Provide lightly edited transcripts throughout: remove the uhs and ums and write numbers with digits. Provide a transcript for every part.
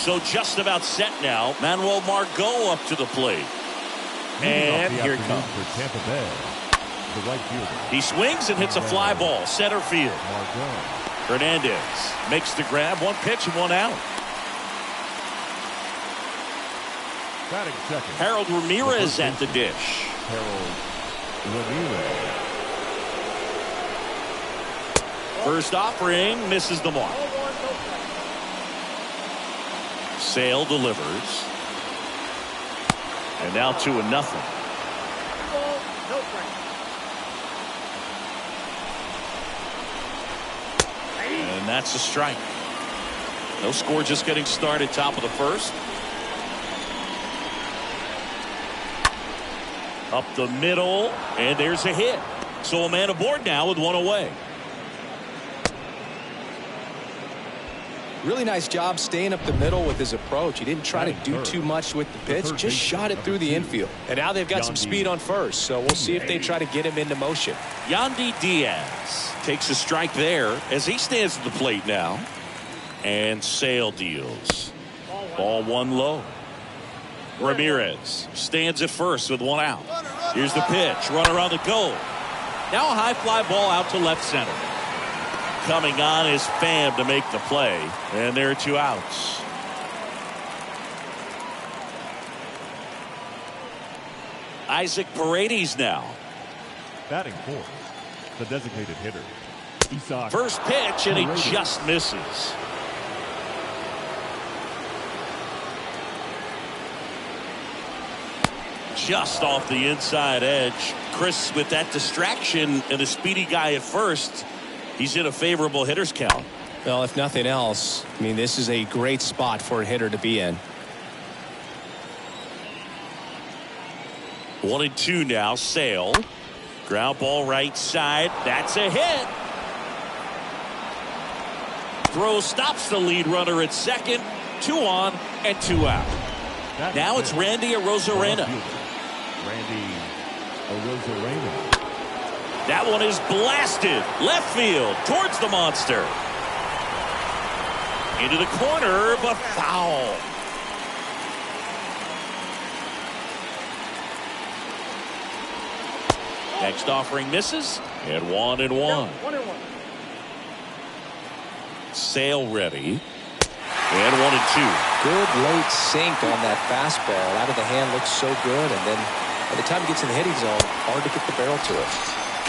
So just about set now. Manuel Margot up to the plate. And here it comes. For Tampa Bay, the right fielder. He swings and hits a fly ball. Center field. Hernandez makes the grab. 1 pitch and 1 out. Batting second. Harold Ramirez at the dish. Harold Ramirez. First offering misses the mark. Sale delivers. And now 2-0. And that's a strike. No score, just getting started. Top of the first. Up the middle, and there's a hit. So a man aboard now with 1 away. Really nice job staying up the middle with his approach. He didn't try to do too much with the pitch, just shot it through the infield. And now they've got some speed on first, so we'll see if they try to get him into motion. Yandy Diaz takes a strike there as he stands at the plate now. And Sale deals. Ball 1 low. Ramirez stands at first with 1 out. Here's the pitch. Runner on the go. Now a high fly ball out to left center. Coming on is Pham to make the play. And there are 2 outs. Isaac Paredes now. Batting fourth, the designated hitter. Isaac First pitch, and he Paredes. just misses. Just off the inside edge. Chris, with that distraction and a speedy guy at first, he's in a favorable hitter's count. Well, if nothing else, I mean, this is a great spot for a hitter to be in. 1-2 now. Sale. Ground ball right side. That's a hit. Throw stops the lead runner at second. 2 on and 2 out. Now it's Randy Arozarena. Randy Arozarena. That one is blasted left field towards the monster. Into the corner, but foul. Next offering misses, and 1-1. Sale ready, and 1-2. Good late sink on that fastball. Out of the hand, looks so good, and then by the time he gets in the hitting zone, hard to get the barrel to it.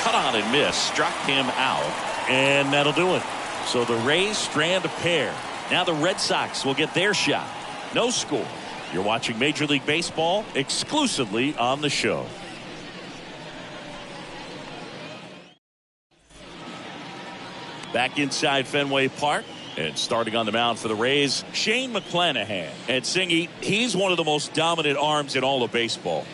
Cut on and miss, struck him out, and that'll do it. So the Rays strand a pair. Now the Red Sox will get their shot. No score. You're watching Major League Baseball exclusively on the show. Back inside Fenway Park, and starting on the mound for the Rays, Shane McClanahan. And Singy, he's one of the most dominant arms in all of baseball.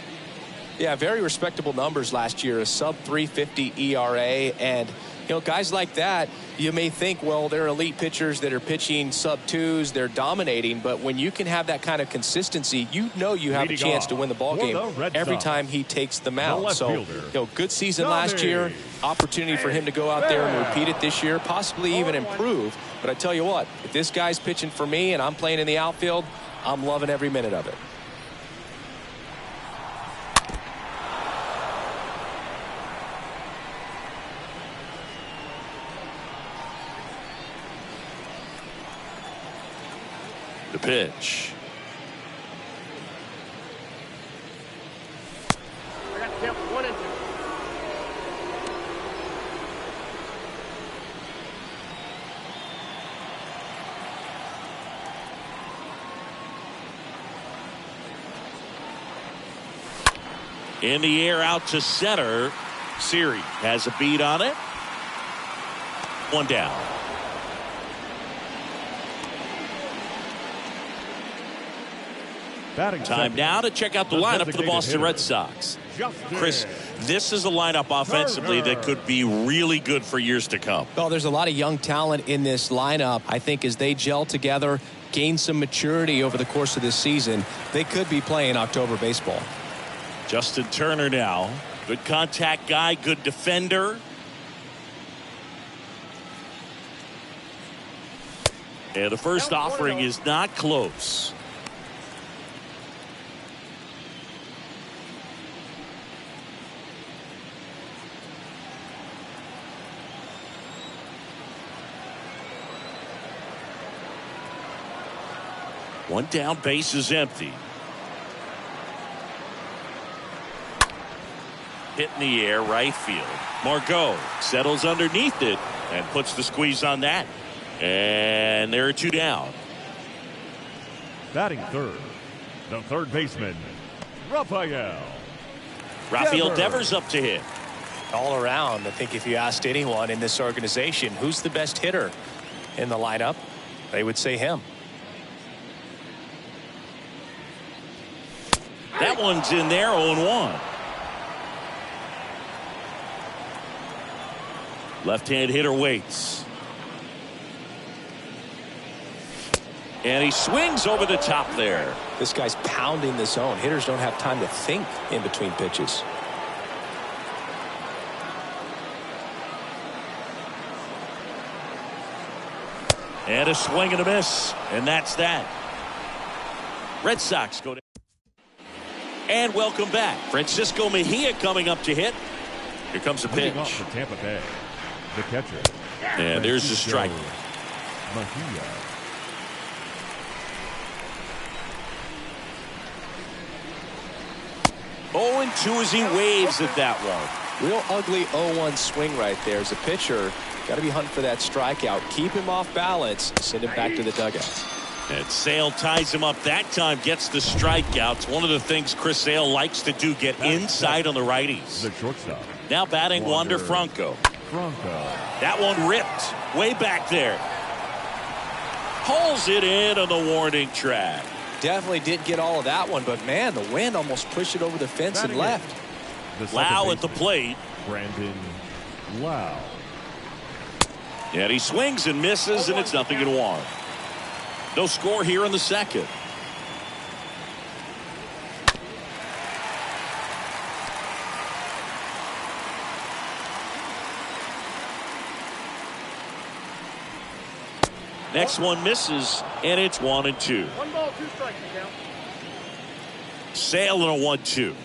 Yeah, very respectable numbers last year, a sub 350 ERA, and you know, guys like that, you may think, well, they're elite pitchers that are pitching sub 2s, they're dominating, but when you can have that kind of consistency, you know you have a chance to win the ball game every time he takes the mound. So, you know, good season last year, opportunity for him to go out there and repeat it this year, possibly even improve. But I tell you what, if this guy's pitching for me and I'm playing in the outfield, I'm loving every minute of it. The pitch. In the air out to center. Siri has a beat on it. 1 down. Time now to check out the lineup for the Boston Red Sox. Chris, this is a lineup offensively that could be really good for years to come. Well, there's a lot of young talent in this lineup. I think as they gel together, gain some maturity over the course of this season, they could be playing October baseball. Justin Turner now. Good contact guy, good defender. And the first offering is not close. One down, base is empty. Hit in the air, right field. Margot settles underneath it and puts the squeeze on that. And there are two down. Batting third, the third baseman, Rafael Devers up to hit. All around, I think if you asked anyone in this organization who's the best hitter in the lineup, they would say him. That one's in there, 0-1. Left-hand hitter waits. And he swings over the top there. This guy's pounding the zone. Hitters don't have time to think in between pitches. And a swing and a miss. And that's that. Red Sox go down. And welcome back. Francisco Mejia coming up to hit. Here comes the pitch. Leading off for Tampa Bay, the catcher. And there's the strike. Mejia. Oh, and 2 as he waves at that one. Real ugly 0-1 swing right there. As a pitcher, got to be hunting for that strikeout. Keep him off balance. Send him back to the dugout. And Sale ties him up that time, gets the strikeout. It's one of the things Chris Sale likes to do, get inside on the righties. The shortstop. Now batting Wander Franco. That one ripped way back there. Pulls it in on the warning track. Definitely didn't get all of that one, but man, the wind almost pushed it over the fence and left. Lau at the plate. Brandon Lau. And he swings and misses, and it's 0-1. No score here in the second. Next one misses, and it's 1-2. 1 ball, 2 strikes, count. Sale in a 1-2.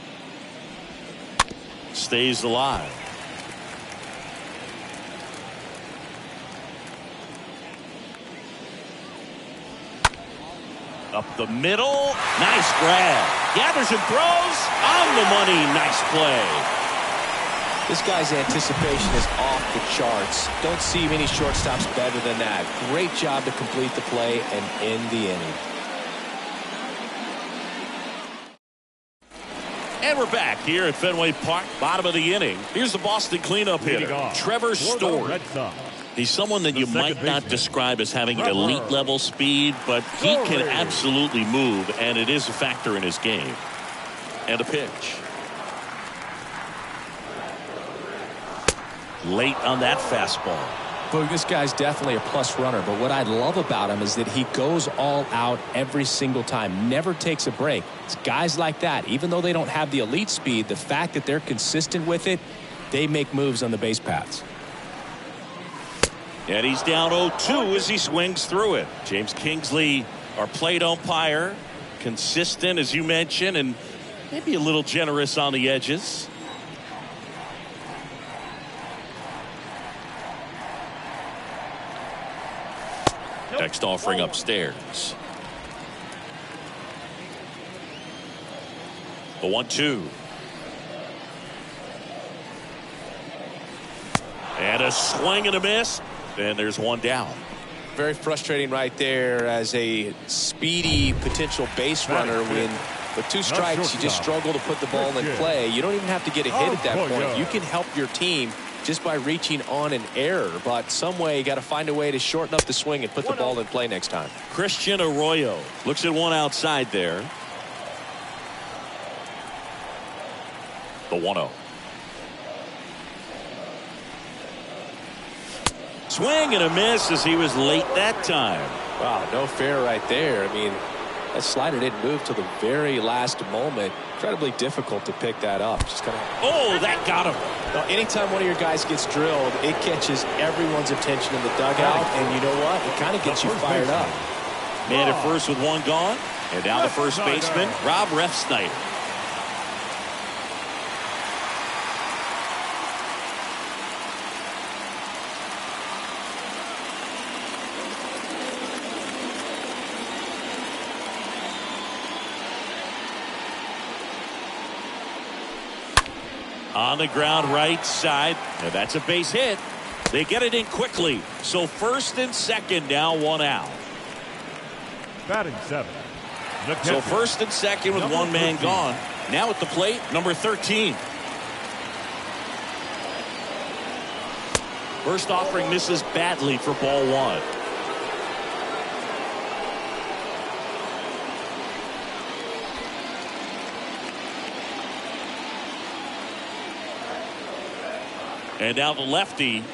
Stays alive. Up the middle. Nice grab. Gathers and throws. On the money. Nice play. This guy's anticipation is off the charts. Don't see many shortstops better than that. Great job to complete the play and end the inning. And we're back here at Fenway Park, bottom of the inning. Here's the Boston cleanup hitter, Trevor Story. He's someone that you might not describe as having elite level speed, but he can absolutely move, and it is a factor in his game. And a pitch. Late on that fastball. But this guy's definitely a plus runner, but what I love about him is that he goes all out every single time, never takes a break. It's guys like that, even though they don't have the elite speed, the fact that they're consistent with it, they make moves on the base paths. And he's down 0-2 as he swings through it. James Kingsley, our plate umpire, consistent as you mentioned, and maybe a little generous on the edges. Next offering upstairs. The 1-2. And a swing and a miss. And there's one down. Very frustrating right there as a speedy potential base runner when with 2 strikes you just struggle to put the ball in play. You don't even have to get a hit at that point. You can help your team just by reaching on an error, but some way you got to find a way to shorten up the swing and put the ball in play next time. Christian Arroyo looks at one outside there. The 1-0. Swing and a miss as he was late that time. Wow, no fair right there. I mean, That slider didn't move till the very last moment. Incredibly difficult to pick that up. Just kind of. Oh, that got him. Well, anytime one of your guys gets drilled, it catches everyone's attention in the dugout, and you know what? It kind of gets you fired up. Man at first with one gone, and now the first baseman, Rob Refsnyder. On the ground right side. And that's a base hit. They get it in quickly. So first and second now, one out. Batting 7. So first and second with one man gone. Now at the plate, number 13. First offering misses badly for ball one. And now the lefty.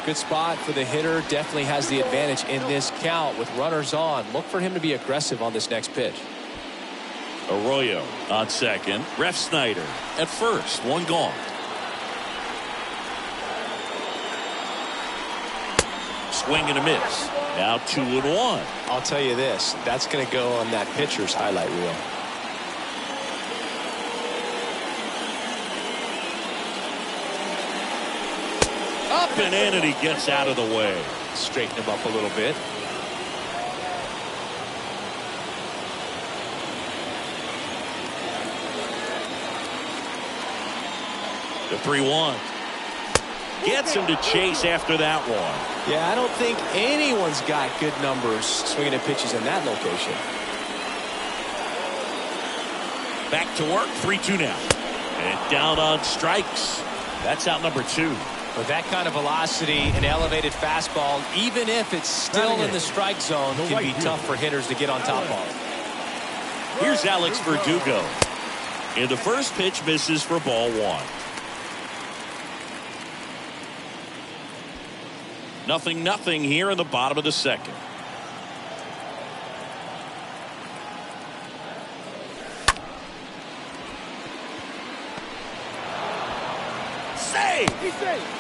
Good spot for the hitter. Definitely has the advantage in this count with runners on. Look for him to be aggressive on this next pitch. Arroyo on second. Refsnyder at first. One gone. Swing and a miss. Now 2-1. I'll tell you this. That's going to go on that pitcher's highlight reel. Up and in, and he gets out of the way. Straighten him up a little bit. The 3-1. Gets him to chase after that one. Yeah, I don't think anyone's got good numbers swinging at pitches in that location. Back to work. 3-2 now. And down on strikes. That's out number 2. With that kind of velocity, an elevated fastball, even if it's still in the strike zone, can be tough for hitters to get on top of. Here's Alex Verdugo. And the first pitch misses for ball one. 0-0 here in the bottom of the second. Save! He's safe.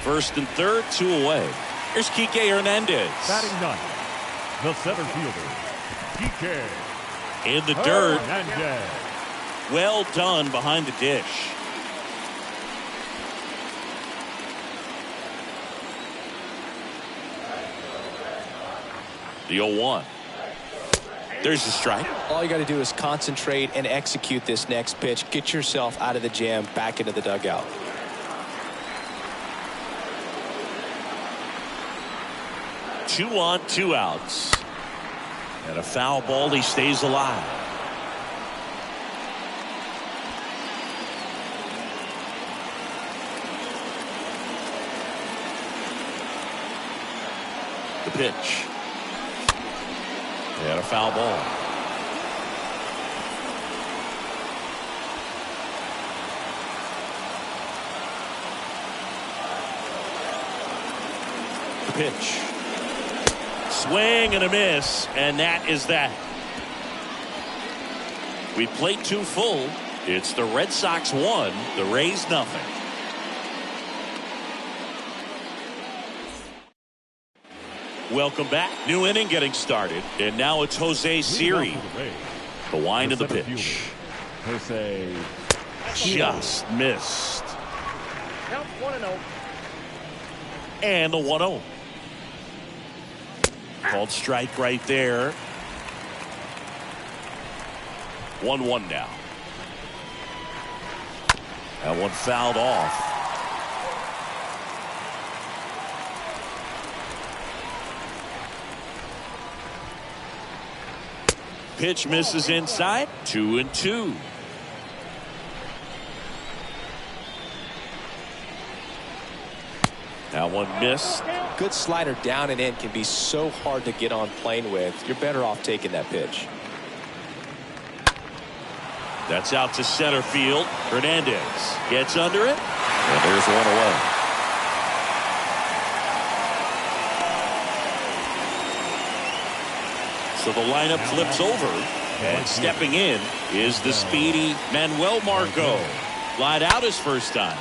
First and third, 2 away. Here's Kike Hernandez. Batting 9. The center fielder, Kike. In the dirt. Hernandez. Well done behind the dish. The 0-1. There's the strike. All you got to do is concentrate and execute this next pitch. Get yourself out of the jam, back into the dugout. Two on, 2 outs. And a foul ball, he stays alive. The pitch. And a foul ball. The pitch. Swing and a miss, and that is that. We played 2 full. It's the Red Sox 1, the Rays nothing. Welcome back. New inning getting started, and now it's Jose Siri. The wind of the pitch. Jose. Just missed. And the 1-0. Called strike right there. 1-1 now. That one fouled off. Pitch misses inside. 2-2. That one missed. Good slider down and in can be so hard to get on plane with. You're better off taking that pitch. That's out to center field. Hernandez gets under it. And there's one away. So the lineup flips over. And stepping in is the speedy Manuel Margot. Lied out his first time.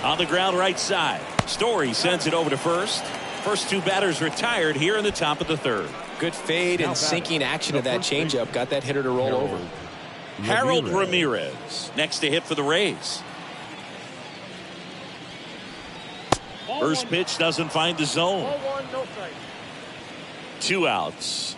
On the ground right side. Story sends it over to first. First two batters retired here in the top of the third. Good fade and sinking action of that changeup. Got that hitter to roll over. Harold Ramirez next to hit for the Rays. First pitch doesn't find the zone. 2 outs.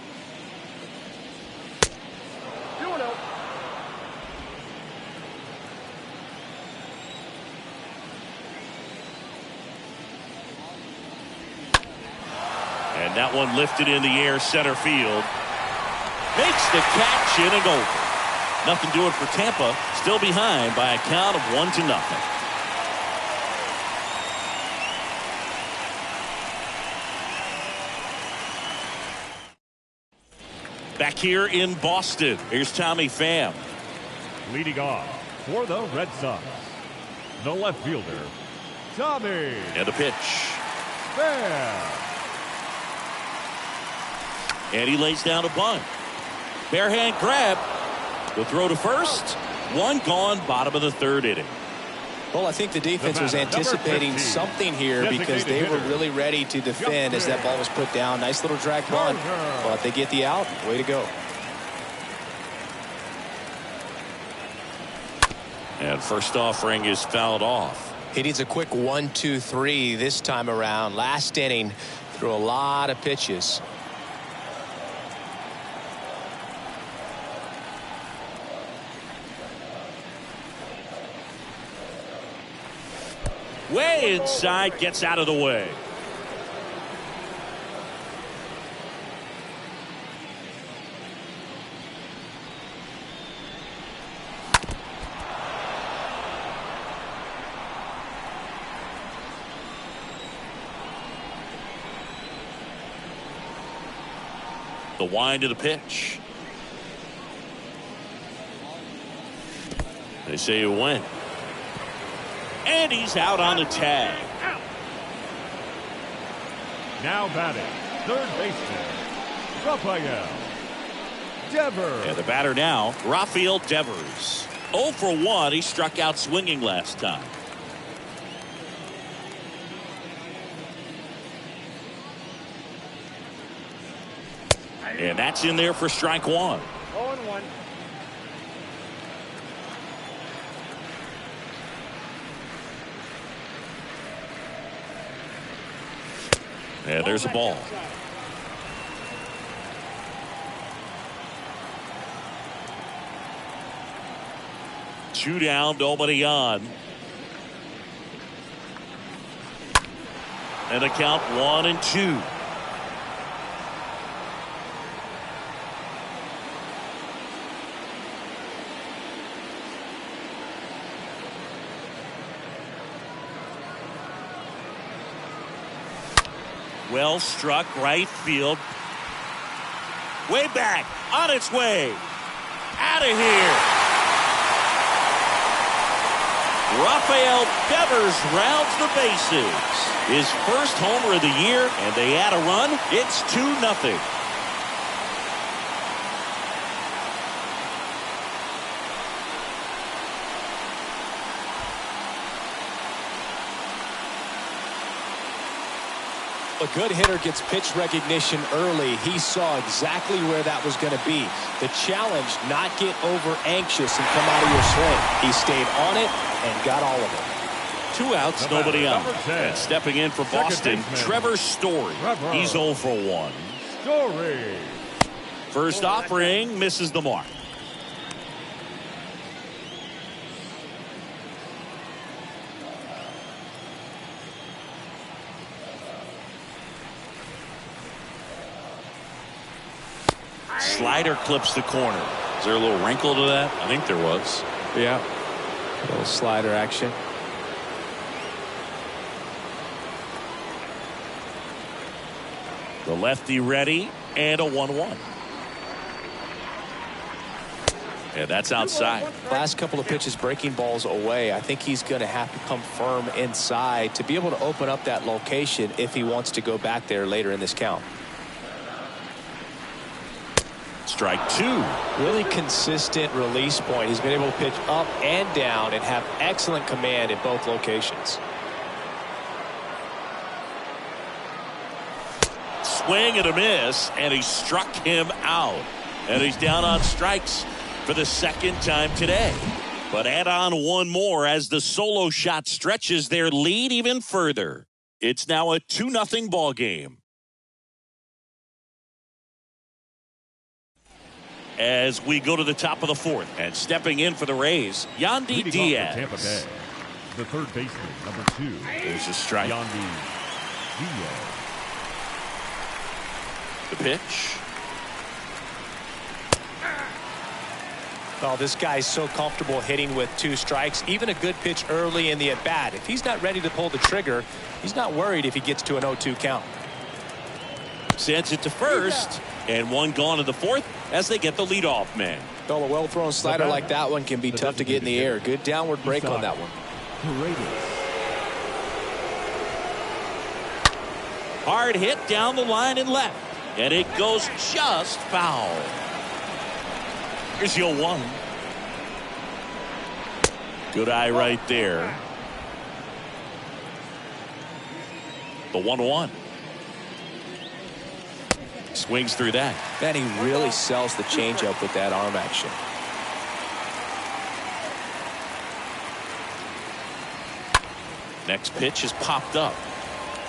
And that one lifted in the air center field. Makes the catch, inning over. Nothing doing for Tampa. Still behind by a count of 1-0. Back here in Boston, here's Tommy Pham. Leading off for the Red Sox, the left fielder, Tommy. And a pitch. Pham. And he lays down a bunt. Bare hand grab. The throw to first. One gone, bottom of the third inning. Well, I think the defense was anticipating something here because they were really ready to defend as that ball was put down. Nice little drag bunt, but they get the out. Way to go. And first offering is fouled off. He needs a quick 1-2-3 this time around. Last inning, threw a lot of pitches. Way inside, gets out of the way. The wind of the pitch. They say you win. And he's out on the tag. Now batting, third baseman, Rafael Devers. And the batter now, Rafael Devers. 0 for 1. He struck out swinging last time. And that's in there for strike one. 0-1. And there's a ball. Two down, nobody on. And the count 1-2. Well struck, right field. Way back, on its way. Out of here. Rafael Devers rounds the bases. His first homer of the year, and they add a run. It's 2-0. A good hitter gets pitch recognition early. He saw exactly where that was going to be. The challenge, not get over anxious and come out of your swing. He stayed on it and got all of it. 2 outs, nobody on. Ten. And stepping in for Boston, Trevor Story. He's 0 for 1. Story. First offering misses the mark. Slider clips the corner. Is there a little wrinkle to that? I think there was. Yeah. A little slider action. The lefty ready, and a 1-1. And that's outside. Last couple of pitches breaking balls away. I think he's going to have to come firm inside to be able to open up that location if he wants to go back there later in this count. Strike two. Really consistent release point. He's been able to pitch up and down and have excellent command in both locations. Swing and a miss, and he struck him out. And he's down on strikes for the second time today. But add on one more as the solo shot stretches their lead even further. It's now a 2-0 ball game. As we go to the top of the fourth, and stepping in for the Rays, Yandy Diaz. Tampa Bay, the third baseman, number 2. There's a strike. Yandy Diaz. The pitch. Well, this guy's so comfortable hitting with 2 strikes. Even a good pitch early in the at-bat. If he's not ready to pull the trigger, he's not worried if he gets to an 0-2 count. Sends it to first, and one gone in the fourth as they get the leadoff man. Well, a well-thrown slider like that one can be tough to get in the air. Good downward break on that one. Hard hit down the line and left, and it goes just foul. Here's your 1. Good eye right there. The 1-1. Swings through that. Man, he really sells the changeup with that arm action. Next pitch is popped up.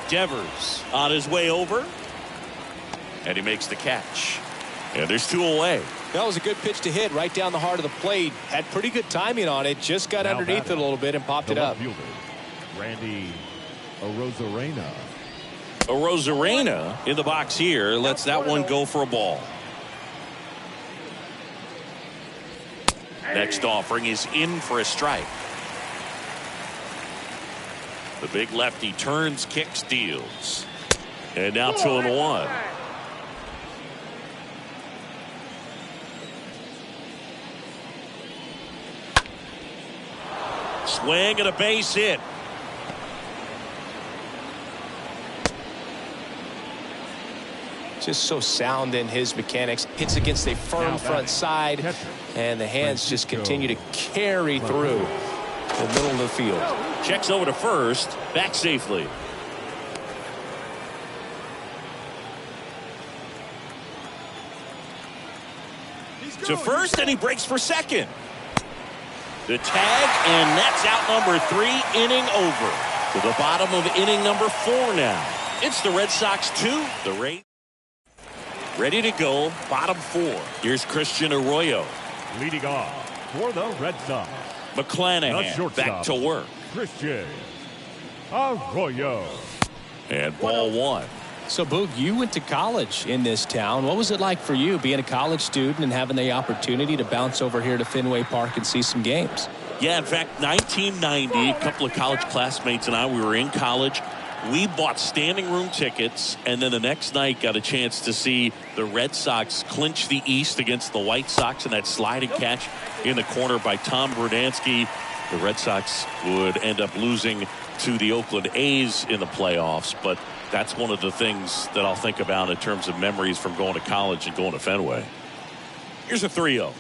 Devers on his way over, and he makes the catch. And there's 2 away. That was a good pitch to hit right down the heart of the plate. Had pretty good timing on it. Just got underneath it a little bit and popped it up. Fielder, Randy Arozarena. Arozarena in the box here lets that one go for a ball. Next offering is in for a strike. The big lefty turns, kicks, deals. And now 2-1. Swing and a base hit. Just so sound in his mechanics. Hits against a firm front side, and the hands just continue to carry through the middle of the field. Checks over to first, back safely. To first, and he breaks for second. The tag, and that's out number 3, inning over. To the bottom of inning number 4 now. It's the Red Sox 2, the Rays ready to go, bottom 4. Here's Christian Arroyo. Leading off for the Red Sox, McClanahan back to work. Christian Arroyo. And ball 1. So, Boog, you went to college in this town. What was it like for you being a college student and having the opportunity to bounce over here to Fenway Park and see some games? Yeah, in fact, 1990, a couple of college classmates and I, we were in college. We bought standing room tickets, and then the next night got a chance to see the Red Sox clinch the East against the White Sox in that sliding catch in the corner by Tom Brudansky. The Red Sox would end up losing to the Oakland A's in the playoffs, but that's one of the things that I'll think about in terms of memories from going to college and going to Fenway. Here's a 3-0.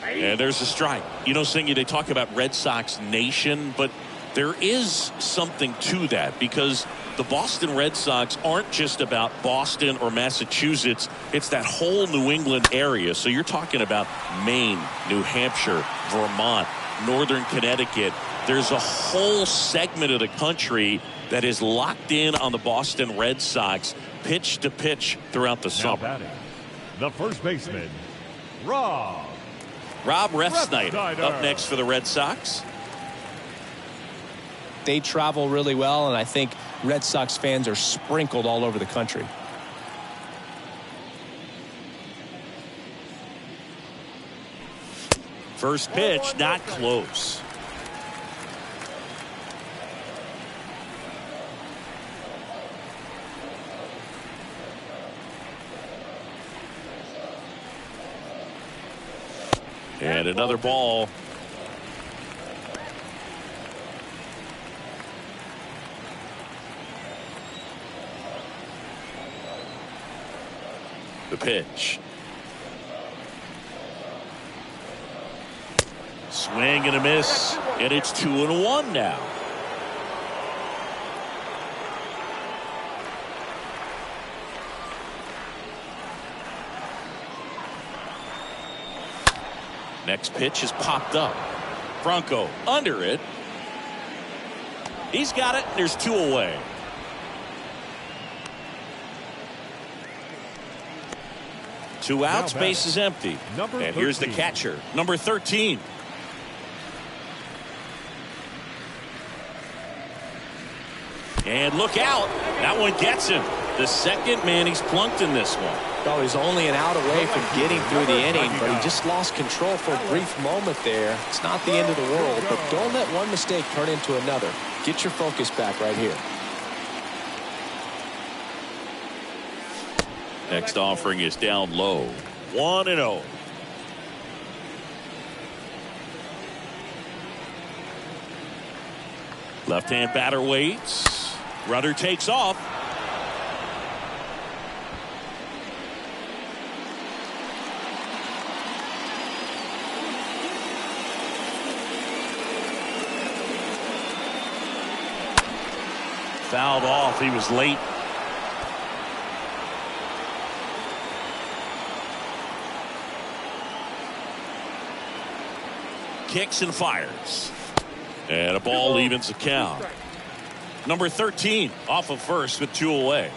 And there's a strike. You know, Singy, they talk about Red Sox Nation, but there is something to that because the Boston Red Sox aren't just about Boston or Massachusetts. It's that whole New England area. So you're talking about Maine, New Hampshire, Vermont, Northern Connecticut. There's a whole segment of the country that is locked in on the Boston Red Sox pitch to pitch throughout the summer. Batting, the first baseman, Rob Refsnyder up next for the Red Sox. They travel really well, and I think Red Sox fans are sprinkled all over the country. First pitch, not close. And another ball. The pitch. Swing and a miss, and it's 2-1 now. Next pitch is popped up. Franco under it. He's got it. There's 2 away. Two outs, base is empty. And here's the catcher, number 13. And look out. That one gets him. The second man he's plunked in this one. Oh, he's only an out away from getting through the inning, but he just lost control for a brief moment there. It's not the end of the world, but don't let one mistake turn into another. Get your focus back right here. Next offering is down low. 1-0. Left-hand batter waits. Runner takes off. Fouled off. He was late. Kicks and fires. And a ball evens the count. Number 13 off of first with 2 away.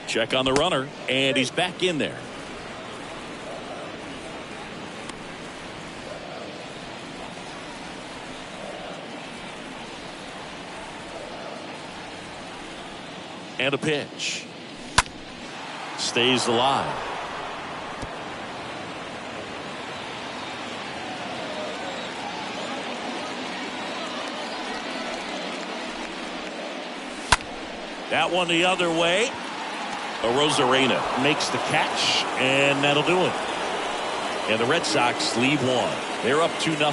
Check on the runner, and he's back in there. And a pitch. Stays alive. That one the other way. Arozarena makes the catch, and that'll do it. And the Red Sox lead one. They're up 2-0.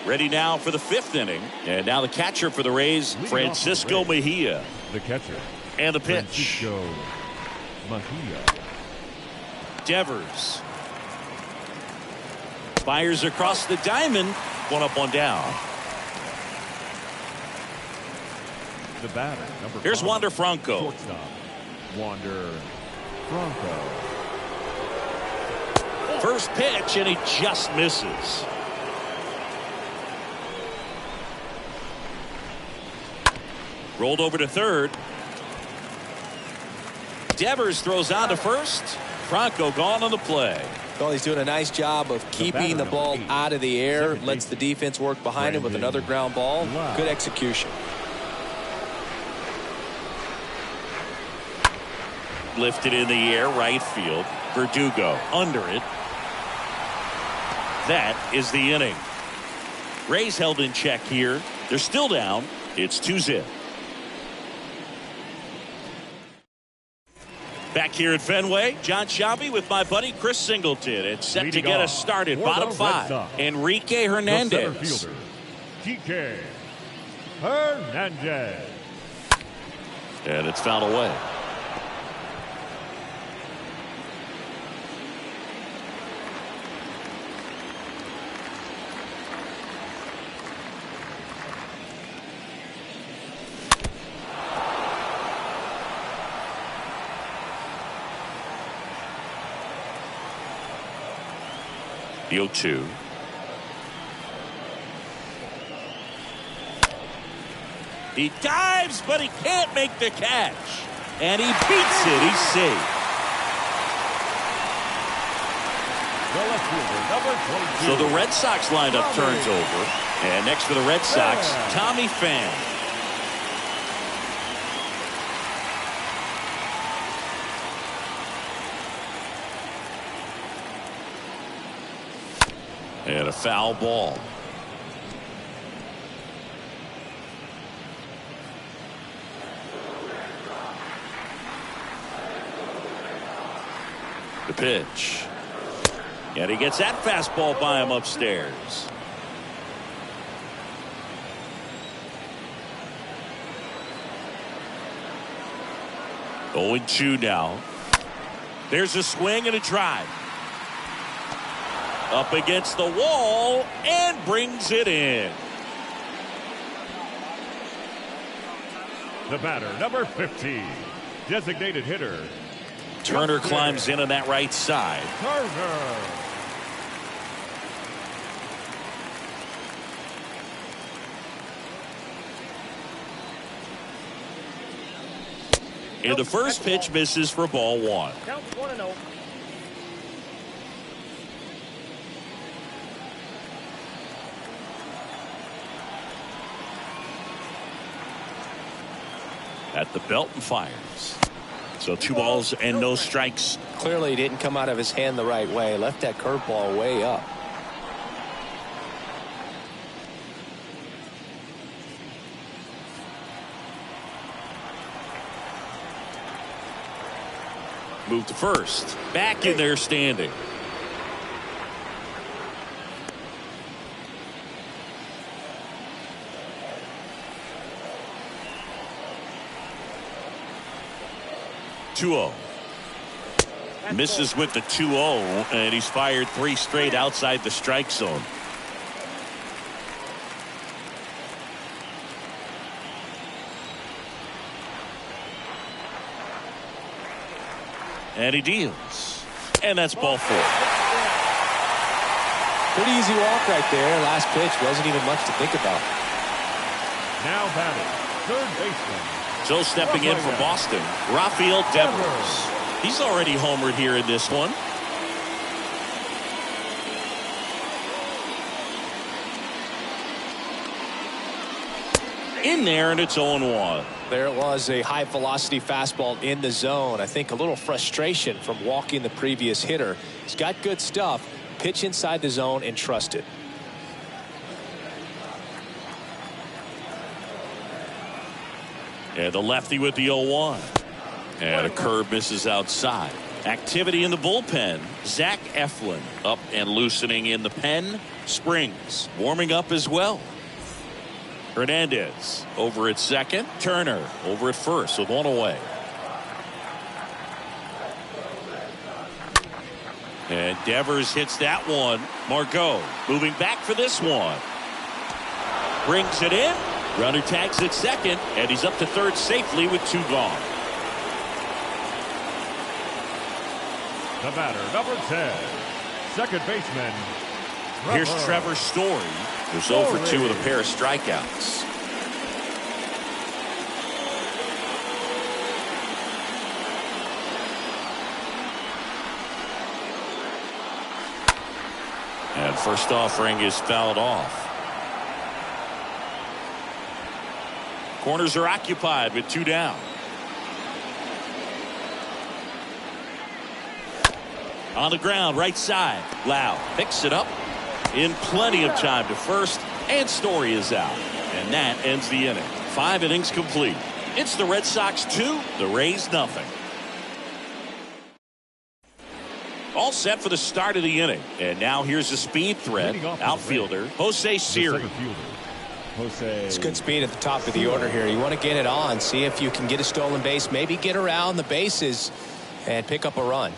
Ready now for the 5th inning. And now the catcher for the Rays, Francisco Mejia. The catcher. And the pitch. Francisco Mejia. Devers. Fires across the diamond. 1 up, 1 down. The batter, number Here's 5. Wander Franco. Shortstop, Wander Franco. First pitch, and he just misses. Rolled over to third. Devers throws out to first. Franco gone on the play. Well, he's doing a nice job of keeping the ball out of the air. Lets the defense work behind him with another ground ball. Good execution. Lifted in the air, right field. Verdugo under it. That is the inning. Rays held in check here. They're still down. It's 2-0. Back here at Fenway, John Sciambi with my buddy Chris Singleton. It's set to get us started. Bottom 5. Enrique Hernandez. The center fielder, Kike Hernandez. And it's fouled away. The 0-2. He dives, but he can't make the catch. And he beats it. He's safe. So the Red Sox lineup turns over. And next for the Red Sox, Tommy Pham. And a foul ball. The pitch. And he gets that fastball by him upstairs. Oh, 0-2 now. There's a swing and a drive. Up against the wall and brings it in. The batter, number 50, designated hitter. Turner climbs in on that right side. Turner. And the first pitch misses for ball 1. Count 1-0. At the belt and fires. So 2 balls and no strikes. Clearly didn't come out of his hand the right way. Left that curveball way up. Move to first. Back in there standing. Misses with the 2-0, and he's fired 3 straight outside the strike zone. And he deals. And that's ball 4. Pretty easy walk right there. Last pitch wasn't even much to think about. Now batting, third baseman. So stepping in for Boston, Rafael Devers. He's already homered here in this one. In there, and it's 0-1. There it was, a high velocity fastball in the zone. I think a little frustration from walking the previous hitter. He's got good stuff. Pitch inside the zone and trust it. And the lefty with the 0-1. And a curve misses outside. Activity in the bullpen. Zach Eflin up and loosening in the pen. Springs warming up as well. Hernandez over at second. Turner over at first with 1 away. And Devers hits that one. Margot moving back for this one. Brings it in. Runner tags at second, and he's up to third safely with 2 gone. The batter, number 10, second baseman. Here's Trevor Story, who's 0 for 2 with a pair of strikeouts. And first offering is fouled off. Corners are occupied with 2 down. On the ground, right side. Lau picks it up in plenty of time to first, and Story is out. And that ends the inning. 5 innings complete. It's the Red Sox 2, the Rays nothing. All set for the start of the inning. And now here's the speed threat. Outfielder Jose Siri. It's good speed at the top of the order here. You want to get it on, see if you can get a stolen base, maybe get around the bases and pick up a run.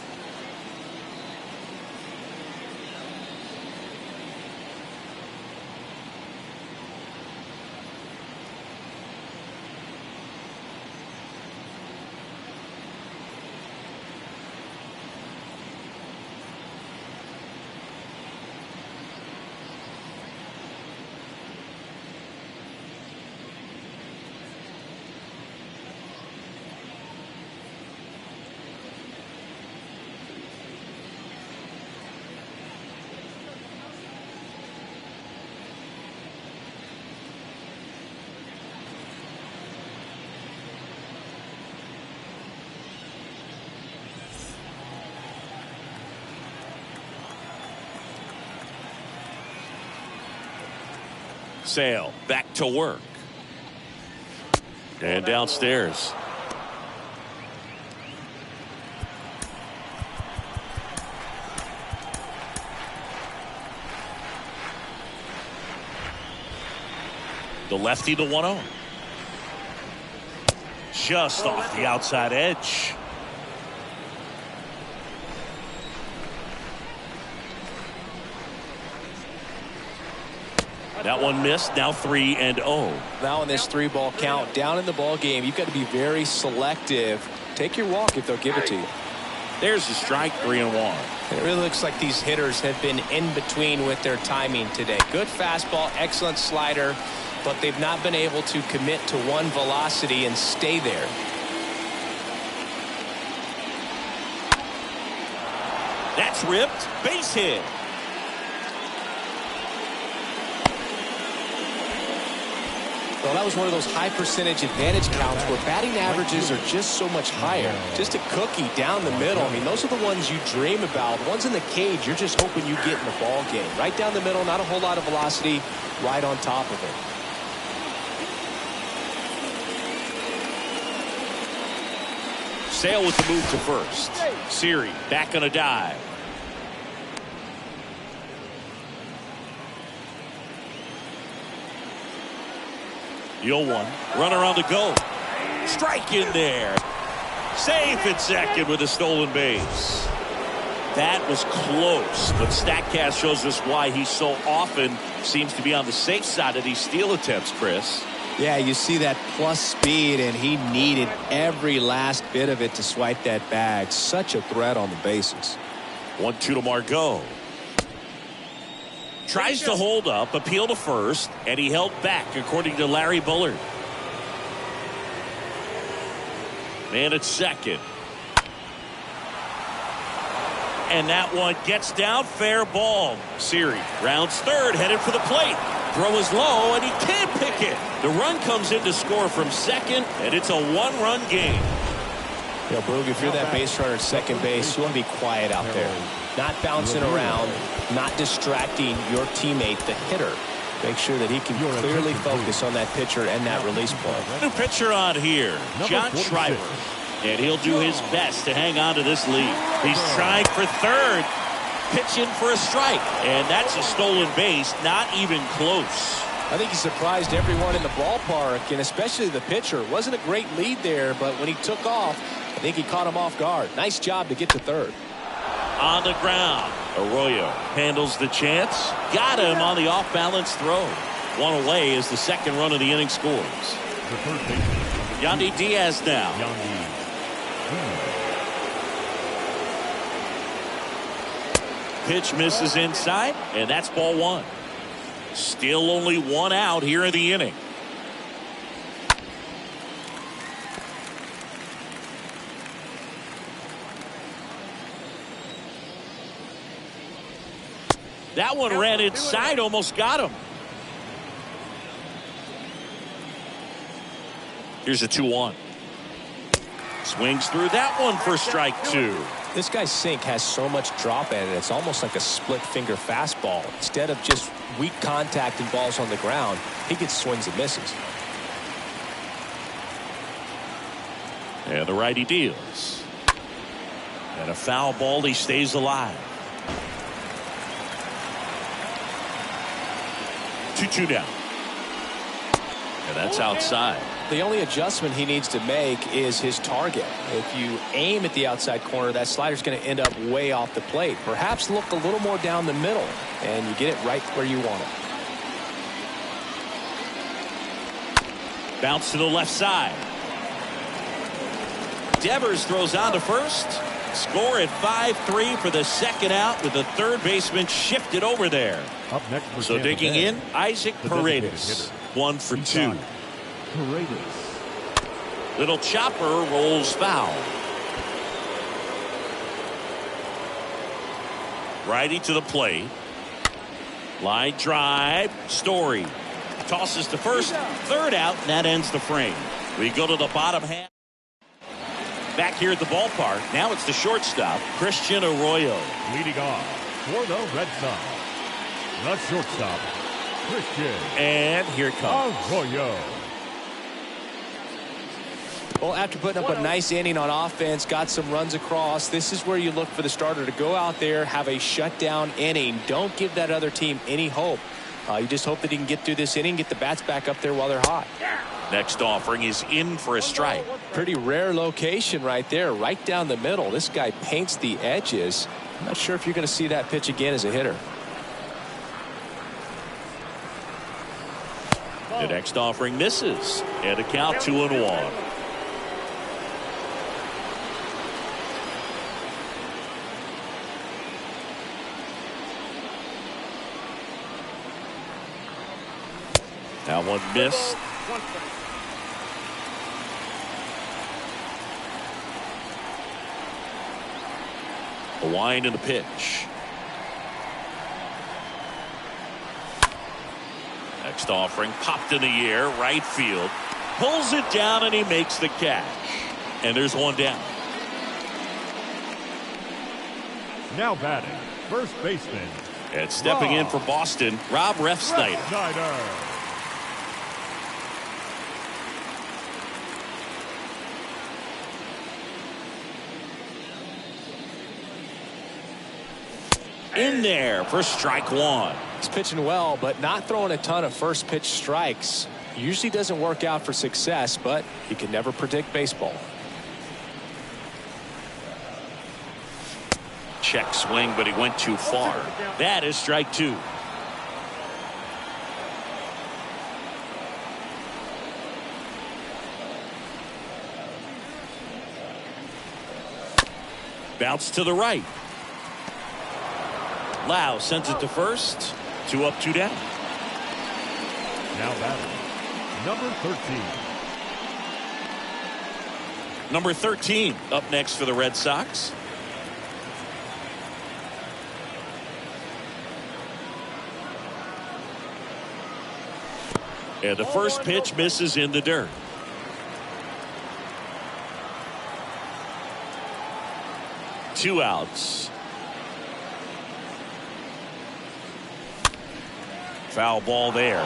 Sale back to work. And downstairs. The lefty to 1-0. Just off the outside edge. That one missed. Now 3-0. Now in this 3-ball count, down in the ball game, you've got to be very selective. Take your walk if they'll give it to you. There's the strike, 3-1. It really looks like these hitters have been in between with their timing today. Good fastball, excellent slider, but they've not been able to commit to one velocity and stay there. That's ripped. Base hit. Well, that was one of those high percentage advantage counts where batting averages are just so much higher. Just a cookie down the middle. I mean, those are the ones you dream about. The ones in the cage, you're just hoping you get in the ball game. Right down the middle, not a whole lot of velocity, right on top of it. Sale with the move to first. Siri back on a dive. The 0-1. Runner on the go. Strike in there. Safe at second with a stolen base. That was close, but StatCast shows us why he so often seems to be on the safe side of these steal attempts, Chris. Yeah, you see that plus speed, and he needed every last bit of it to swipe that bag. Such a threat on the bases. 1-2 to Margot. Tries to hold up, appeal to first, and he held back, according to Larry Bullard. Man at second. And that one gets down, fair ball. Siri rounds third, headed for the plate. Throw is low, and he can't pick it. The run comes in to score from second, and it's a one-run game. You know, Boog, if you're that base runner at second base, you want to be quiet out there. Not bouncing around, not distracting your teammate, the hitter. Make sure that he can clearly focus on that pitcher and that release point. New pitcher on here, John Schreiber. And he'll do his best to hang on to this lead. He's trying for third, pitching for a strike. And that's a stolen base, not even close. I think he surprised everyone in the ballpark, and especially the pitcher. It wasn't a great lead there, but when he took off, I think he caught him off guard. Nice job to get to third. On the ground, Arroyo handles the chance. Got him on the off-balance throw. One away as the second run of the inning scores. Yandy Diaz now. Pitch misses inside, and that's ball one. Still only one out here in the inning. That one ran inside, almost got him. Here's a 2-1. Swings through that one for strike two. This guy's sink has so much drop at it. It's almost like a split finger fastball. Instead of just weak contact and balls on the ground, he gets swings and misses. And the righty deals. And a foul ball, he stays alive. 2-2 down. And that's outside. The only adjustment he needs to make is his target. If you aim at the outside corner, that slider's going to end up way off the plate. Perhaps look a little more down the middle, and you get it right where you want it. Bounce to the left side. Devers throws on to first. Score at 5-3 for the second out with the third baseman shifted over there. Up next for So Tampa digging Bay, in, Isaac Paredes. 1 for 2. Paredes. Little chopper rolls foul. Righty to the plate. Line drive. Story tosses to first. Third out, and that ends the frame. We go to the bottom half. Back here at the ballpark. Now it's the shortstop, Christian Arroyo. Leading off for the Red Sox, the shortstop, Christian And here it comes. Arroyo. Well, after putting up a nice inning on offense, got some runs across, this is where you look for the starter to go out there, have a shutdown inning. Don't give that other team any hope. You just hope that he can get through this inning, get the bats back up there while they're hot. Next offering is in for a strike. Pretty rare location right there, right down the middle. This guy paints the edges. I'm not sure if you're going to see that pitch again as a hitter. The next offering misses. And a count 2-1. That one missed. A wind in the pitch. Next offering popped in the air, right field. Pulls it down and he makes the catch. And there's one down. Now batting, first baseman. And stepping in for Boston, Rob Refsnyder. Snyder. In there for strike one. He's pitching well, but not throwing a ton of first pitch strikes. Usually doesn't work out for success, but you can never predict baseball. Check swing, but he went too far. That is strike two. Bounce to the right. Lau sends it to first. 2 up, 2 down. Now batting, number 13. Number 13 up next for the Red Sox. And the first pitch misses in the dirt. Two outs. Foul ball there.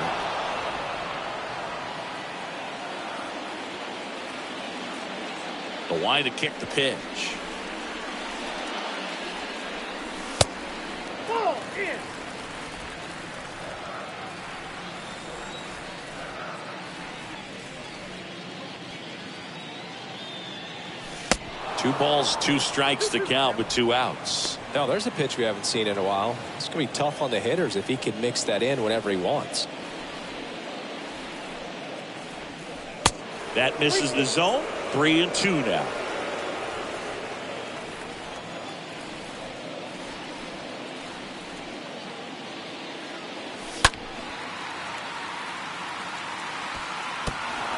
The wind to kick the pitch. Ball in. Two balls, 2 strikes to count with 2 outs. Now, there's a pitch we haven't seen in a while. It's going to be tough on the hitters if he can mix that in whenever he wants. That misses the zone. 3-2 now.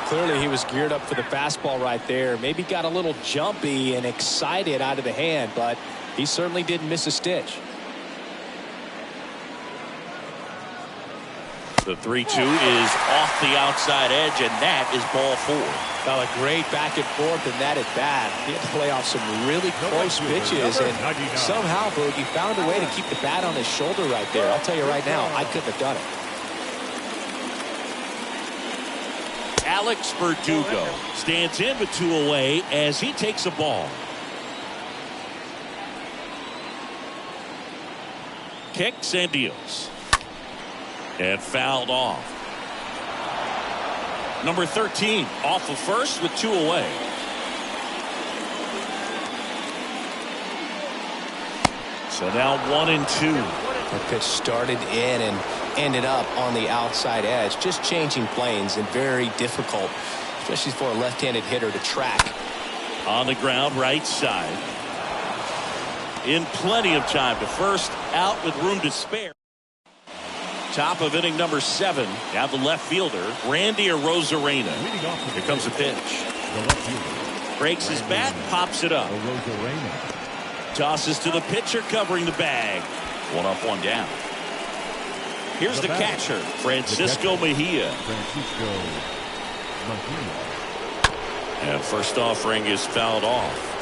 Clearly he was geared up for the fastball right there. Maybe got a little jumpy and excited out of the hand, but he certainly didn't miss a stitch. The 3-2 is off the outside edge, and that is ball 4. Well, a great back and forth, and that at bat. He had to play off some really close pitches, and somehow Boogie found a way to keep the bat on his shoulder right there. I'll tell you right now, I couldn't have done it. Alex Verdugo stands in with 2 away as he takes a ball. Kicks and deals. And fouled off. Number 13 off of first with 2 away. So now 1-2. The pitch started in and ended up on the outside edge. Just changing planes and very difficult, especially for a left-handed hitter to track. On the ground, right side. In plenty of time to first, out with room to spare. Top of inning number 7. Now the left fielder, Randy Arozarena. Here comes a pitch. The left fielder. Breaks his bat, pops it up. Arozarena. Tosses to the pitcher, covering the bag. 1 up, 1 down. Here's the catcher, Francisco Mejia. Francisco Mejia. And first offering is fouled off.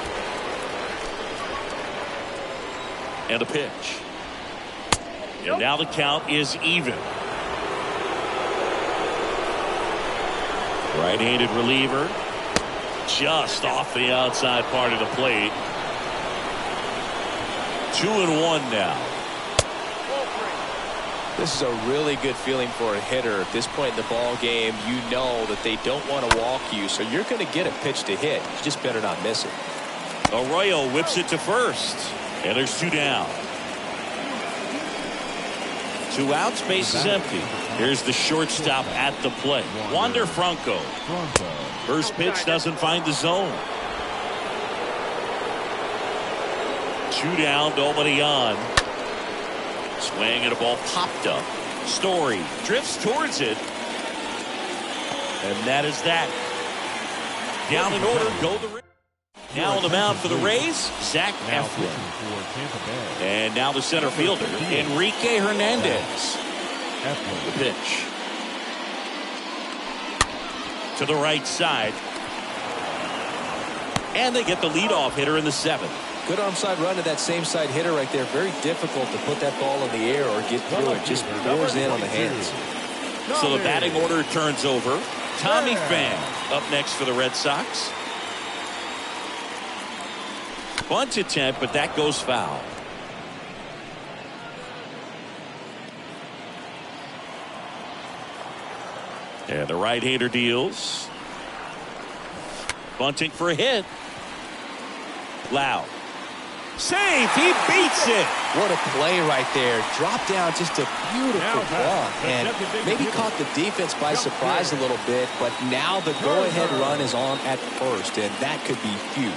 And a pitch. And now the count is even. Right-handed reliever. Just off the outside part of the plate. 2-1 now. This is a really good feeling for a hitter at this point in the ball game. You know that they don't want to walk you, so you're going to get a pitch to hit. You just better not miss it. Arroyo whips it to first, and there's 2 down. 2 outs, base is empty. Here's the shortstop at the plate, Wander Franco. First pitch doesn't find the zone. 2 down, nobody on. Swing and a ball popped up. Story drifts towards it. And that is that. Down in order, go the Rays. Now on the mound for the Rays, Zach Eflin. And now the center fielder, Enrique Hernandez. The pitch. To the right side. And they get the leadoff hitter in the 7th. Good arm side run to that same side hitter right there. Very difficult to put that ball in the air or get through it. Just pours in on the hands. So the batting order turns over. Tommy Pham up next for the Red Sox. Bunt attempt, but that goes foul. And the right-hander deals. Bunting for a hit. Loud. Save. He beats it. What a play right there. Drop down, just a beautiful block. And maybe caught the defense by surprise a little bit, but now the go-ahead run is on at first, and that could be huge.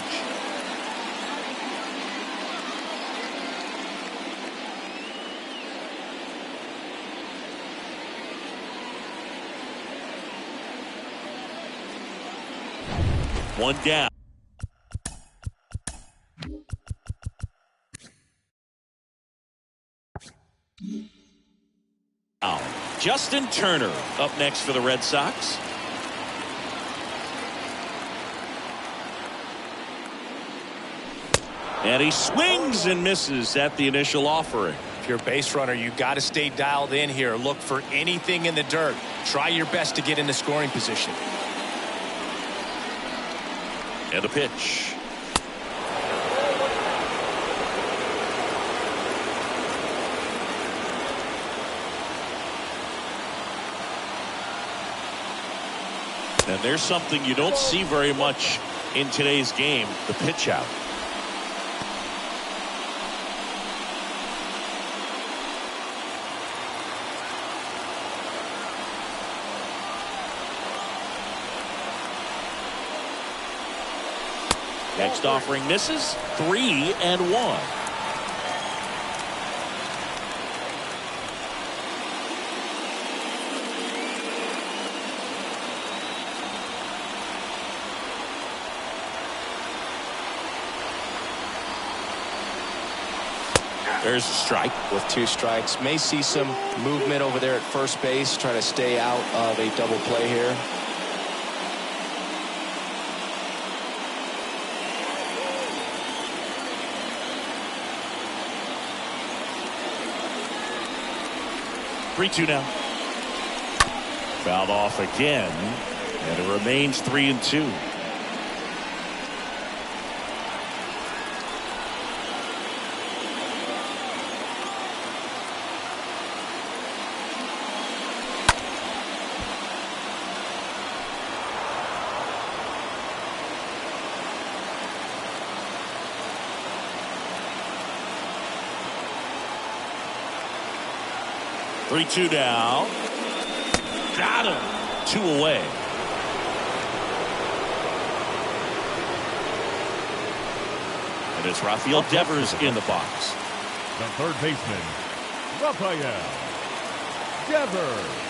One down. Justin Turner up next for the Red Sox. And he swings and misses at the initial offering. If you're a base runner, you got to stay dialed in here. Look for anything in the dirt. Try your best to get into scoring position. And a pitch. And there's something you don't see very much in today's game, the pitch out. Next offering misses. 3-1. There's a strike. With 2 strikes. May see some movement over there at first base. Try to stay out of a double play here. Three-two now. Fouled off again, and it remains 3-2. Three-two now. Got him. 2 away. And it's Rafael Devers in the box. The third baseman, Rafael Devers.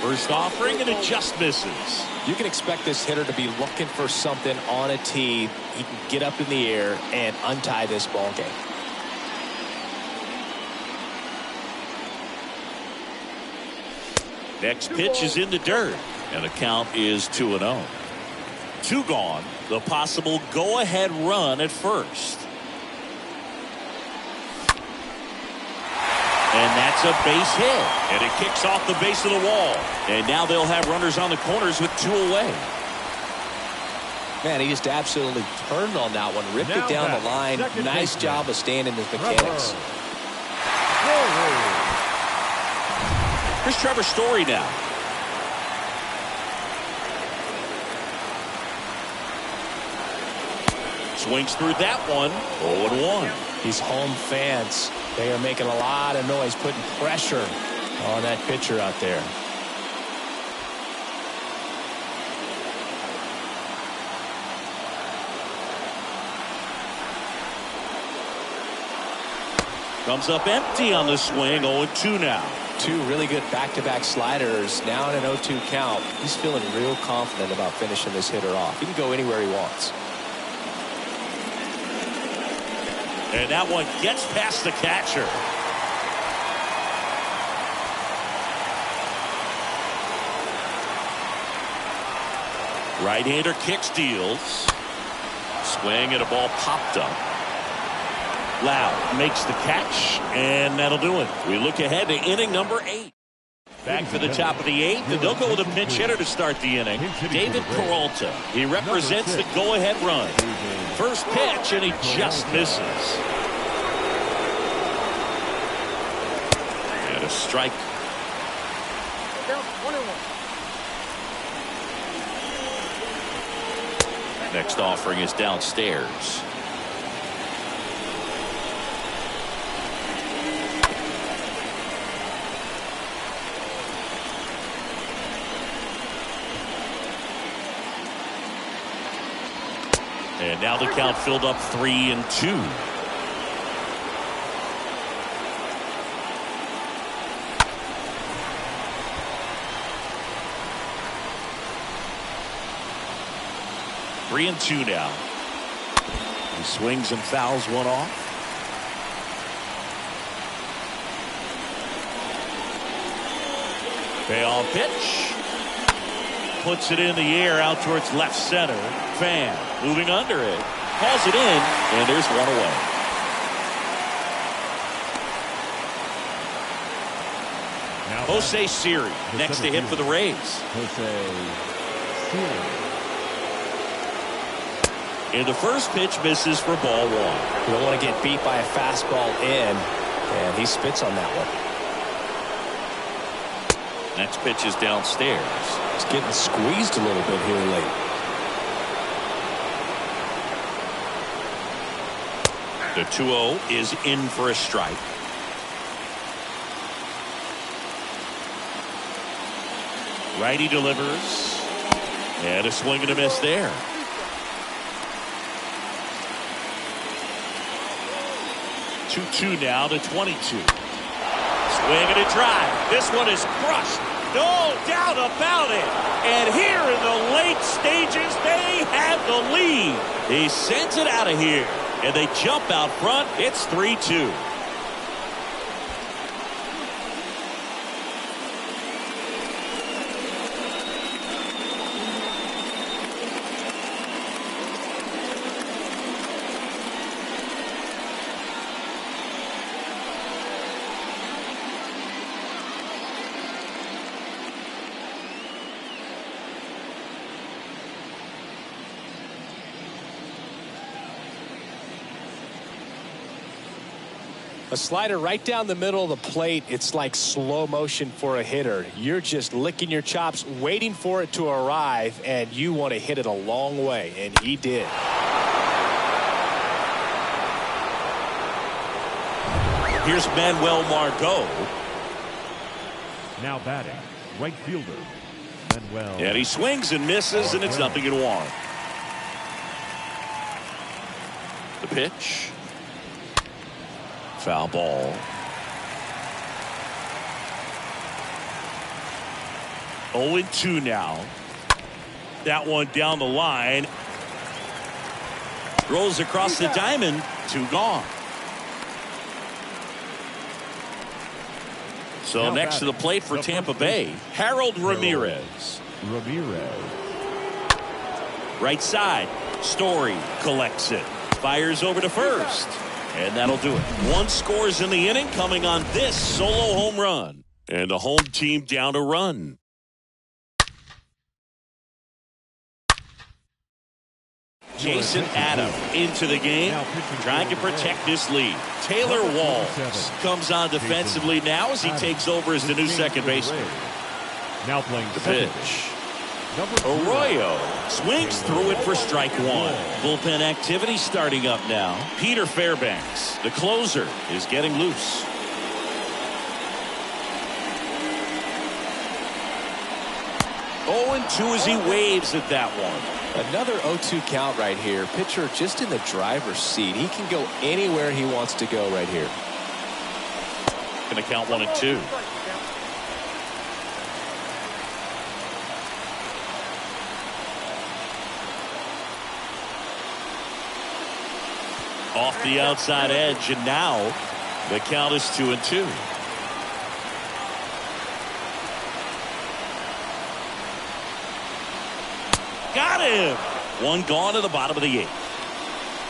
First offering, and it just misses. You can expect this hitter to be looking for something on a tee. He can get up in the air and untie this ball game. Next pitch is in the dirt, and the count is 2-0. 2 gone. The possible go-ahead run at first. And that's a base hit. And it kicks off the base of the wall. And now they'll have runners on the corners with 2 away. Man, he just absolutely turned on that one. Ripped it down the line. Nice job of staying in his mechanics. Here's Trevor Story now. Swings through that one. 0-1. These home fans, they are making a lot of noise, putting pressure on that pitcher out there. Comes up empty on the swing. 0-2 now. 2 really good back-to-back sliders. Now in an 0-2 count. He's feeling real confident about finishing this hitter off. He can go anywhere he wants. And that one gets past the catcher. Right-hander kicks, deals. Swing and a ball popped up. Loud makes the catch, and that'll do it. We look ahead to inning number 8. Back for the top of the 8th, and they'll go with a pinch hitter to start the inning. David Peralta. He represents the go-ahead run. First pitch, and he just misses. And a strike. Next offering is downstairs. And now the count filled up 3-2. Three and two now. He swings and fouls one off. Payoff pitch. Puts it in the air out towards left center. Fan moving under it. Calls it in, and there's one away. Jose Siri next to hit for the Rays. Jose Siri. And the first pitch misses for ball 1. You don't want to get beat by a fastball in, and he spits on that one. Next pitch is downstairs. He's getting squeezed a little bit here late. The 2-0 is in for a strike. Righty delivers. And a swing and a miss there. Two now to 22. Swing and a drive. This one is crushed. No doubt about it. And here in the late stages, they have the lead. He sends it out of here. And they jump out front. It's 3-2. A slider right down the middle of the plate. It's like slow motion for a hitter. You're just licking your chops, waiting for it to arrive, and you want to hit it a long way, and he did. Here's Manuel Margot. Now batting, right fielder, Manuel. And he swings and misses, and it's 0-1. The pitch. Foul ball. 0-2 now. That one down the line. Rolls across the diamond. 2 gone. So next to the plate for Tampa Bay, Harold Ramirez. Right side. Story collects it. Fires over to first. And that'll do it. 1 scores in the inning coming on this solo home run. And the home team down a run. Jason Adam into the game, trying to protect this lead. Taylor Walls comes on defensively now as he takes over as the new second baseman. Now playing the pitch. Arroyo swings through it for strike 1. Bullpen activity starting up now. Peter Fairbanks, the closer, is getting loose. Oh, 0-2 as he waves at that one. Another 0-2 count right here. Pitcher just in the driver's seat. He can go anywhere he wants to go right here. Going to count 1-2. Off the outside edge, and now the count is 2-2. Got him. 1 gone to the bottom of the 8th.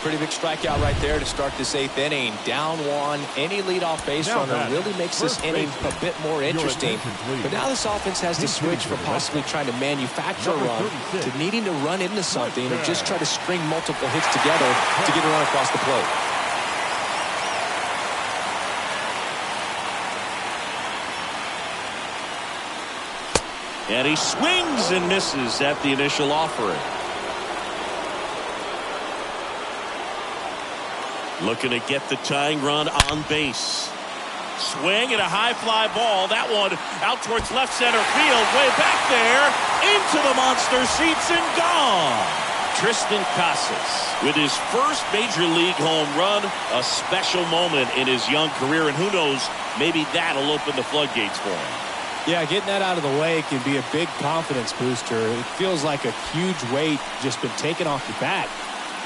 Pretty big strikeout right there to start this 8th inning. Down 1. Any leadoff base runner really makes this inning a bit more interesting. But now this offense has to switch from possibly trying to manufacture a run to needing to run into something or just try to string multiple hits together to get a run across the plate. And he swings and misses at the initial offering. Looking to get the tying run on base. Swing and a high fly ball. That one out towards left center field. Way back there. Into the monster seats and gone. Triston Casas with his first major league home run. A special moment in his young career. And who knows, maybe that'll open the floodgates for him. Yeah, getting that out of the way can be a big confidence booster. It feels like a huge weight just been taken off your back.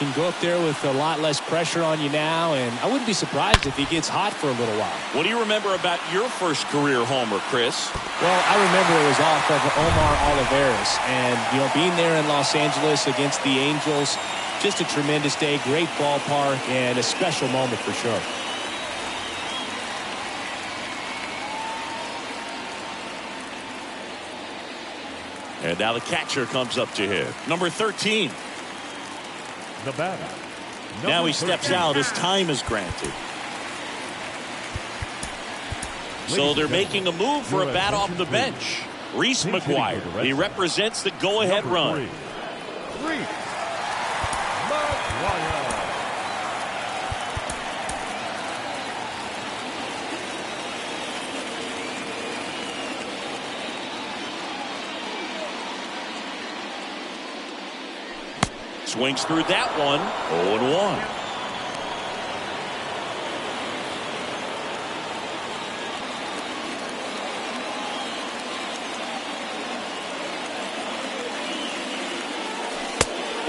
You can go up there with a lot less pressure on you now, and I wouldn't be surprised if he gets hot for a little while. What do you remember about your first career homer, Chris? Well, I remember it was off of Omar Olivares, and being there in Los Angeles against the Angels, just a tremendous day, great ballpark, and a special moment for sure. And now the catcher comes up to hit. Number 13. The batter. Now he steps out as time is granted. So they're making a move for a bat off the bench. Reese McGuire. He represents the go-ahead run. Reese McGuire. Swings through that one. 0-1.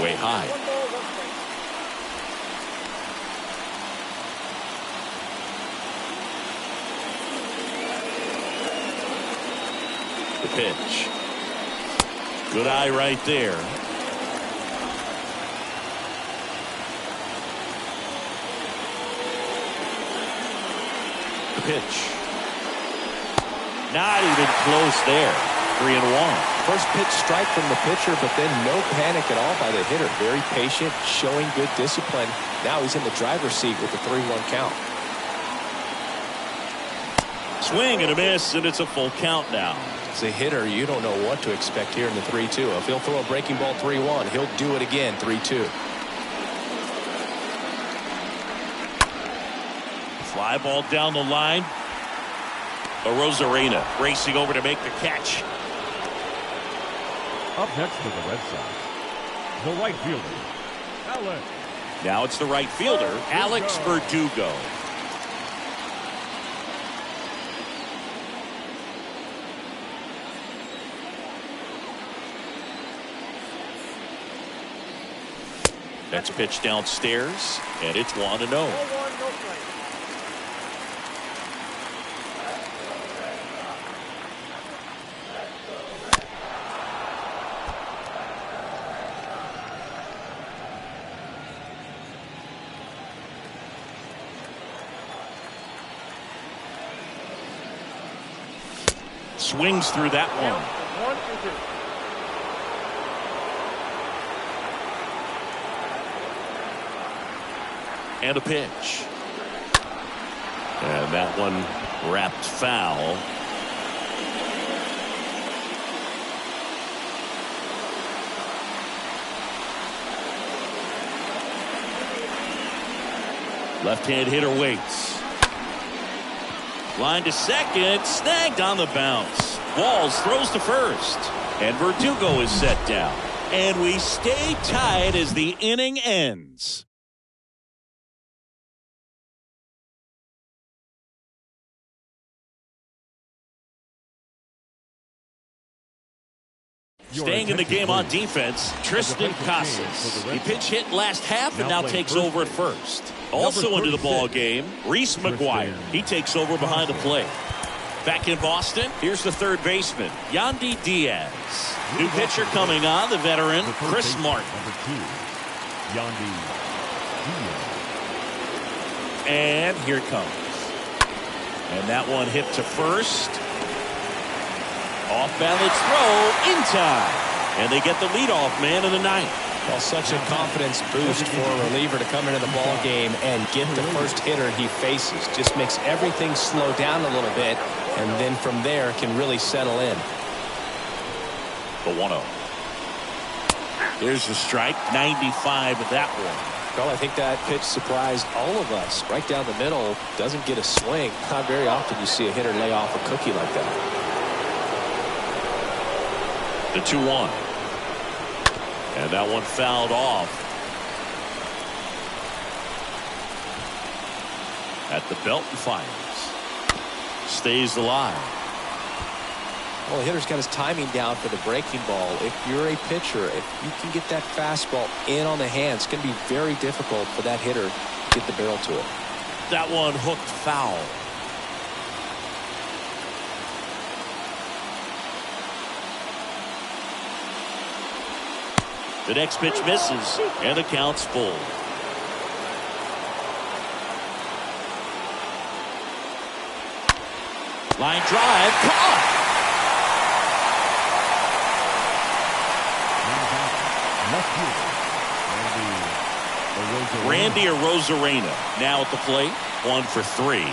Way high. The pitch. Good eye right there. Pitch. Not even close there. 3-1. First pitch strike from the pitcher, but then no panic at all by the hitter. Very patient, showing good discipline. Now he's in the driver's seat with the 3-1 count. Swing and a miss, and it's a full count now. As a hitter, you don't know what to expect here in the 3-2. If he'll throw a breaking ball 3-1, he'll do it again 3-2. Fly ball down the line. Arozarena racing over to make the catch. Up next to the Red Sox, the right fielder, Alex. Now it's the right fielder, Alex Verdugo. Next pitch downstairs, and it's 1-0. Swings through that one. And a pitch. And that one wrapped foul. Left-hand hitter waits. Line to second, snagged on the bounce. Walls throws to first, and Verdugo is set down. And we stay tied as the inning ends. Staying in the game on defense, Tristan Casas. He pinch hit last half and now takes over at first. Also into the ball game, Reese McGuire. He takes over behind the plate. Back in Boston, here's the third baseman, Yandy Diaz. New pitcher coming on, the veteran, Chris Martin. Yandy Diaz. And here it comes. And that one hit to first. Off balance throw in time. And they get the leadoff man in the ninth. Well, such a confidence boost for a reliever to come into the ball game and get the first hitter he faces. Just makes everything slow down a little bit, and then from there can really settle in. The 1-0. There's the strike. 95 of that one. Well, I think that pitch surprised all of us. Right down the middle, doesn't get a swing. Not very often you see a hitter lay off a cookie like that. The 2-1. And that one fouled off. At the belt and fires. Stays alive. Well, the hitter's got his timing down for the breaking ball. If you're a pitcher, if you can get that fastball in on the hands, it's going to be very difficult for that hitter to get the barrel to it. That one hooked foul. The next pitch misses, and the count's full. Line drive, caught. Randy Arozarena now at the plate, 1 for 3.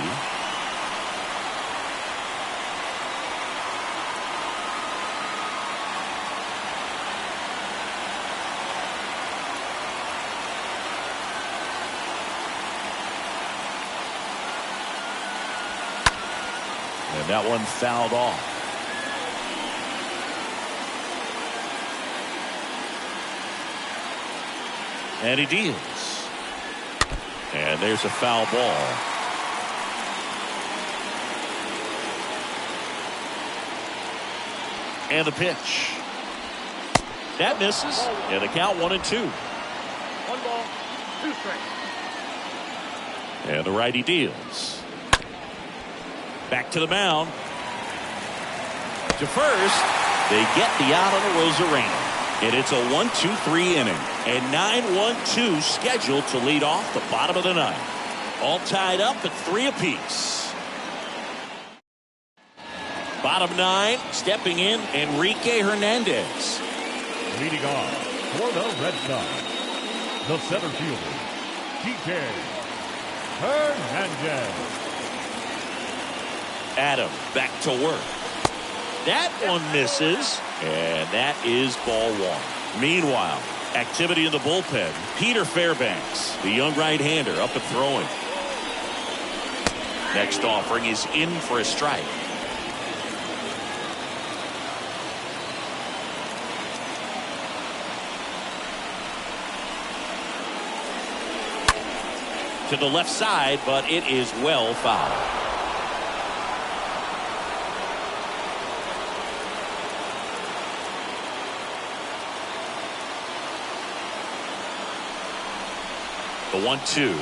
And that one fouled off. And he deals. And there's a foul ball. And the pitch. That misses. And the count 1-2. 1 ball, 2 strikes. And the righty deals. Back to the mound. To first. They get the out on the Arozarena. And it's a 1-2-3 inning. And 9-1-2 scheduled to lead off the bottom of the ninth. All tied up at 3 apiece. Bottom 9, stepping in, Enrique Hernandez. Leading off for the Red Sox, the center fielder, Kike Hernandez. Adam back to work. That one misses, and that is ball 1. Meanwhile, activity in the bullpen. Peter Fairbanks, the young right-hander, up and throwing. Next offering is in for a strike. To the left side, but it is well fouled. The 1-2.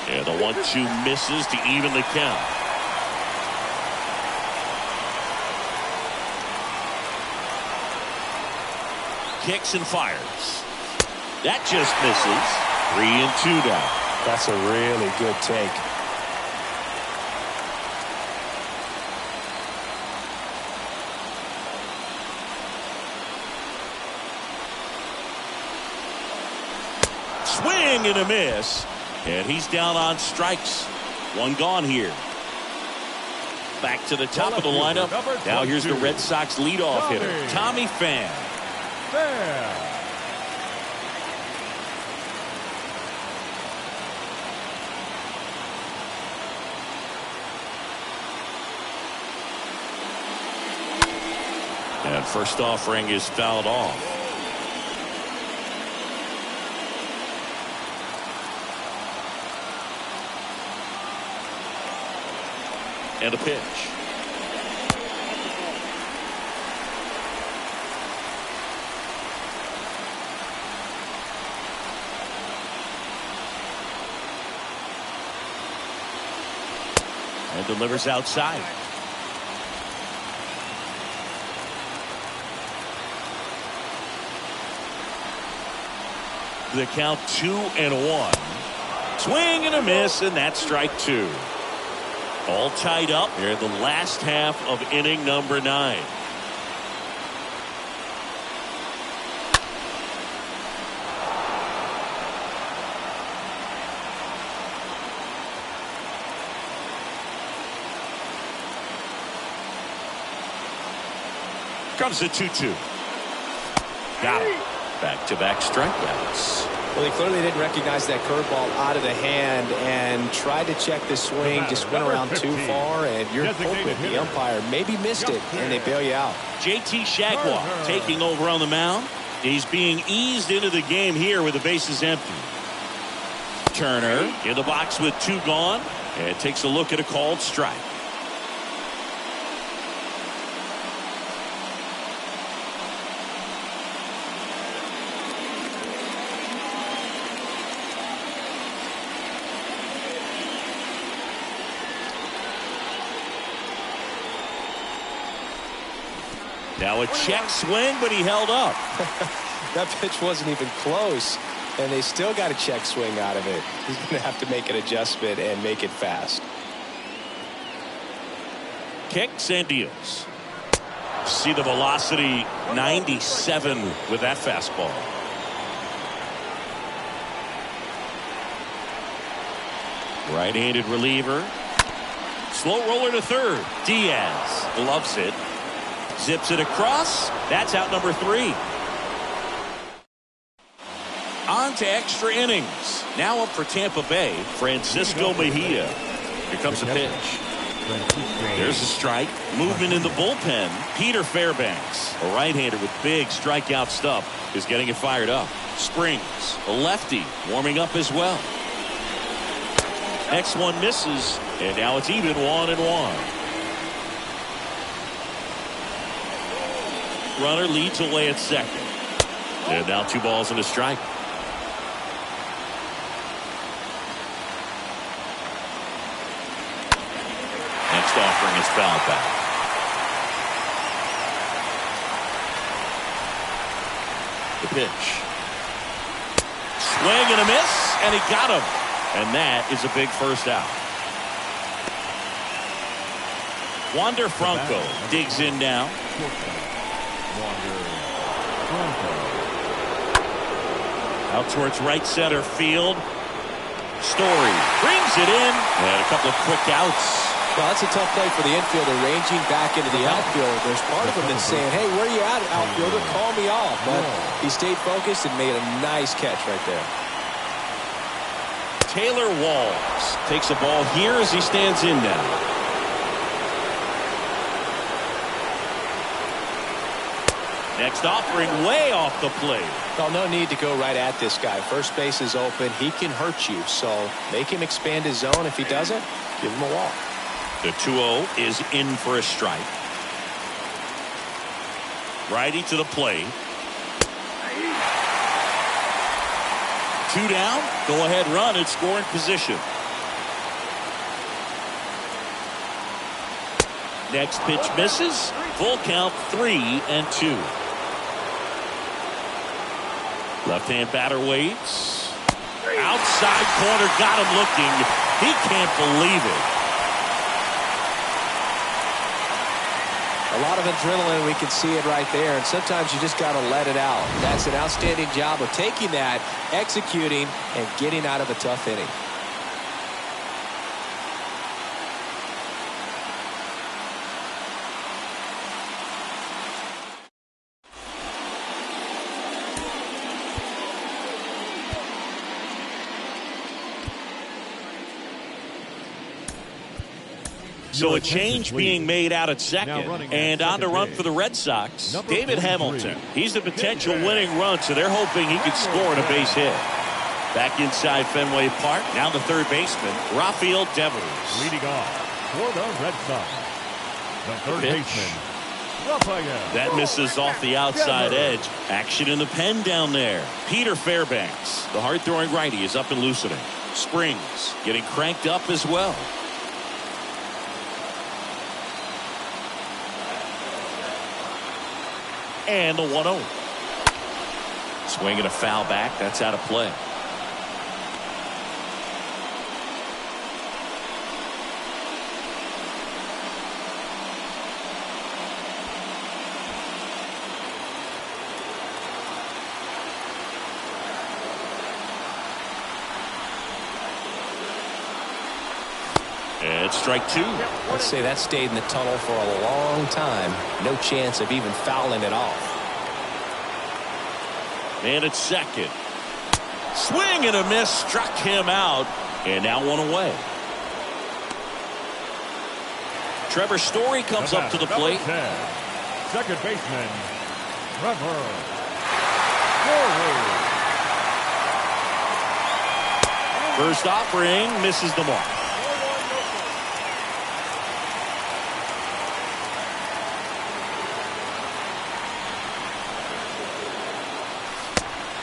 And the 1-2 misses to even the count. Kicks and fires. That just misses. 3-2 down. That's a really good take. swing and a miss. And he's down on strikes. One gone here. Back to the top of the lineup. Now here's the Red Sox leadoff hitter, Tommy Pham. And first offering is fouled off. And a pitch. And delivers outside. The count 2-1. Swing and a miss, and that's strike 2. All tied up here in the last half of inning number 9. Comes the 2-2. Got him. Back-to-back strikeouts. Well, he clearly didn't recognize that curveball out of the hand and tried to check the swing, just went around too far, and you're hoping the umpire maybe missed it, and they bail you out. JT Shagwell taking over on the mound. He's being eased into the game here with the bases empty. Turner in the box with 2 gone, and takes a look at a called strike. Now a check swing, but he held up. That pitch wasn't even close, and they still got a check swing out of it. He's going to have to make an adjustment and make it fast. Kicks and deals. See the velocity, 97 with that fastball. Right-handed reliever. Slow roller to third. Diaz gloves it. Zips it across. That's out number 3. On to extra innings. Now up for Tampa Bay, Francisco Mejia. Here comes the pitch. There's a strike. Movement in the bullpen. Peter Fairbanks, a right-hander with big strikeout stuff, is getting it fired up. Springs, a lefty, warming up as well. Next one misses, and now it's even 1-1. Runner leads away at second. And now 2 balls and a strike. Next offering is fouled back. The pitch. Swing and a miss, and he got him. And that is a big first out. Wander Franco digs in now. Out towards right center field. Story brings it in, and a couple of quick outs. Well, that's a tough play for the infielder, ranging back into the outfield. There's part of him that's saying, hey, where are you at, outfielder? Call me off. But he stayed focused and made a nice catch right there. Taylor Walls takes a ball here as he stands in now. Next offering way off the plate. Well, no need to go right at this guy. First base is open. He can hurt you. So make him expand his zone. If he doesn't, give him a walk. The 2-0 is in for a strike. Righty to the plate. 2 down. Go ahead run and scoring position. Next pitch misses. Full count 3-2. Left-hand batter waits. Outside corner, got him looking. He can't believe it. A lot of adrenaline, we can see it right there, and sometimes you just got to let it out. That's an outstanding job of taking that, executing, and getting out of a tough inning. So a change being made out at second, and on to run for the Red Sox, David Hamilton. He's the potential winning run, so they're hoping he can score on a base hit. Back inside Fenway Park, now the third baseman, Rafael Devers. Leading off for the Red Sox, the third baseman, Rafael. That misses off the outside edge. Action in the pen down there. Peter Fairbanks, the hard-throwing righty, is up and loosening. Springs getting cranked up as well. And the 1-0. Swinging a foul back. That's out of play. And strike two. Let's say that stayed in the tunnel for a long time. No chance of even fouling it off. And at second. Swing and a miss. Struck him out. And now one away. Trevor Story comes up to the plate. 10, second baseman, Trevor Story. First offering misses the mark.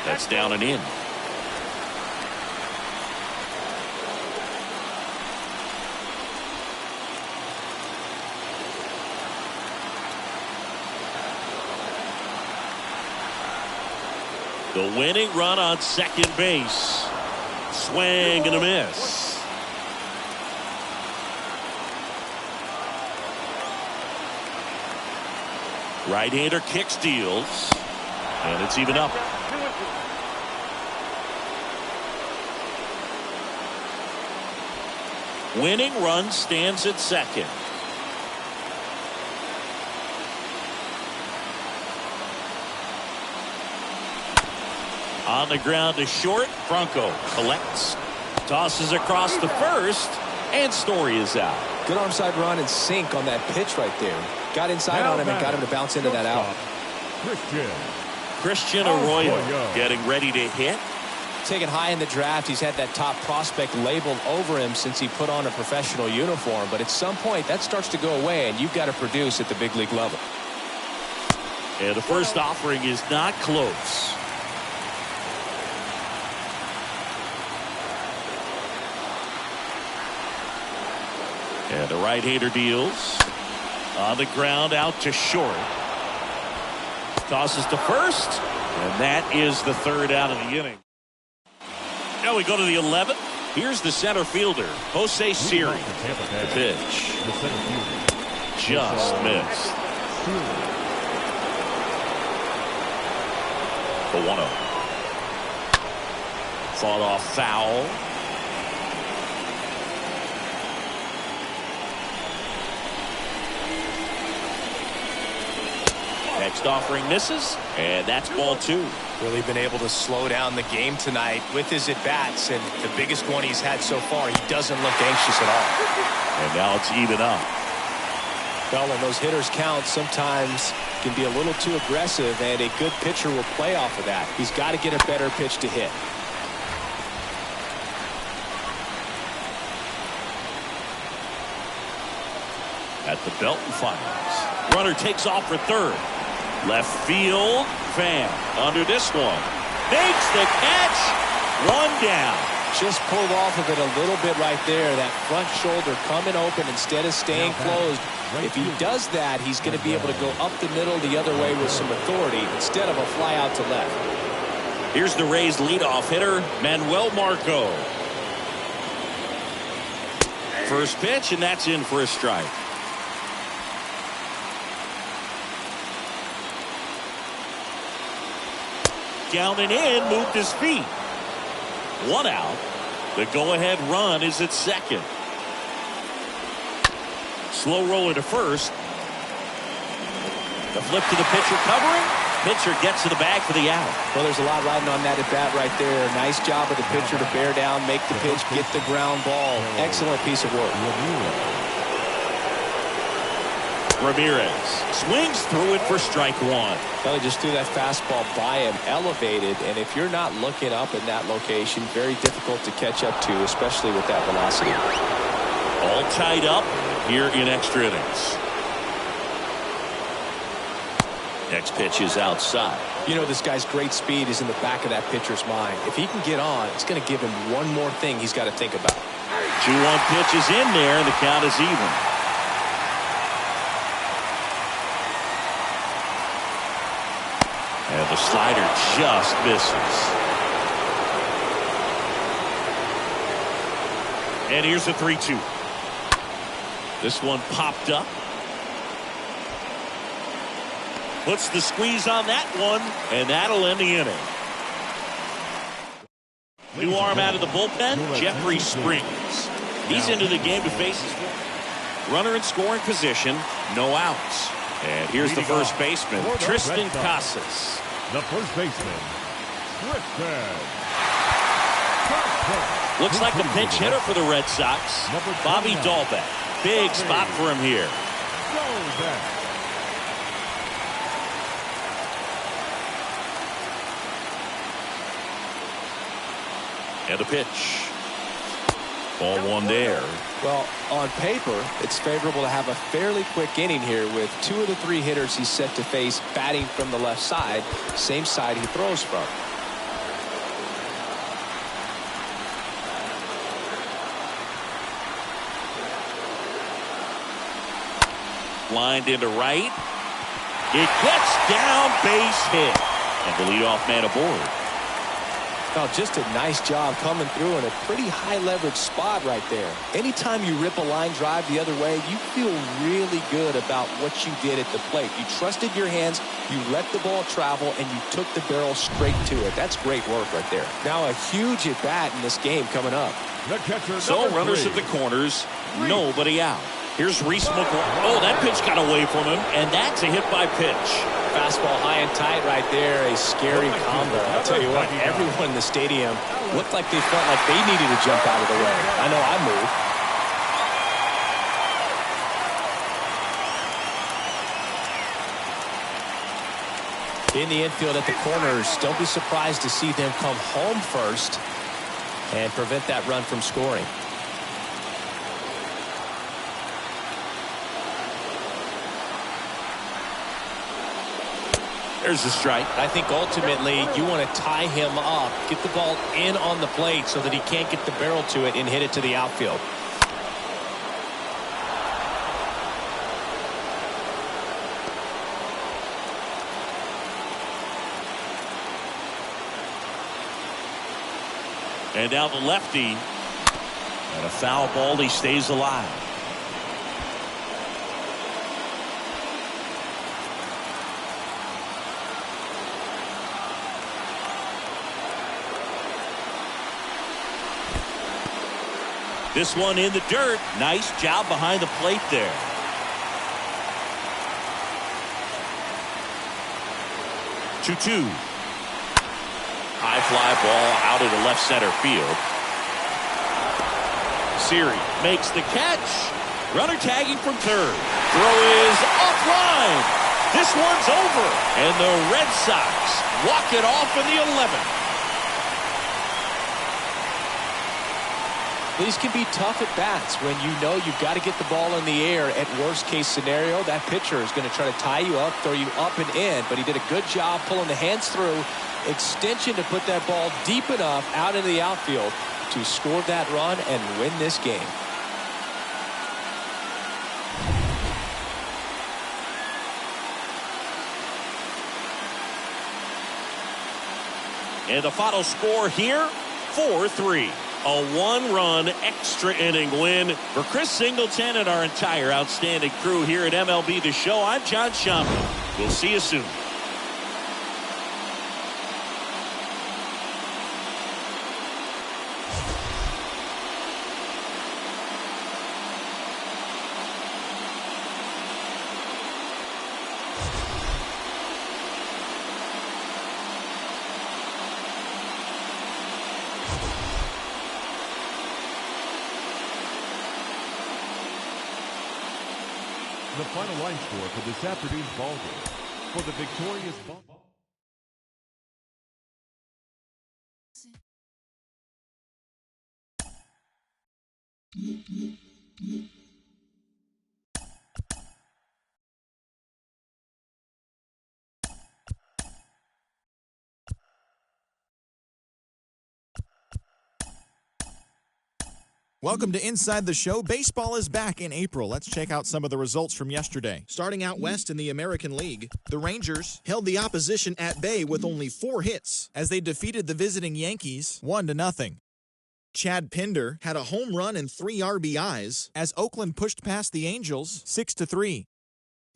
That's down and in. The winning run on second base. Swing and a miss. Right-hander kick steals. And it's even up. Winning run stands at second. On the ground to short. Franco collects. Tosses across the first. And Story is out. Good arm side run and sink on that pitch right there. Got inside on him and got him to bounce into that out. Christian Arroyo getting ready to hit. Taken high in the draft, he's had that top prospect labeled over him since he put on a professional uniform. But at some point, that starts to go away, and you've got to produce at the big league level. And the first offering is not close. And the right-hander deals. On the ground, out to short. Tosses to first. And that is the third out of the inning. Now we go to the 11th. Here's the center fielder, Jose Siri. The pitch. Just missed. The 1-0. Fought off foul. Next offering misses, and that's ball two. Really been able to slow down the game tonight with his at-bats, and the biggest one he's had so far, he doesn't look anxious at all. And now it's even up. Well, when those hitters count, sometimes can be a little too aggressive, and a good pitcher will play off of that. He's got to get a better pitch to hit. At the Belton Finals. Runner takes off for third. Left field. Fan under this one. Makes the catch. One down. Just pulled off of it a little bit right there. That front shoulder coming open instead of staying closed. If he does that, he's going to be able to go up the middle the other way with some authority instead of a fly out to left. Here's the Rays leadoff hitter, Manuel Marco. First pitch, and that's in for a strike. Down and in, moved his feet. 1 out. The go-ahead run is at second. Slow roller to first. The flip to the pitcher covering. Pitcher gets to the bag for the out. Well, there's a lot riding on that at bat right there. Nice job of the pitcher to bear down, make the pitch, get the ground ball. Excellent piece of work. Ramirez swings through it for strike one. Well, he just threw that fastball by him, elevated, and if you're not looking up in that location, very difficult to catch up to, especially with that velocity. All tied up here in extra innings. Next pitch is outside. You know, this guy's great speed is in the back of that pitcher's mind. If he can get on, it's going to give him one more thing he's got to think about. 2-1 pitch is in there, and the count is even. And the slider just misses. And here's the 3-2. This one popped up. Puts the squeeze on that one, and that'll end the inning. New arm out of the bullpen, Jeffrey Springs. He's into the game to face his runner in scoring position, no outs. And here's the first baseman, Triston Casas. The first baseman, Triston. Looks like a pinch hitter for the Red Sox, Bobby Dalbec. Big spot for him here. And a pitch. Ball one there. Well, on paper, it's favorable to have a fairly quick inning here with 2 of the 3 hitters he's set to face batting from the left side, same side he throws from. Lined into right. It gets down, base hit. And the leadoff man aboard. Well, just a nice job coming through in a pretty high leverage spot right there. Anytime you rip a line drive the other way, you feel really good about what you did at the plate. You trusted your hands, you let the ball travel, and you took the barrel straight to it. That's great work right there. Now a huge at bat in this game coming up. The catcher, So runners at the corners, nobody out. Here's Reese McGuire. Oh, that pitch got away from him, and that's a hit by pitch. Fastball high and tight right there. A scary combo. I'll tell you what, everyone in the stadium looked like they felt like they needed to jump out of the way. I know I moved. In the infield at the corners, don't be surprised to see them come home first and prevent that run from scoring. There's the strike. I think ultimately you want to tie him up, get the ball in on the plate so that he can't get the barrel to it and hit it to the outfield. And down the lefty. And a foul ball, he stays alive. This one in the dirt. Nice job behind the plate there. Two. High fly ball out into left center field. Siri makes the catch. Runner tagging from third. Throw is offline. This one's over. And the Red Sox walk it off in the 11th. These can be tough at bats when you know you've got to get the ball in the air. At worst case scenario, that pitcher is going to try to tie you up, throw you up and in. But he did a good job pulling the hands through. Extension to put that ball deep enough out into the outfield to score that run and win this game. And the final score here, 4-3. A one-run extra inning win for Chris Singleton and our entire outstanding crew here at MLB The Show. I'm John Sciambi. We'll see you soon. The final line score for this afternoon's ball game. For the victorious ball. Welcome to Inside the Show. Baseball is back in April. Let's check out some of the results from yesterday. Starting out west in the American League, the Rangers held the opposition at bay with only 4 hits as they defeated the visiting Yankees 1-0. Chad Pinder had a home run and 3 RBIs as Oakland pushed past the Angels 6-3.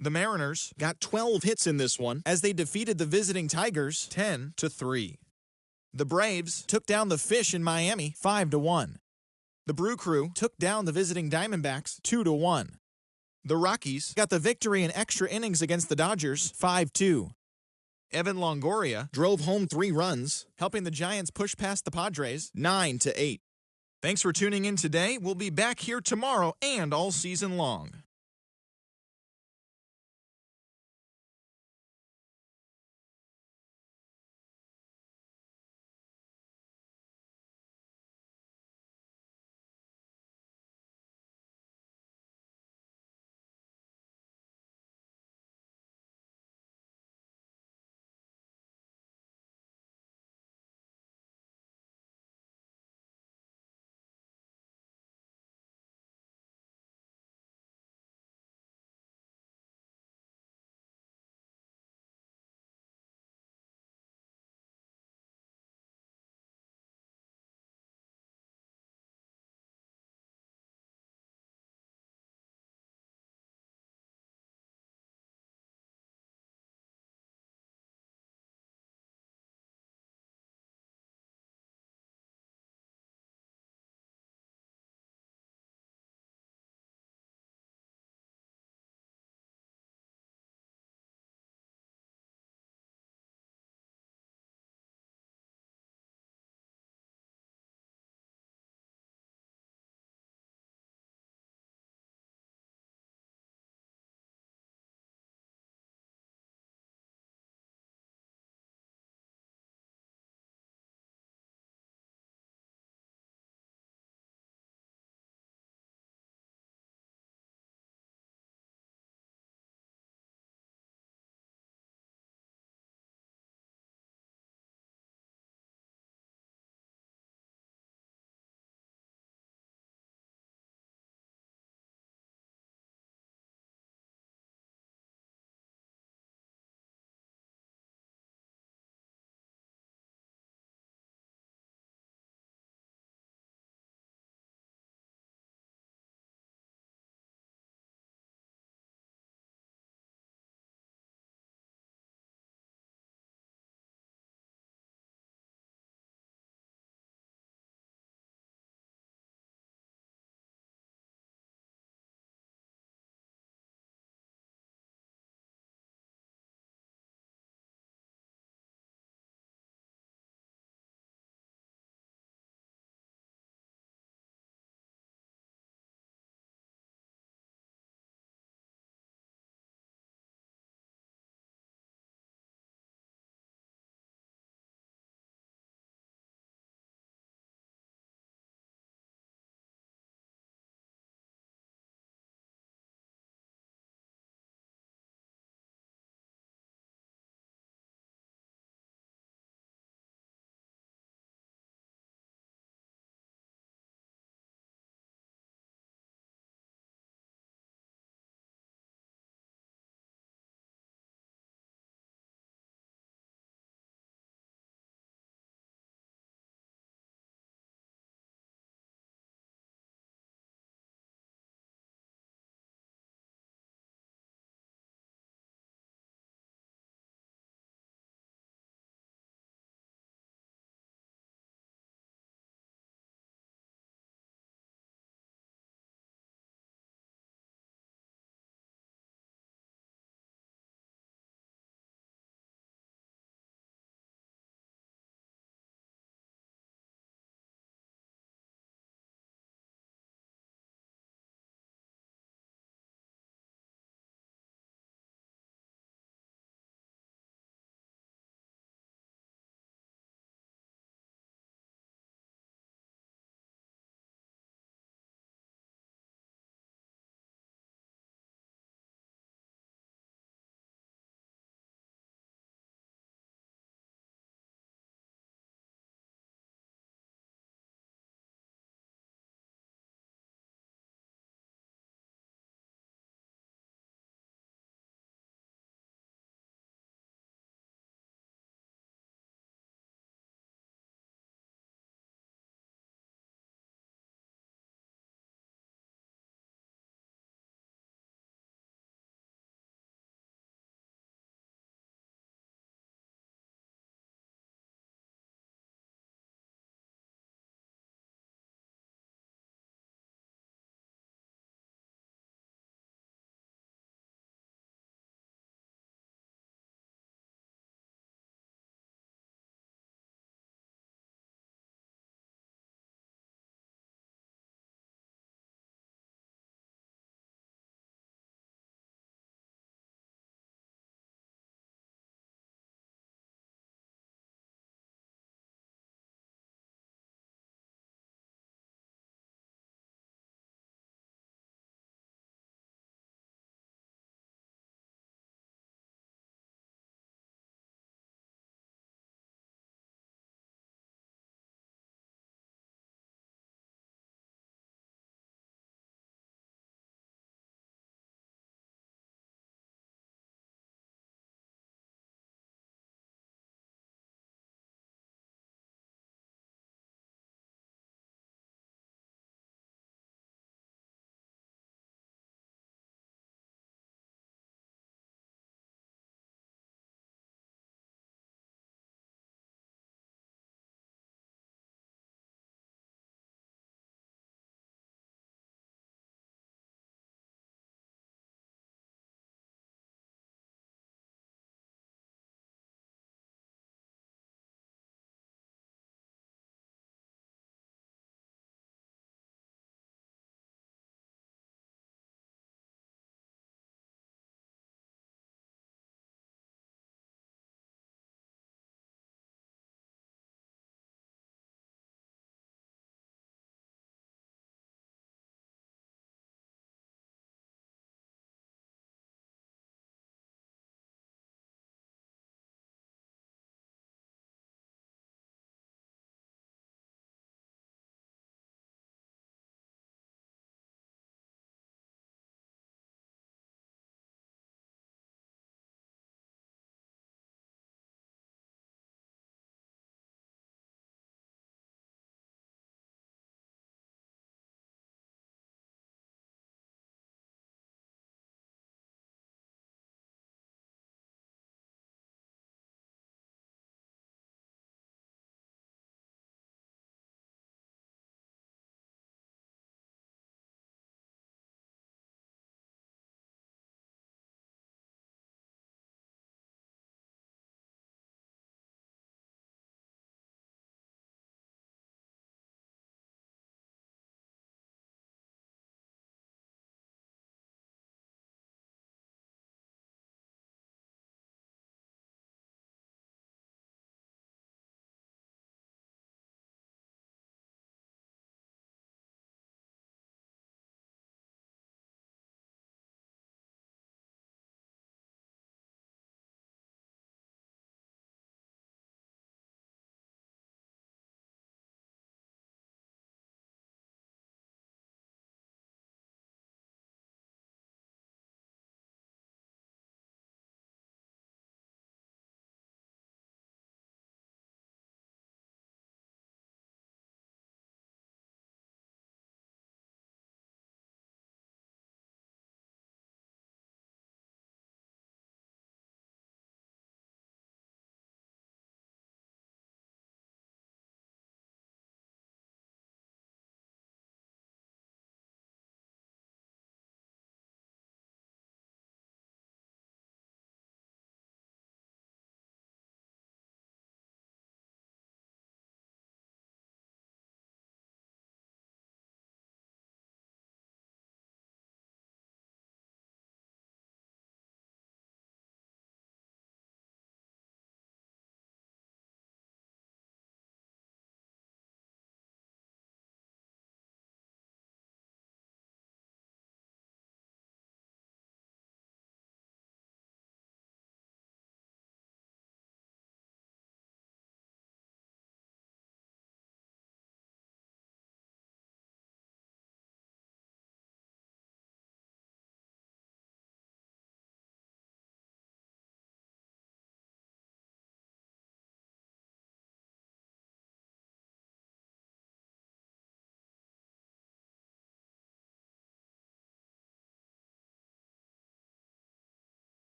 The Mariners got 12 hits in this one as they defeated the visiting Tigers 10-3. The Braves took down the Fish in Miami 5-1. The Brew Crew took down the visiting Diamondbacks 2-1. The Rockies got the victory in extra innings against the Dodgers 5-2. Evan Longoria drove home 3 runs, helping the Giants push past the Padres 9-8. Thanks for tuning in today. We'll be back here tomorrow and all season long.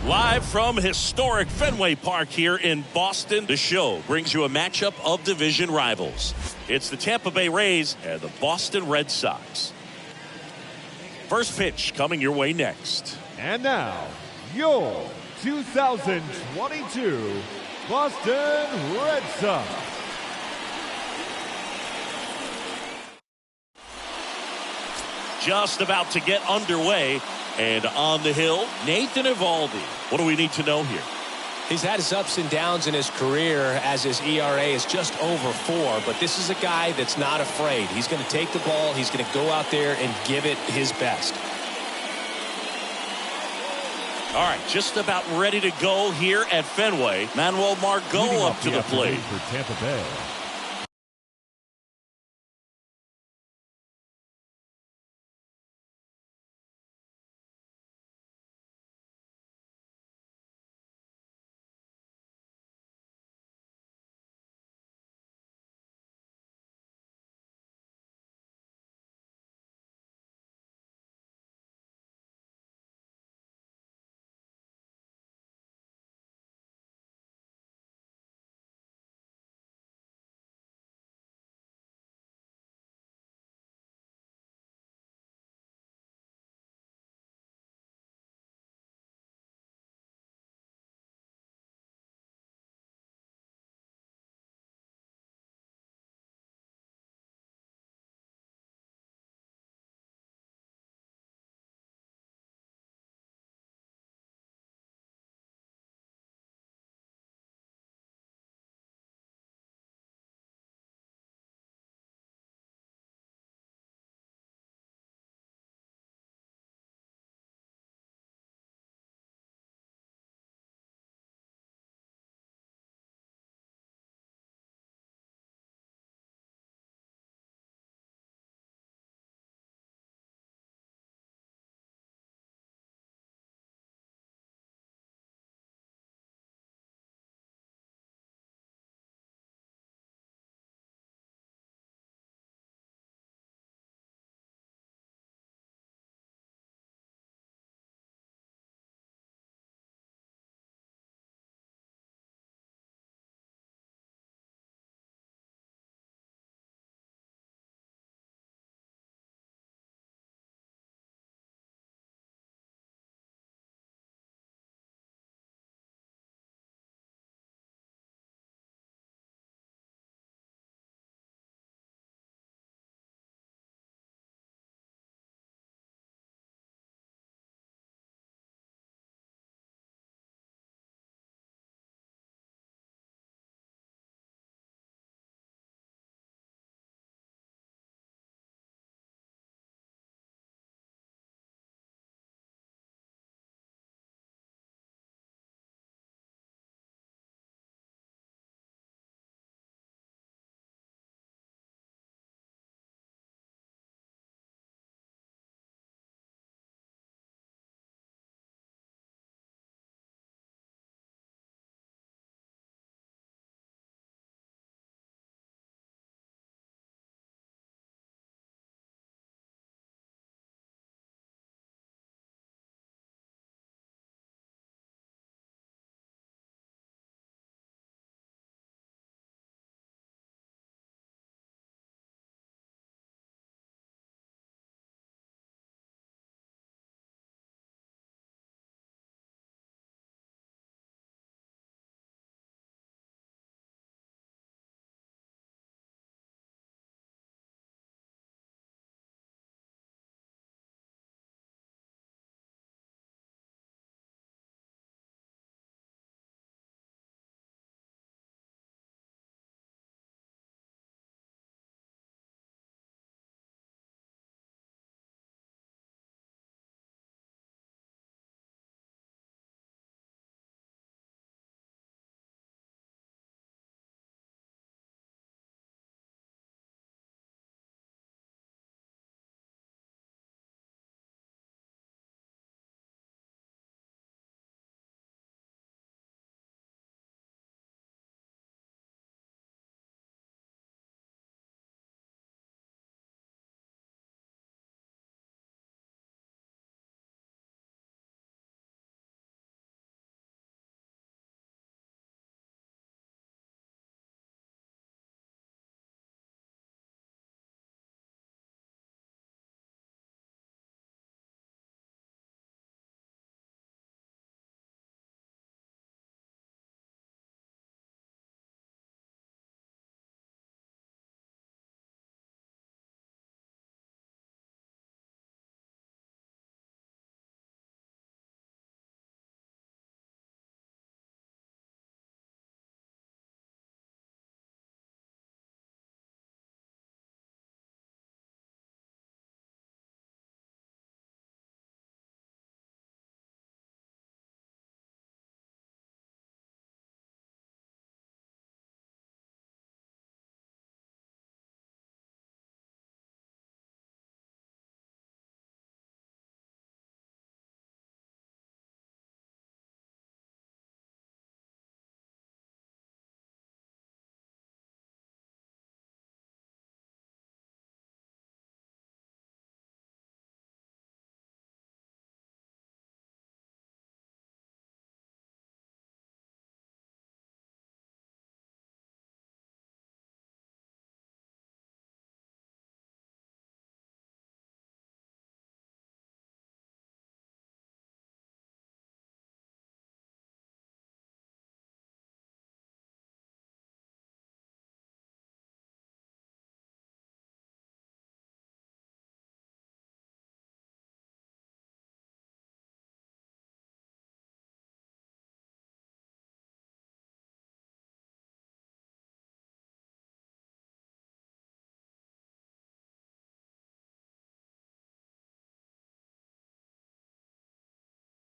Live from historic Fenway Park here in Boston, the show brings you a matchup of division rivals. It's the Tampa Bay Rays and the Boston Red Sox. First pitch coming your way next. And now, your 2022 Boston Red Sox. Just about to get underway. And on the hill, Nathan Eovaldi. What do we need to know here? He's had his ups and downs in his career as his ERA is just over 4. But this is a guy that's not afraid. He's going to take the ball. He's going to go out there and give it his best. All right, just about ready to go here at Fenway. Manuel Margot up to the plate. For Tampa Bay,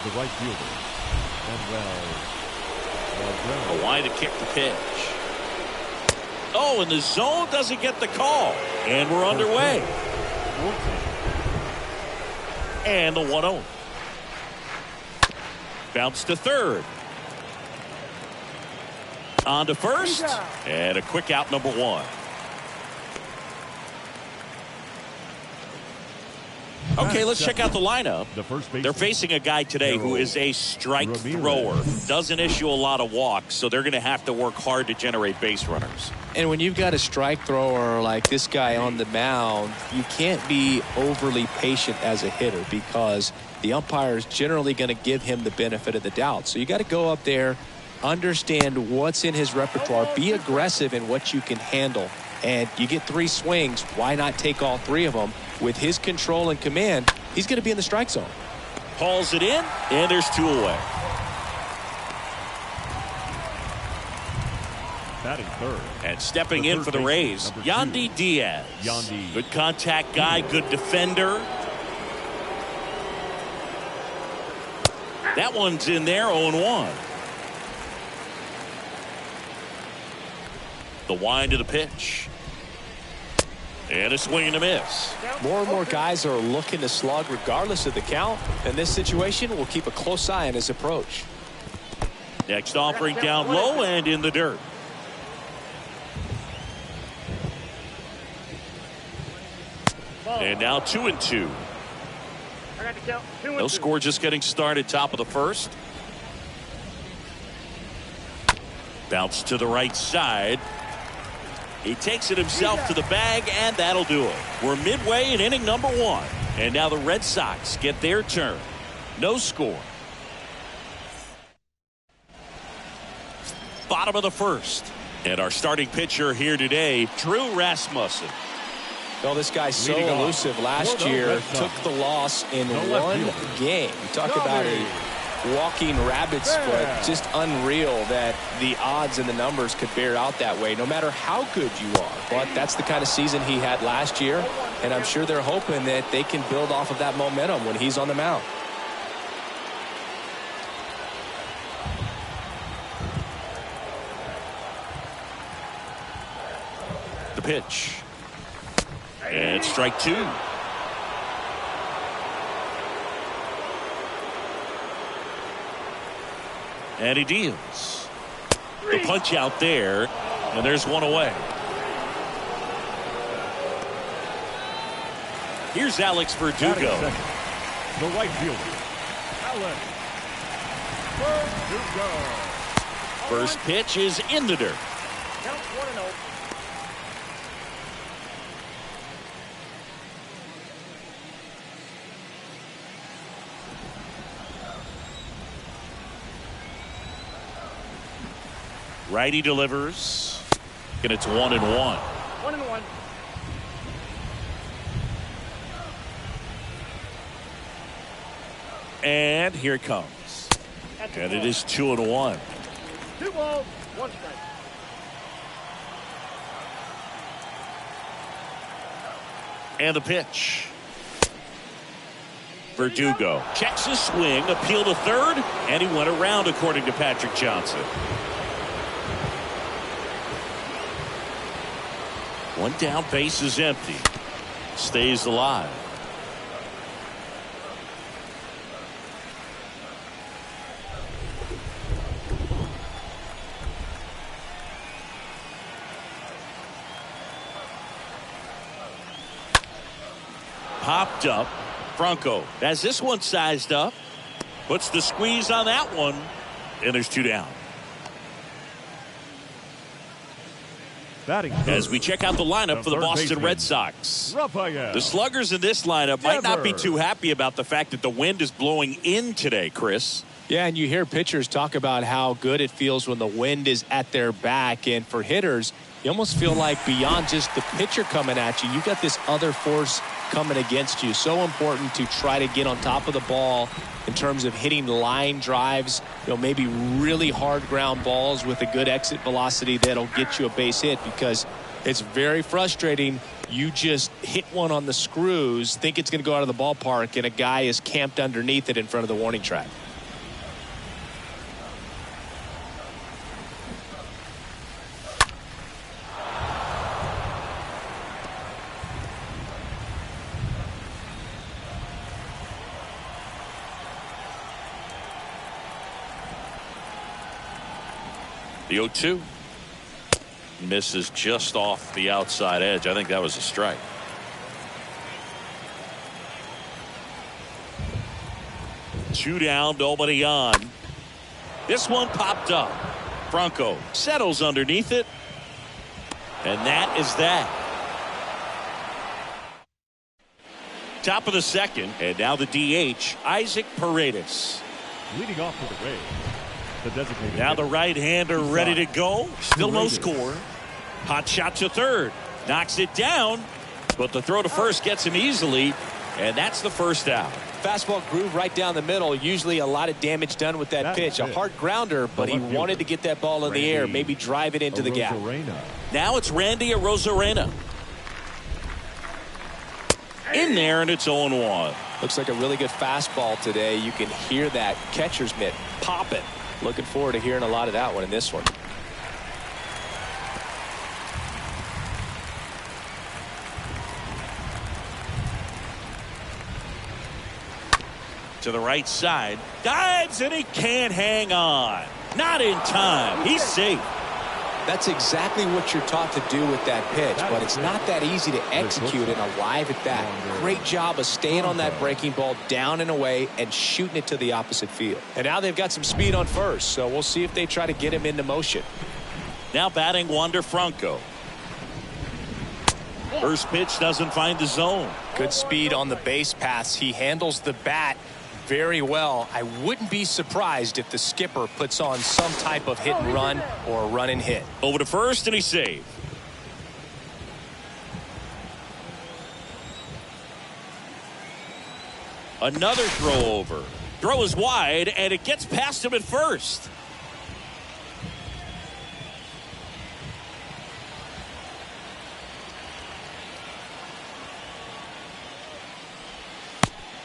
the right fielder. Manuel. The line to kick the pitch. Oh, and the zone doesn't get the call. And we're underway. And the 1-0. Bounce to third. On to first. And a quick out, number 1. Okay, let's check out the lineup. They're facing a guy today who is a strike thrower. Doesn't issue a lot of walks, so they're going to have to work hard to generate base runners. And when you've got a strike thrower like this guy on the mound, you can't be overly patient as a hitter because the umpire is generally going to give him the benefit of the doubt. So you got to go up there, understand what's in his repertoire, be aggressive in what you can handle. And you get 3 swings, why not take all 3 of them? With his control and command, he's going to be in the strike zone. Hauls it in, and there's 2 away. Batting third. And stepping in for the Rays, Yandy Diaz. Good contact guy, good defender. That one's in there, 0-1. The wind to the pitch. And a swing and a miss. More and more guys are looking to slug regardless of the count. In this situation, we'll keep a close eye on his approach. Next offering down low and in the dirt. And now 2-2. No score, just getting started, top of the first. Bounce to the right side. He takes it himself to the bag, and that'll do it. We're midway in inning number 1. And now the Red Sox get their turn. No score. Bottom of the first. And our starting pitcher here today, Drew Rasmussen. Well, this guy's so elusive. Last year, took the loss in 1 game. You talk about a walking rabbit's foot. Just unreal that the odds and the numbers could bear out that way, no matter how good you are. But that's the kind of season he had last year, and I'm sure they're hoping that they can build off of that momentum when he's on the mound. The pitch. And strike 2. And he deals. The punch out there, and there's 1 away. Here's Alex Verdugo. The right fielder, Alex Verdugo. First pitch is in the dirt. Count 1-0. Righty delivers, and it's 1-1. 1-1. And here it comes. And it is 2-1. 2 balls, 1 strike. And the pitch. Verdugo checks his swing, appeal to third, and he went around according to Patrick Johnson. One down, base is empty. Stays alive. Popped up. Franco has this one sized up. Puts the squeeze on that one. And there's 2 down. As we check out the lineup for the Boston Red Sox. The sluggers in this lineup might not be too happy about the fact that the wind is blowing in today, Chris. Yeah, and you hear pitchers talk about how good it feels when the wind is at their back. And for hitters, you almost feel like beyond just the pitcher coming at you, you've got this other force coming against you. So important to try to get on top of the ball in terms of hitting line drives, maybe really hard ground balls with a good exit velocity that'll get you a base hit, because it's very frustrating. You just hit one on the screws, think it's going to go out of the ballpark, and a guy is camped underneath it in front of the warning track. The 0-2. Misses just off the outside edge. I think that was a strike. Two down, nobody on. This one popped up. Franco settles underneath it. And that is that. Top of the second. And now the DH, Isaac Paredes. Leading off for the Rays, the designated Now hitter, the right-hander ready to go. Still no score. Hot shot to third. Knocks it down. But the throw to first gets him easily. And that's the first out. Fastball groove right down the middle. Usually a lot of damage done with that pitch. A hard grounder, but he wanted to get that ball in the air. Maybe drive it into the gap. Now it's Randy Arozarena. In there, and it's 0-1. Looks like a really good fastball today. You can hear that catcher's mitt popping. Looking forward to hearing a lot of that one in this one. To the right side. Dives, and he can't hang on. Not in time. He's safe. That's exactly what you're taught to do with that pitch, but it's not that easy to execute in a live at bat. Great job of staying on that breaking ball down and away and shooting it to the opposite field. And now they've got some speed on first, so we'll see if they try to get him into motion. Now batting Wander Franco. First pitch doesn't find the zone. Good speed on the base paths. He handles the bat very well. I wouldn't be surprised if the skipper puts on some type of hit and run or run and hit. Over to first, and he's saved. Another throw over. Throw is wide, and it gets past him at first.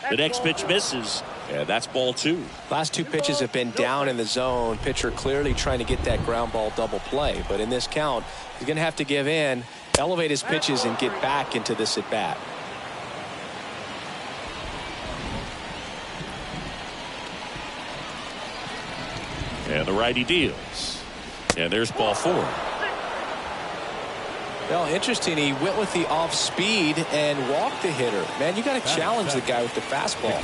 The next pitch misses. Yeah, that's ball two. Last two pitches have been down in the zone. Pitcher clearly trying to get that ground ball double play. But in this count, he's going to have to give in, elevate his pitches, and get back into this at bat. And the righty deals. And there's ball four. Well, interesting. He went with the off speed and walked the hitter. Man, you got to challenge the guy with the fastball.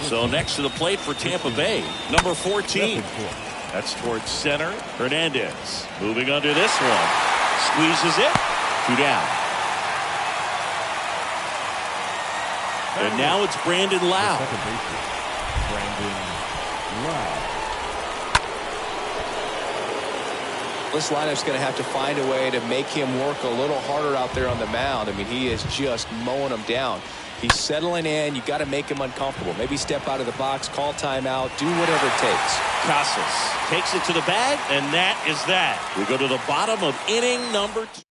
So next to the plate for Tampa Bay, number 14. That's towards center. Hernandez moving under this one. Squeezes it. Two down. And now it's Brandon Lau. This lineup's going to have to find a way to make him work a little harder out there on the mound. I mean, he is just mowing them down. He's settling in. You got to make him uncomfortable. Maybe step out of the box, call timeout, do whatever it takes. Casas takes it to the bag, and that is that. We go to the bottom of inning number 2.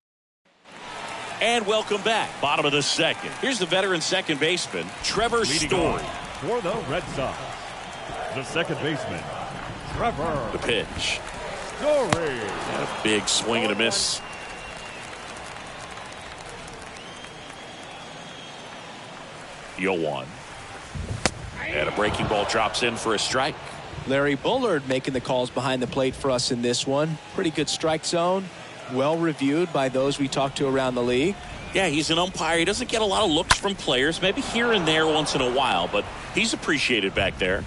And welcome back. Bottom of the second. Here's the veteran second baseman, Trevor Story. For the Red Sox, the second baseman, Trevor. The pitch. Story. And a big swing and a miss. Yoan. And a breaking ball drops in for a strike. Larry Bullard making the calls behind the plate for us in this one. Pretty good strike zone. Well reviewed by those we talked to around the league. Yeah, he's an umpire. He doesn't get a lot of looks from players, maybe here and there once in a while, but he's appreciated back there.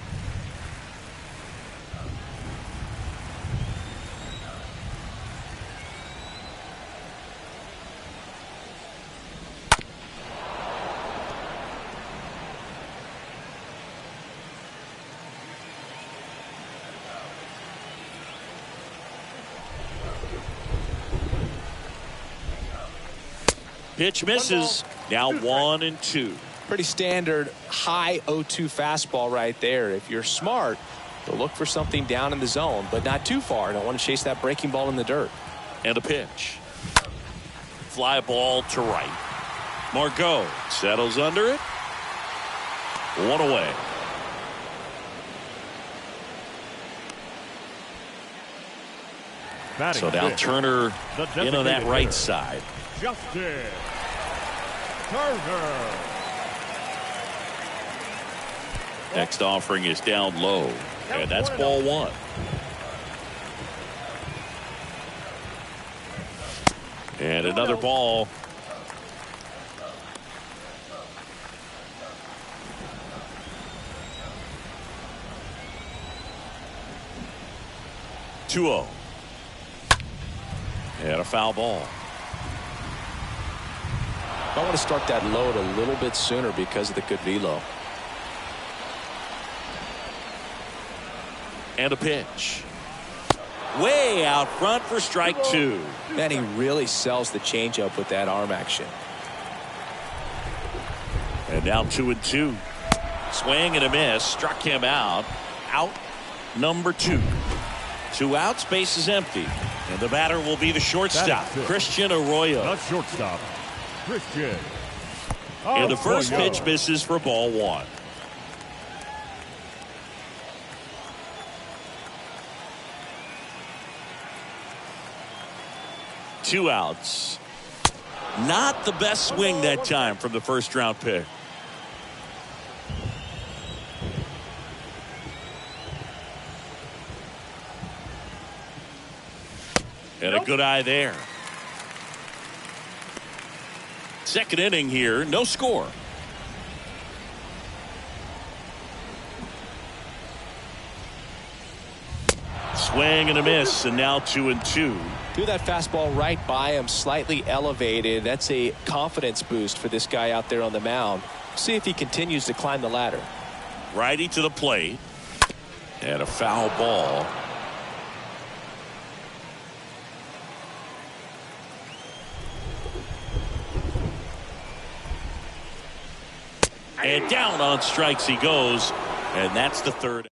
Pitch misses. Now 1-2. Pretty standard high 0-2 fastball right there. If you're smart, you'll look for something down in the zone, but not too far. Don't want to chase that breaking ball in the dirt. And a pitch. Fly ball to right. Margot settles under it. One away. So now Turner in on that right side. Justin Turner. Next offering is down low. And that's ball one. And another ball. Two-0. And a foul ball. I want to start that load a little bit sooner because of the good velo. And a pitch. Way out front for strike two. Man, he really sells the changeup with that arm action. And now 2-2. Swing and a miss. Struck him out. Out number 2. 2 outs. Base is empty. And the batter will be the shortstop, Christian Arroyo. Not shortstop, Christian. And the first pitch misses for ball 1. Two outs. Not the best swing that time from the first round pick. And a good eye there. Second inning here, no score. Swing and a miss, and now 2-2. Threw that fastball right by him, slightly elevated. That's a confidence boost for this guy out there on the mound. See if he continues to climb the ladder. Righty to the plate. And a foul ball. And down on strikes he goes. And that's the third.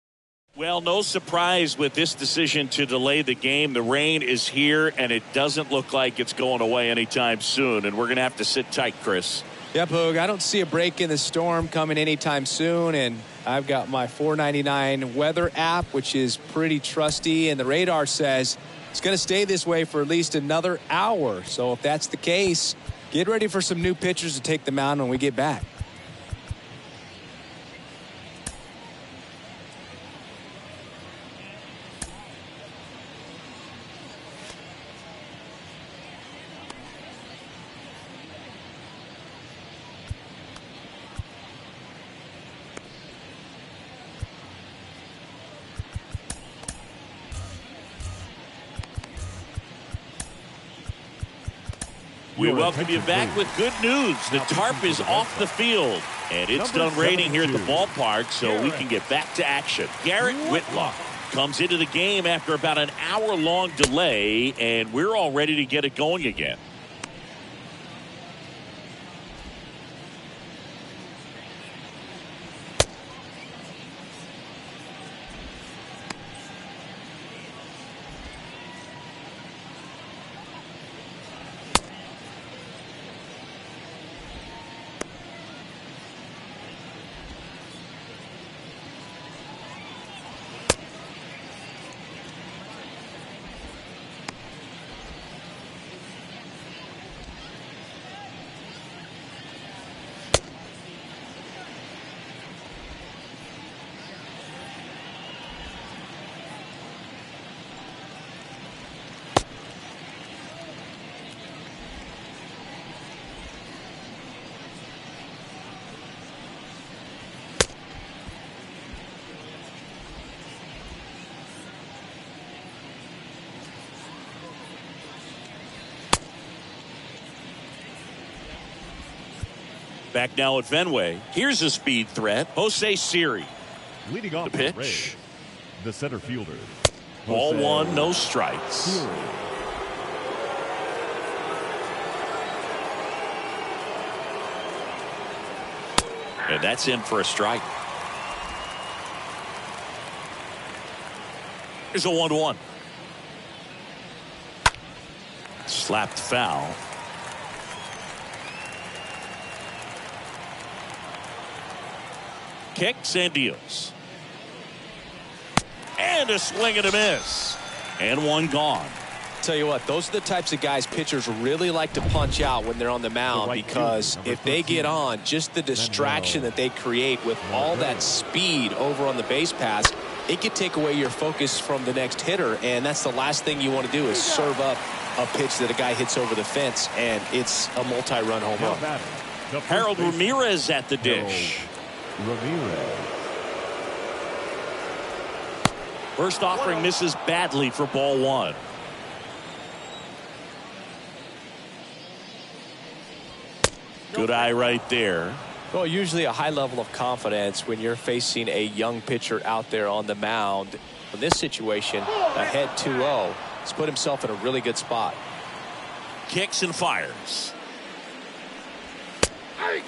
Well, no surprise with this decision to delay the game. The rain is here, and it doesn't look like it's going away anytime soon. And we're going to have to sit tight, Chris. Yep, Hoog. I don't see a break in the storm coming anytime soon. And I've got my 499 weather app, which is pretty trusty. And the radar says it's going to stay this way for at least another hour. So if that's the case, get ready for some new pitchers to take the mound when we get back. We welcome you back with good news. The tarp is off the field, and it's done raining here at the ballpark, so we can get back to action. Garrett Whitlock comes into the game after about an hour-long delay, and we're all ready to get it going again. Back now at Fenway. Here's a speed threat. Jose Siri. Leading off The the pitch. Rays, the center fielder. Ball Jose 1, no strikes. Siri. And that's in for a strike. Here's a 1-1. Slapped foul. Kicks and deals. And a swing and a miss. And one gone. Tell you what, those are the types of guys pitchers really like to punch out when they're on the mound, because if they get on, just the distraction that they create with all that speed over on the base pass, it could take away your focus from the next hitter, and that's the last thing you want to do is serve up a pitch that a guy hits over the fence, and it's a multi-run home Now run. batting, the first Harold baseman, Ramirez at the dish. Harold Ramirez. First offering misses badly for ball one. Good eye right there. Well, usually a high level of confidence when you're facing a young pitcher out there on the mound. In this situation, ahead 2-0, he's put himself in a really good spot. Kicks and fires. I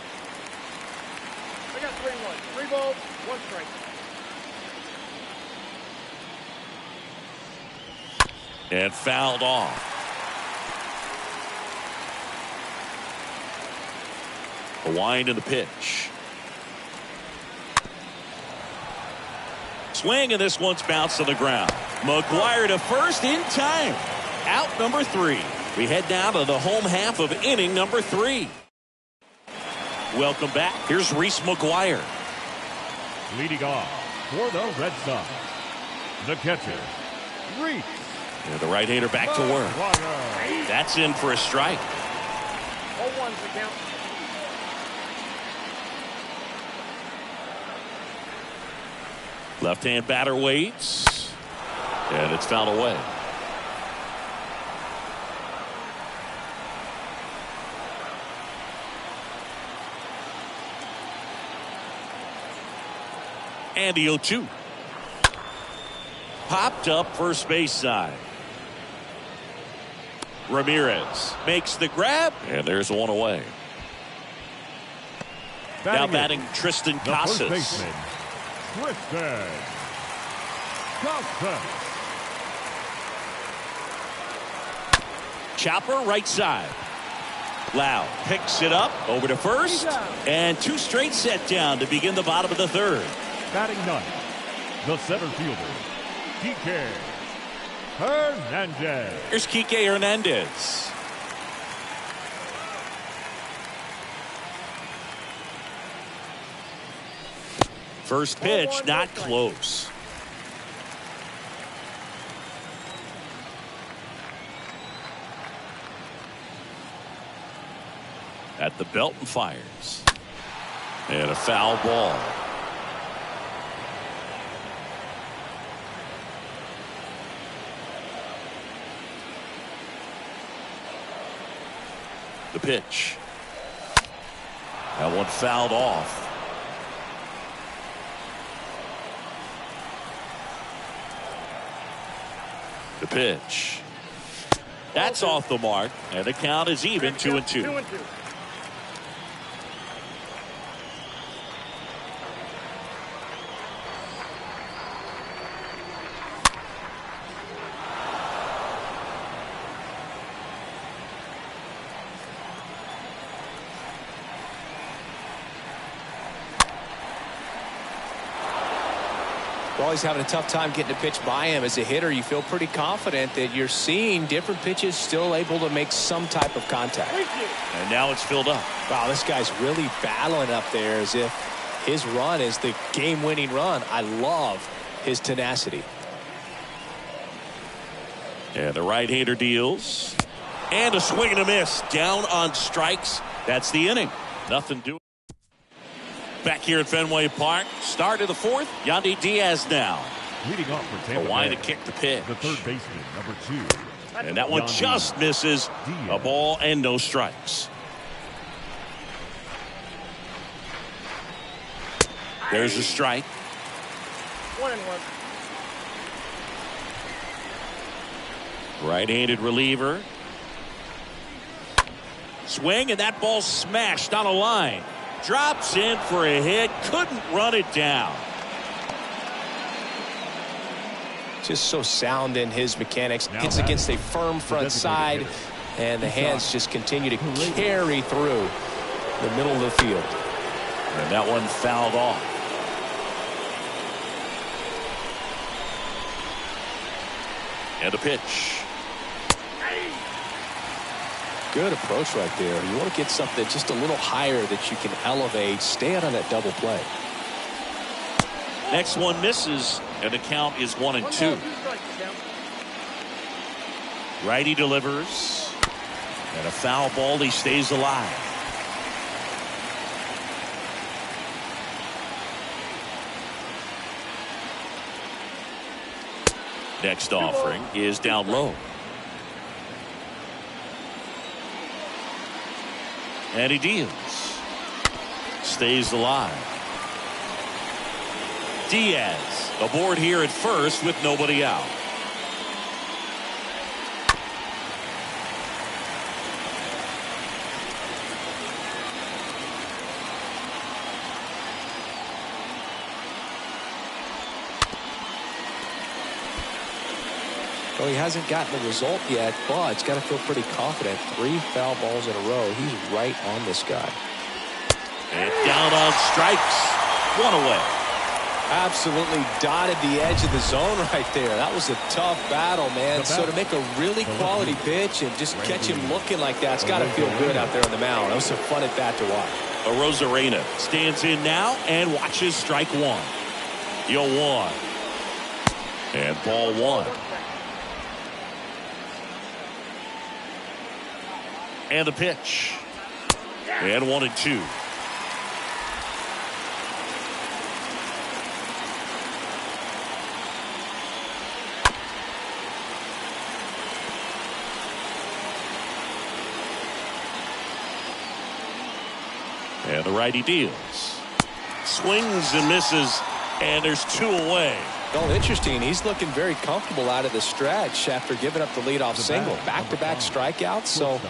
got 3-1. 3 balls, 1 strike. And fouled off. A wind in the pitch. Swing, and this one's bounced on the ground. McGuire to first in time. Out number 3. We head down to the home half of inning number 3. Welcome back. Here's Reese McGuire. Leading off for the Red Sox, the catcher, Reese. And the right-hander back to work. McGuire. That's in for a strike. All ones the count. Left-hand batter waits. And it's fouled away. And the 0-2. Popped up first base side. Ramirez makes the grab. And there's one away. Now batting Tristan the first Casas. baseman, Tristan Casas. Chopper right side. Lau picks it up over to first. And 2 straight set down to begin the bottom of the 3rd. Batting ninth, the center fielder, Kike Hernandez. Here's Kike Hernandez. First pitch, not close. At the belt and fires. And a foul ball. The pitch. That one fouled off. The pitch. That's off the mark, and the count is even 2-2. 2-2. Well, he's having a tough time getting a pitch by him. As a hitter, you feel pretty confident that you're seeing different pitches still able to make some type of contact. And now it's filled up. Wow, this guy's really battling up there as if his run is the game-winning run. I love his tenacity. And the right-hander deals. And a swing and a miss. Down on strikes. That's the inning. Nothing doing. Back here at Fenway Park. Start of the 4th. Yandy Diaz now. Leading off for A Tampa line Bay, to kick the pitch. the third baseman, number 2. And that one Yandy just misses. Diaz. A ball and no strikes. There's a strike. 1-1. Right-handed reliever. Swing, and that ball smashed on a line. Drops in for a hit. Couldn't run it down. Just so sound in his mechanics. Now Gets batting, against a firm front designated side, hitter. and the He's hands got just continue to Parade. carry through the middle of the field. And that one fouled off. And a pitch. Good approach right there. You want to get something just a little higher that you can elevate. Stay out on that double play. Next one misses, and the count is 1-2. 2 strikes the count. Righty delivers. And a foul ball. He stays alive. Next offering is down low. And he deals. Stays alive. Diaz aboard here at first with nobody out. Well, he hasn't gotten the result yet, but he's got to feel pretty confident. 3 foul balls in a row. He's right on this guy. And down on strikes. 1 away. Absolutely dotted the edge of the zone right there. That was a tough battle, man. So to make a really quality pitch and just catch him looking like that, it's got to feel good out there on the mound. That was a fun at bat to watch. Arozarena stands in now and watches strike 1. 0-1. And ball 1. And the pitch. And 1-2. And the righty deals. Swings and misses. And there's 2 away. Well, interesting. He's looking very comfortable out of the stretch after giving up the leadoff single. Back-to-back strikeouts. So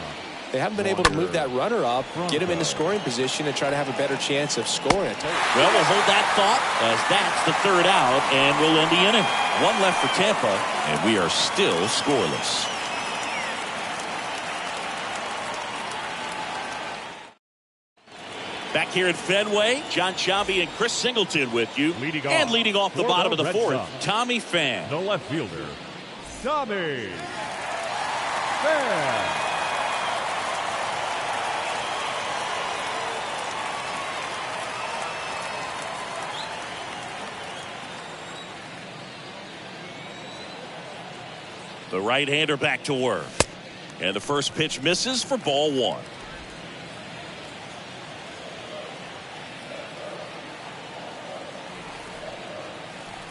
they haven't been able to move that runner up, get him into scoring position, and try to have a better chance of scoring it. Well, we'll hold that thought as that's the 3rd out, and we'll end the inning. 1 left for Tampa, and we are still scoreless. Back here at Fenway, John Sciambi and Chris Singleton with you. Leading off the bottom of the 4th, Tommy Pham. The left fielder, Tommy Pham. The right-hander back to work. And the first pitch misses for ball 1.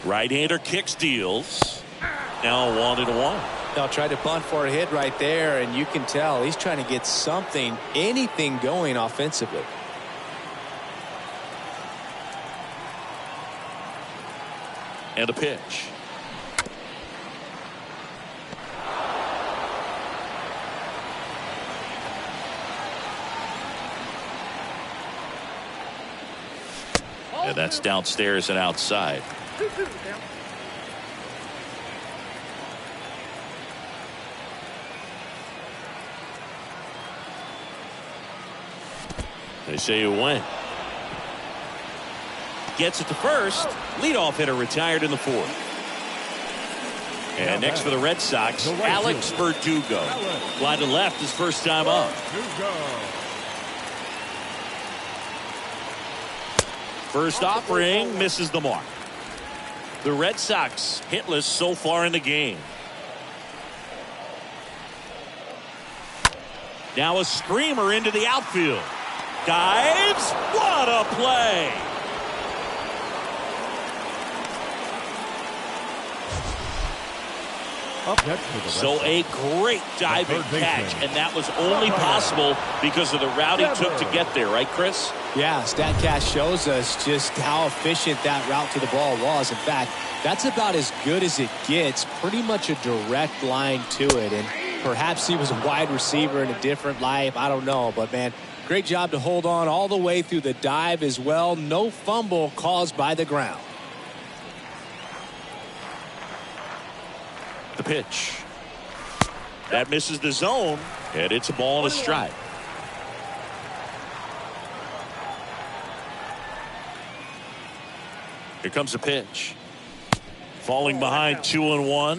Right-hander kicks, deals. Now 1-1. Now tried to bunt for a hit right there, and you can tell he's trying to get something, anything going offensively. And a pitch. And that's downstairs and outside. They say it went. Gets it to first. Leadoff hitter retired in the 4th. And next for the Red Sox, Alex Verdugo. Fly to left his first time up. First offering misses the mark. The Red Sox hitless so far in the game. Now a screamer into the outfield. Dives. What a play. So a great diving catch, and that was only possible because of the route he took to get there, right, Chris? Yeah, StatCast shows us just how efficient that route to the ball was. In fact, that's about as good as it gets, pretty much a direct line to it. And perhaps he was a wide receiver in a different life, I don't know. But, man, great job to hold on all the way through the dive as well. No fumble caused by the ground. The pitch. That misses the zone, and it's a ball and a strike. Here comes a pitch. Falling behind 2-1.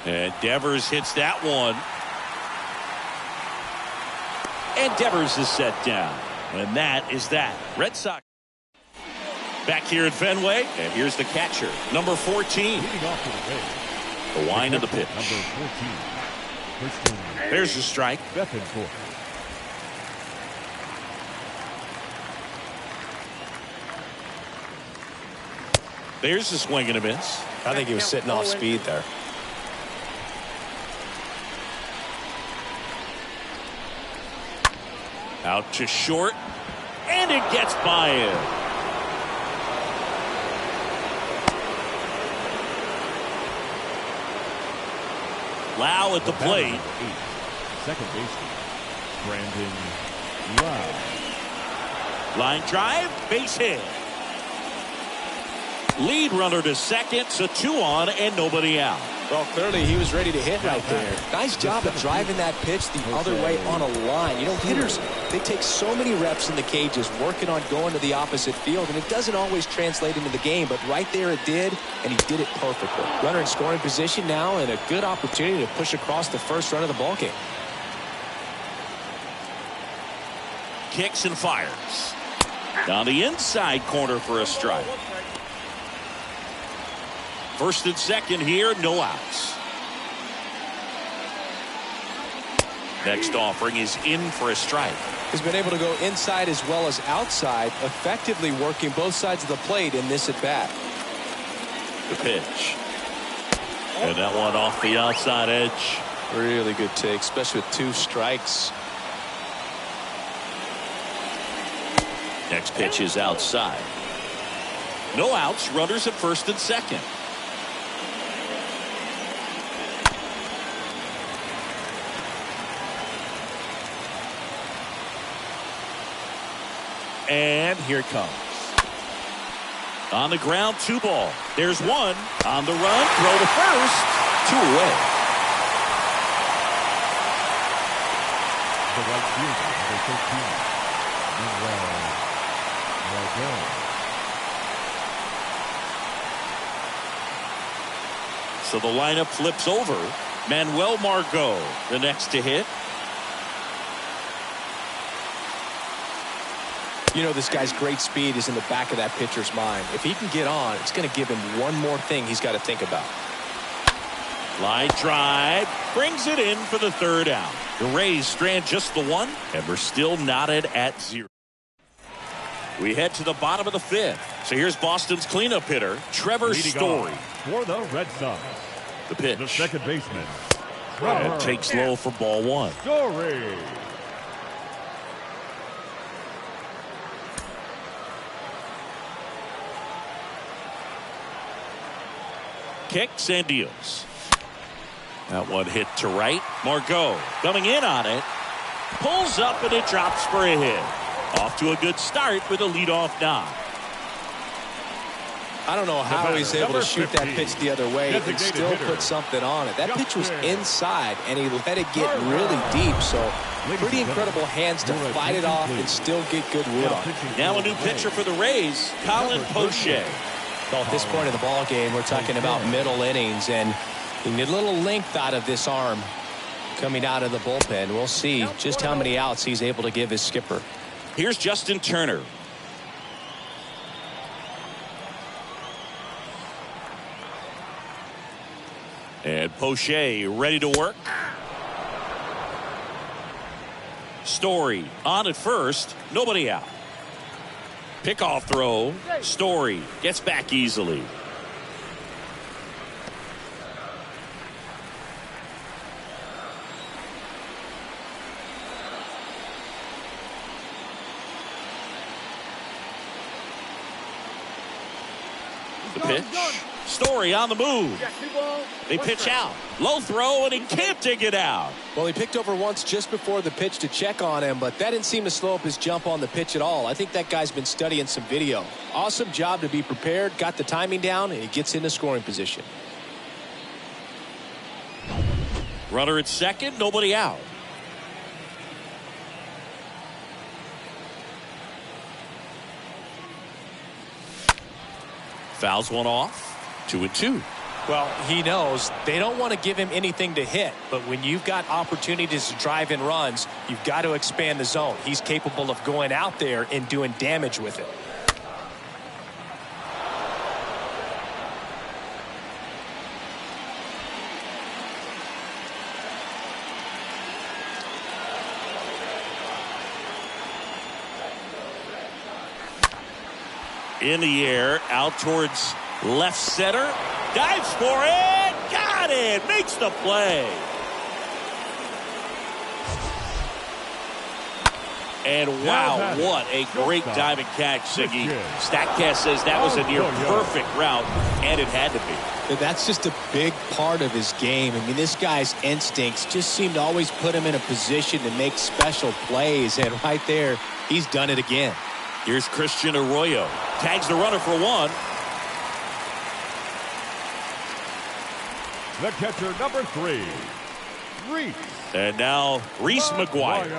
And Devers hits that one. And Devers is set down. And that is that. Red Sox back here at Fenway. And here's the catcher, number 14. Leading off to the base. The wind of the pitch. Number 14. Christian There's the strike. Bethencourt. There's the swing and a miss. I think he was sitting off speed there. Out to short. And it gets by him. Lau at the plate. Second baseman, Brandon Lau. Line drive, base hit. Lead runner to second, so 2 on and nobody out. Well, clearly he was ready to hit right there. Nice job of driving that pitch the other way on a line. You know, hitters, they take so many reps in the cages working on going to the opposite field, and it doesn't always translate into the game, but right there it did, and he did it perfectly. Runner in scoring position now, and a good opportunity to push across the first run of the ballgame. Kicks and fires. Down the inside corner for a strike. First and second here, no outs. Next offering is in for a strike. He's been able to go inside as well as outside, effectively working both sides of the plate in this at-bat. The pitch. And that one off the outside edge. Really good take, especially with 2 strikes. Next pitch is outside. No outs, runners at first and second. And here it comes. On the ground, 2 ball. There's 1. On the run, throw to first. 2 away. The right fielder, number 13, Manuel Margot. So the lineup flips over. Manuel Margot, the next to hit. You know, this guy's great speed is in the back of that pitcher's mind. If he can get on, it's going to give him one more thing he's got to think about. Line drive brings it in for the 3rd out. The Rays strand just the 1, and we're still knotted at 0. We head to the bottom of the 5th. So here's Boston's cleanup hitter, Trevor Leading Story. off for the Red Sox, The pitch. the second baseman, And Trevor takes low for ball 1. Story. Kicks and deals. That one hit to right. Margot coming in on it. Pulls up and it drops for a hit. Off to a good start with a leadoff knock. I don't know how he's able to shoot that 15, pitch the other way and designated still hitter, put something on it. That pitch was Justin inside, and he let it get really deep. So pretty incredible hands to fight it off and still get good wood on it. Now a new pitcher for the Rays, Colin Poche. Well, at this point in the ball game, we're talking about middle innings, and you need a little length out of this arm coming out of the bullpen. We'll see just how many outs he's able to give his skipper. Here's Justin Turner. And Poche ready to work. Story on at first, nobody out. Pickoff throw. Story gets back easily. The pitch. Story on the move. They pitch out. Low throw, and he can't dig it out. Well, he picked over once just before the pitch to check on him, but that didn't seem to slow up his jump on the pitch at all. I think that guy's been studying some video. Awesome job to be prepared, got the timing down, and he gets into scoring position. Runner at second, nobody out. Fouls one off. 2-2. Well, he knows they don't want to give him anything to hit, but when you've got opportunities to drive in runs, you've got to expand the zone. He's capable of going out there and doing damage with it. In the air, out towards left center. Dives for it. Got it. Makes the play. And wow, what a great diving catch, Siggy. StatCast says that was a near perfect route, and it had to be. That's just a big part of his game. I mean, this guy's instincts just seem to always put him in a position to make special plays, and right there, he's done it again. Here's Christian Arroyo. Tags the runner for one. The catcher, number 3, Reese. And now Reese McGuire.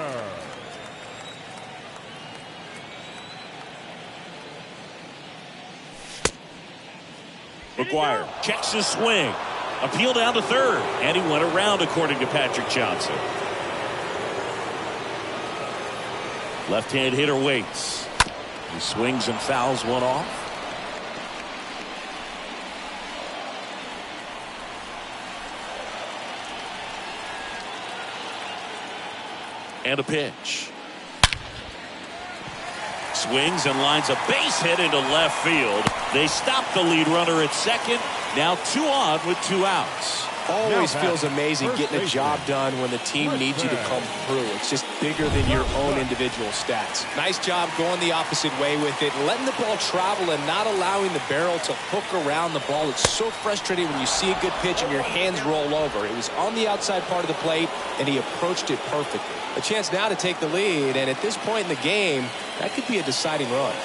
McGuire checks his swing. Appeal down to third. And he went around, according to Patrick Johnson. Left-hand hitter waits. He swings and fouls one off. And a pitch. Swings and lines a base hit into left field. They stop the lead runner at second. Now 2 on with 2 outs. Always feels amazing getting a job done when the team needs you to come through. It's just bigger than your own individual stats. Nice job going the opposite way with it, letting the ball travel and not allowing the barrel to hook around the ball. It's so frustrating when you see a good pitch and your hands roll over. It was on the outside part of the plate, and he approached it perfectly. A chance now to take the lead, and at this point in the game, that could be a deciding run.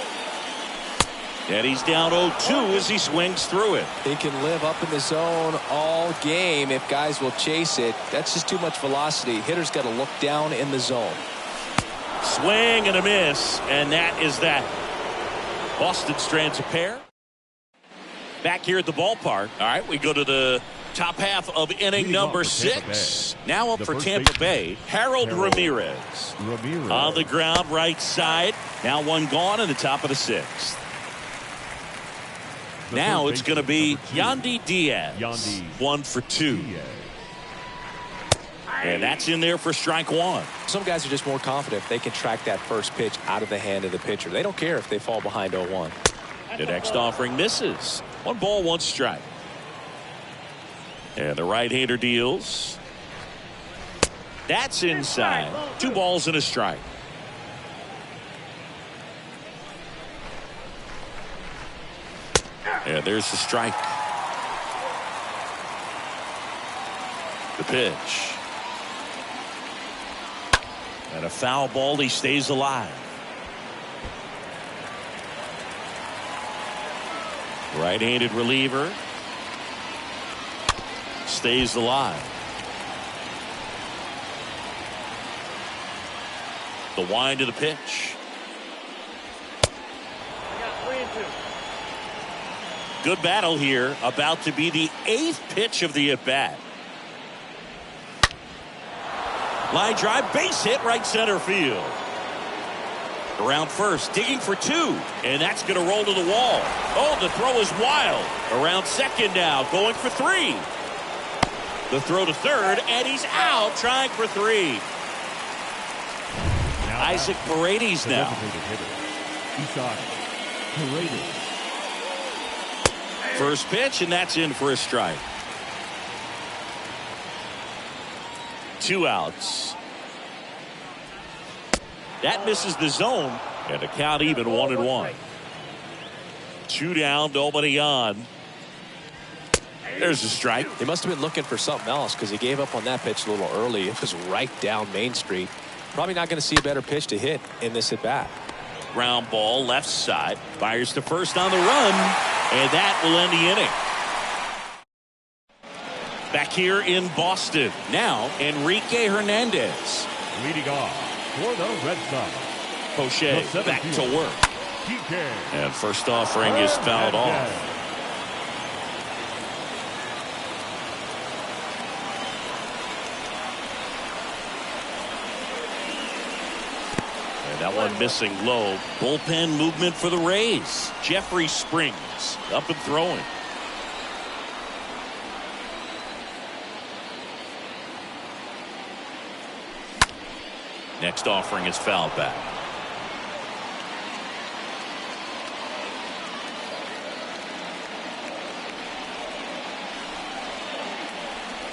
And he's down 0-2 as he swings through it. They can live up in the zone all game if guys will chase it. That's just too much velocity. Hitter's got to look down in the zone. Swing and a miss, and that is that. Boston strands a pair. Back here at the ballpark. All right, we go to the top half of inning number 6. Now up for Tampa Bay, Harold Ramirez. On the ground, right side. Now 1 gone in the top of the 6th. Now it's going to be Yandy Diaz. 1 for 2. And that's in there for strike 1. Some guys are just more confident they can track that first pitch out of the hand of the pitcher. They don't care if they fall behind 0-1. The next offering misses. 1 ball, 1 strike. And the right-hander deals. That's inside. 2 balls and a strike. And there's the strike. The pitch. And a foul ball. He stays alive. Right-handed reliever. Stays alive. The wind of the pitch. Good battle here. About to be the 8th pitch of the at-bat. Line drive, base hit, right center field. Around first, digging for 2. And that's going to roll to the wall. Oh, the throw is wild. Around second now, going for 3. The throw to third, and he's out, trying for 3. Isaac Paredes now. First pitch, and that's in for a strike. 2 outs. That misses the zone, and the count even 1-1. 2 down, nobody on. There's a strike. He must have been looking for something else because he gave up on that pitch a little early. It was right down Main Street. Probably not going to see a better pitch to hit in this at bat. Ground ball left side. Fires to first on the run, and that will end the inning. Back here in Boston. Now, Enrique Hernandez. Leading off for the Red Sox. Poche back to work. And first offering is fouled off. And that one missing low. Bullpen movement for the Rays. Jeffrey Springs up and throwing. Next offering is fouled back.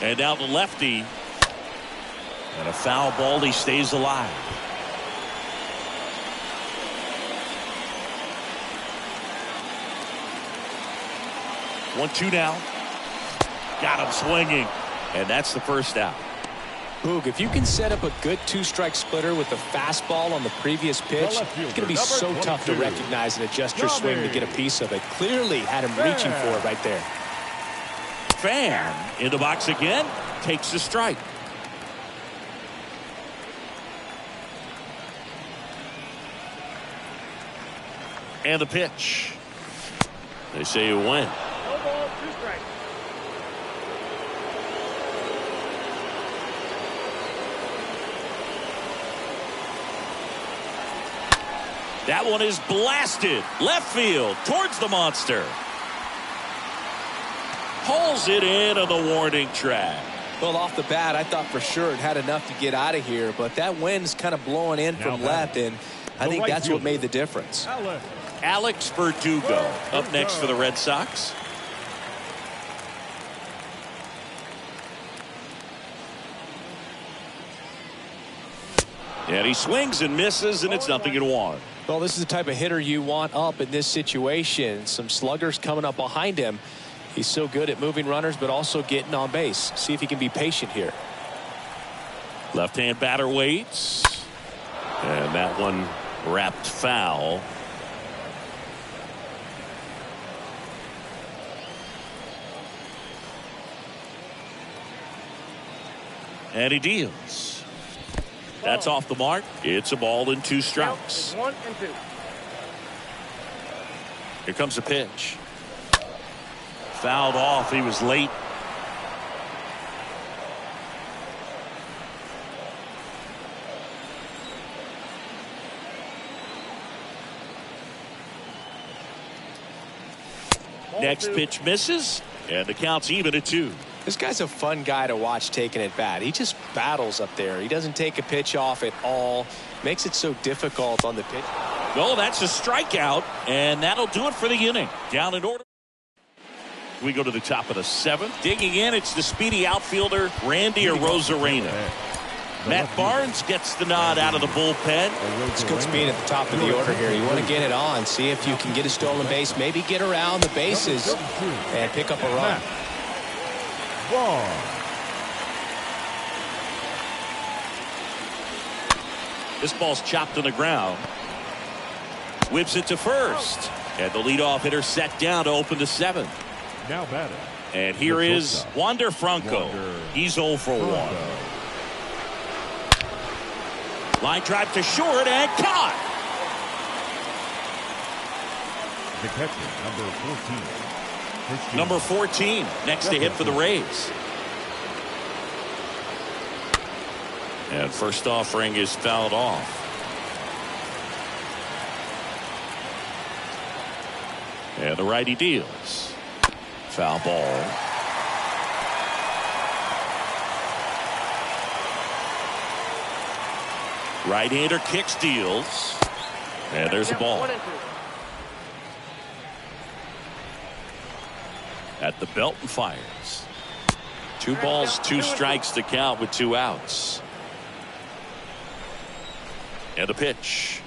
And now the lefty. And a foul ball. He stays alive. 1-2 now. Got him swinging. And that's the first out. Boog, if you can set up a good two-strike splitter with the fastball on the previous pitch, it's going to be so tough to recognize and adjust your swing to get a piece of it. Clearly had him reaching for it right there. Fan in the box again. Takes the strike. And the pitch. They say you win. No ball, 2 strikes. That one is blasted left field towards the monster. Pulls it in on the warning track. Well, off the bat, I thought for sure it had enough to get out of here, but that wind's kind of blowing in from left, and I think that's what made the difference. Alex Verdugo up next for the Red Sox. And he swings and misses, and it's 0-1. Well, this is the type of hitter you want up in this situation. Some sluggers coming up behind him. He's so good at moving runners, but also getting on base. See if he can be patient here. Left-hand batter waits. And that one wrapped foul. And he deals. That's off the mark. It's a ball and 2 strikes. 1 and 2. Here comes the pitch. Fouled off. He was late. Next pitch misses, and the count's even at 2. This guy's a fun guy to watch taking at bat. He just battles up there. He doesn't take a pitch off at all. Makes it so difficult on the pitch. Well, that's a strikeout, and that'll do it for the inning. Down in order. We go to the top of the 7th. Digging in, it's the speedy outfielder, Randy Arozarena. Matt Barnes gets the nod out of the bullpen. It's good speed at the top of the order here. You want to get it on, see if you can get a stolen base, maybe get around the bases and pick up a run. This ball's chopped on the ground. Whips it to first. And the leadoff hitter set down to open the 7th. Now batting. And here is Wander Franco. He's 0 for 1. Line drive to short and caught. The catcher, number 14. Number 14 next to hit for the Rays. And first offering is fouled off. And the righty deals. Foul ball. Right-hander kicks, deals. And there's a ball. 1 and 2. At the belt and fires. 2 balls, 2 strikes to count with 2 outs. And a pitch.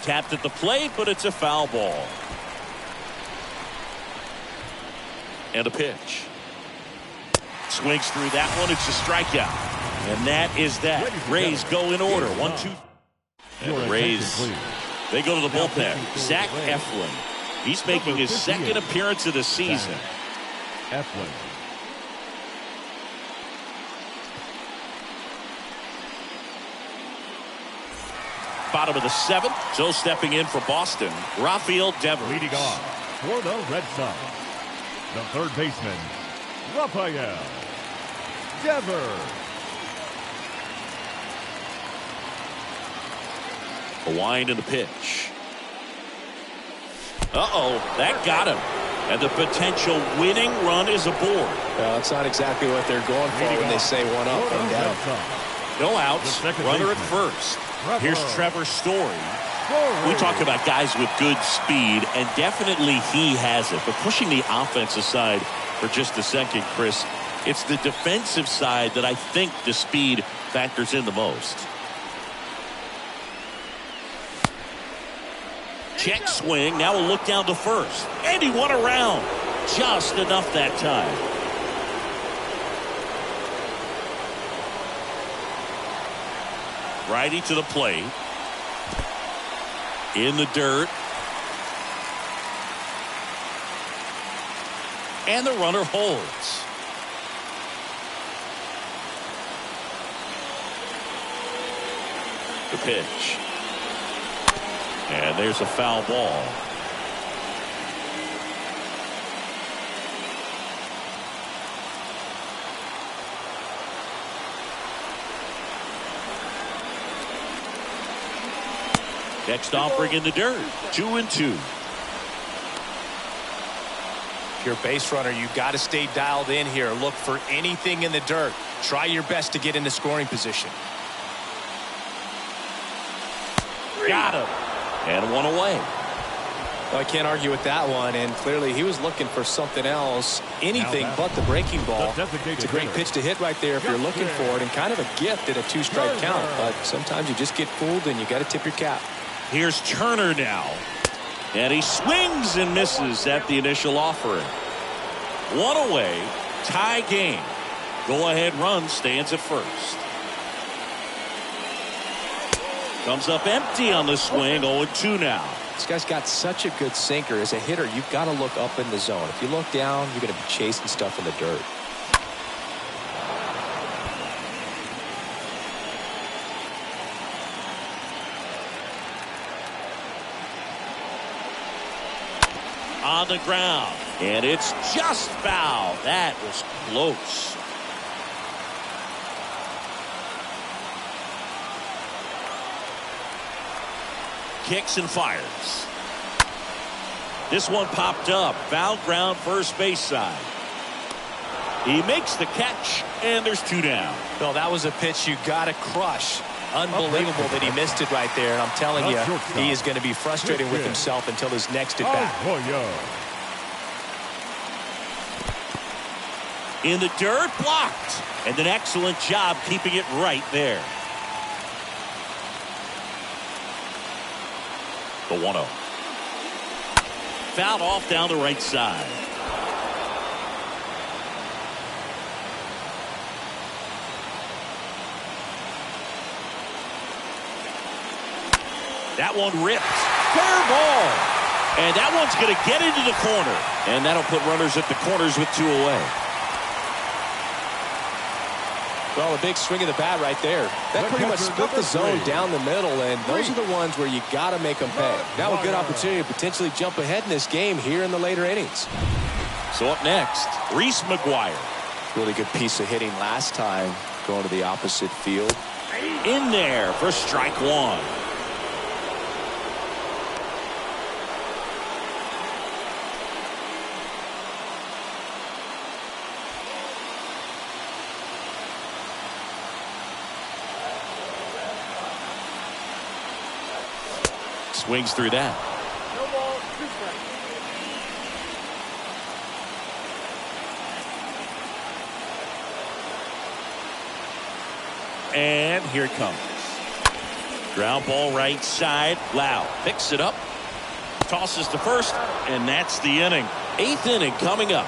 Tapped at the plate, but it's a foul ball. And a pitch. Swings through that one. It's a strikeout. And that is that. Rays go in order. 1-2. And the Rays, they go to the bullpen. Zach Eflin. He's making his 2nd appearance of the season. Eflin. Bottom of the 7th. So stepping in for Boston, Rafael Devers. Leading off for the Red Sox, the third baseman, Rafael Devers. The wind and the pitch. That got him. And the potential winning run is aboard. Well, that's not exactly what they're going for when they say one up, one down. No outs, runner at first. Here's Trevor Story. We talk about guys with good speed, and definitely he has it. But pushing the offense aside for just a second, Chris, it's the defensive side that I think the speed factors in the most. Check swing. Now we'll look down to first. And he won around. Just enough that time. Righty to the plate. In the dirt. And the runner holds. The pitch. And there's a foul ball. Next offering in the dirt. 2-2. If you're a base runner, you've got to stay dialed in here. Look for anything in the dirt. Try your best to get into scoring position. Got him. And one away. Well, I can't argue with that one, and clearly he was looking for something else, anything but the breaking ball. It's a great pitch to hit right there if you're looking for it, and kind of a gift at a 2-strike count, but sometimes you just get fooled and you got to tip your cap. Here's Turner now, and he swings and misses at the initial offering. One away, tie game. Go-ahead run stands at first. Comes up empty on the swing. 0-2 now. This guy's got such a good sinker. As a hitter, you've got to look up in the zone. If you look down, you're going to be chasing stuff in the dirt. On the ground. And it's just foul. That was close. Kicks and fires. This one popped up. Foul ground first base side. He makes the catch, and there's 2 down. No, that was a pitch you got to crush. Unbelievable that he missed it right there. And I'm telling you, he is going to be frustrated with himself until his next at bat. In the dirt, blocked. And an excellent job keeping it right there. The 1-0. Fouled off down the right side. That one ripped. Fair ball. And that one's going to get into the corner. And that'll put runners at the corners with 2 away. Well, a big swing of the bat right there. That pretty much split the zone down the middle, and those are the ones where you got to make them pay. Now a good opportunity to potentially jump ahead in this game here in the later innings. So up next, Reese McGuire. Really good piece of hitting last time, going to the opposite field. In there for strike 1. Swings through that. No ball, 2 strikes. And here it comes. Ground ball right side. Lau picks it up. Tosses to first. And that's the inning. 8th inning coming up.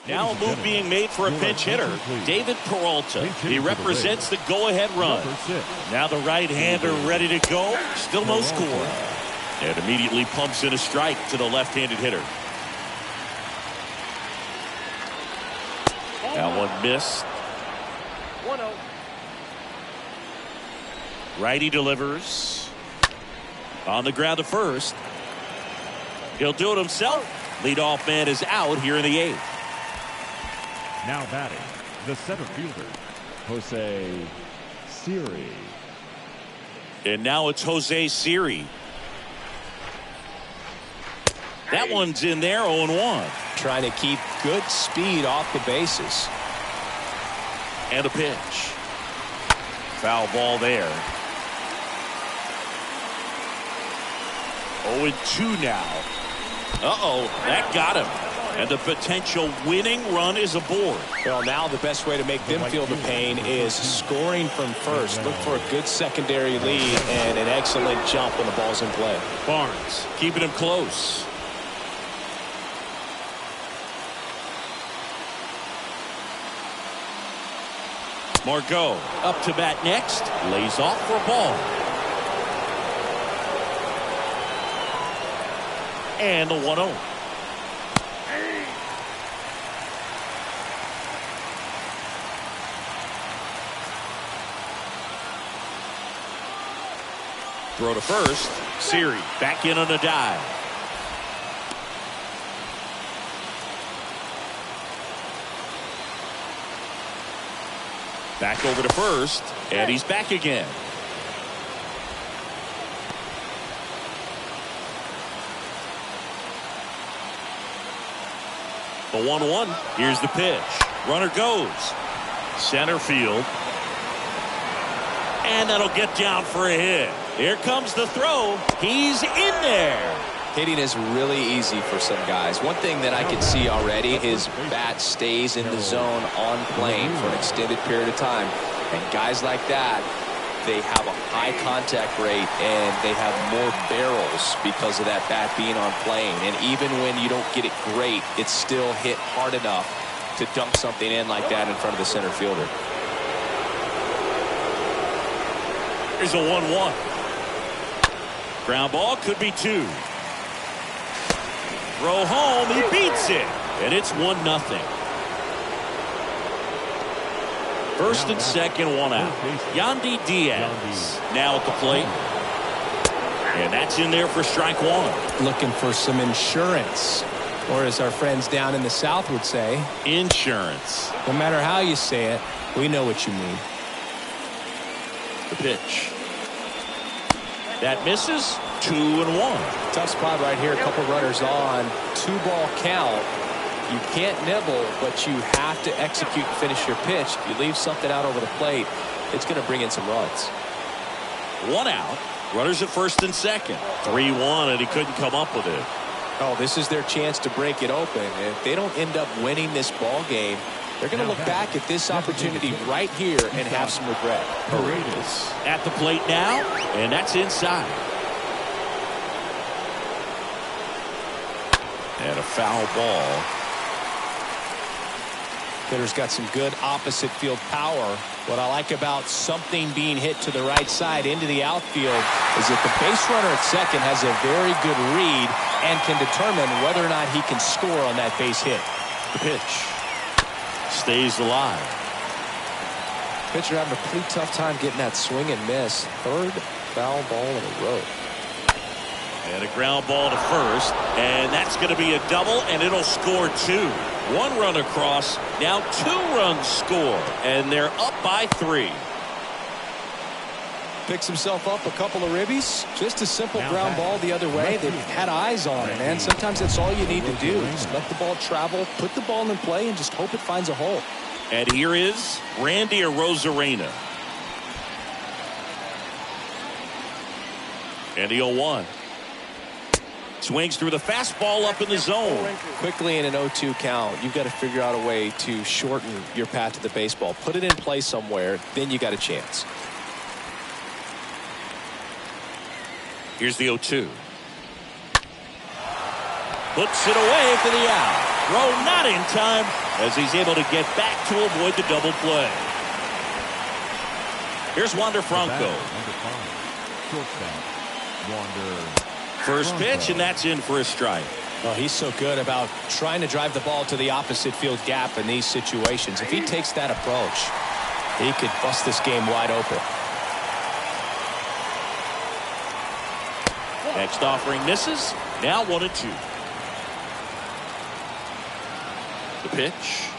Now a move being made for a pinch hitter, David Peralta. He represents the go-ahead run. Now the right-hander ready to go. Still no score. And immediately pumps in a strike to the left-handed hitter. That one missed. 1-0. Righty delivers. On the ground to first. He'll do it himself. Leadoff man is out here in the 8th. Now batting, the center fielder, Jose Siri. And now it's Jose Siri. That one's in there, 0-1. Trying to keep good speed off the bases. And a pitch. Foul ball there. 0-2 now. That got him. And the potential winning run is aboard. Well, now the best way to make them feel the pain is scoring from first. Look for a good secondary lead and an excellent jump when the ball's in play. Barnes keeping him close. Margot up to bat next. Lays off for a ball. And the 1-0. Throw to first. Siri back in on a dive. Back over to first, and he's back again. The 1-1. Here's the pitch. Runner goes. Center field. And that'll get down for a hit. Here comes the throw. He's in there. Hitting is really easy for some guys. One thing that I can see already, his bat stays in the zone on plane for an extended period of time. And guys like that, they have a high contact rate and they have more barrels because of that bat being on plane. And even when you don't get it great, it's still hit hard enough to dump something in like that in front of the center fielder. Here's a 1-1. Ground ball, could be 2. Throw home, he beats it, and it's 1-0. First and second, 1 out. Yandy Diaz now at the plate, and that's in there for strike 1. Looking for some insurance, or as our friends down in the South would say, insurance. No matter how you say it, we know what you mean. The pitch. That misses. 2-1. Tough spot right here. A couple runners on. 2-ball count. You can't nibble, but you have to execute and finish your pitch. If you leave something out over the plate, it's going to bring in some runs. 1 out. Runners at first and second. 3-1, and he couldn't come up with it. Oh, this is their chance to break it open. And if they don't end up winning this ball game, they're going to look back at this opportunity right here and have some regret. Paredes at the plate now, and that's inside. And a foul ball. Hitter's got some good opposite field power. What I like about something being hit to the right side into the outfield is that the base runner at second has a very good read and can determine whether or not he can score on that base hit. The pitch stays alive. Pitcher having a pretty tough time getting that swing and miss. Third foul ball in a row. And a ground ball to first, and that's going to be a double, and it'll score 2. 1 run across, now 2 runs score, and they're up by 3. Picks himself up a couple of ribbies. Just a simple ground ball the other way. They've had eyes on it, man. Sometimes that's all you need to do. Just let the ball travel, put the ball in play, and just hope it finds a hole. And here is Randy Arozarena. And the 0-1. Swings through the fastball up in the zone. Quickly in an 0-2 count, you've got to figure out a way to shorten your path to the baseball. Put it in play somewhere, then you got a chance. Here's the 0-2. Puts it away for the out. Throw not in time as he's able to get back to avoid the double play. Here's Wander Franco. First pitch, and that's in for a strike. Well, he's so good about trying to drive the ball to the opposite field gap in these situations. If he takes that approach, he could bust this game wide open. Next offering misses. Now 1-2. The pitch.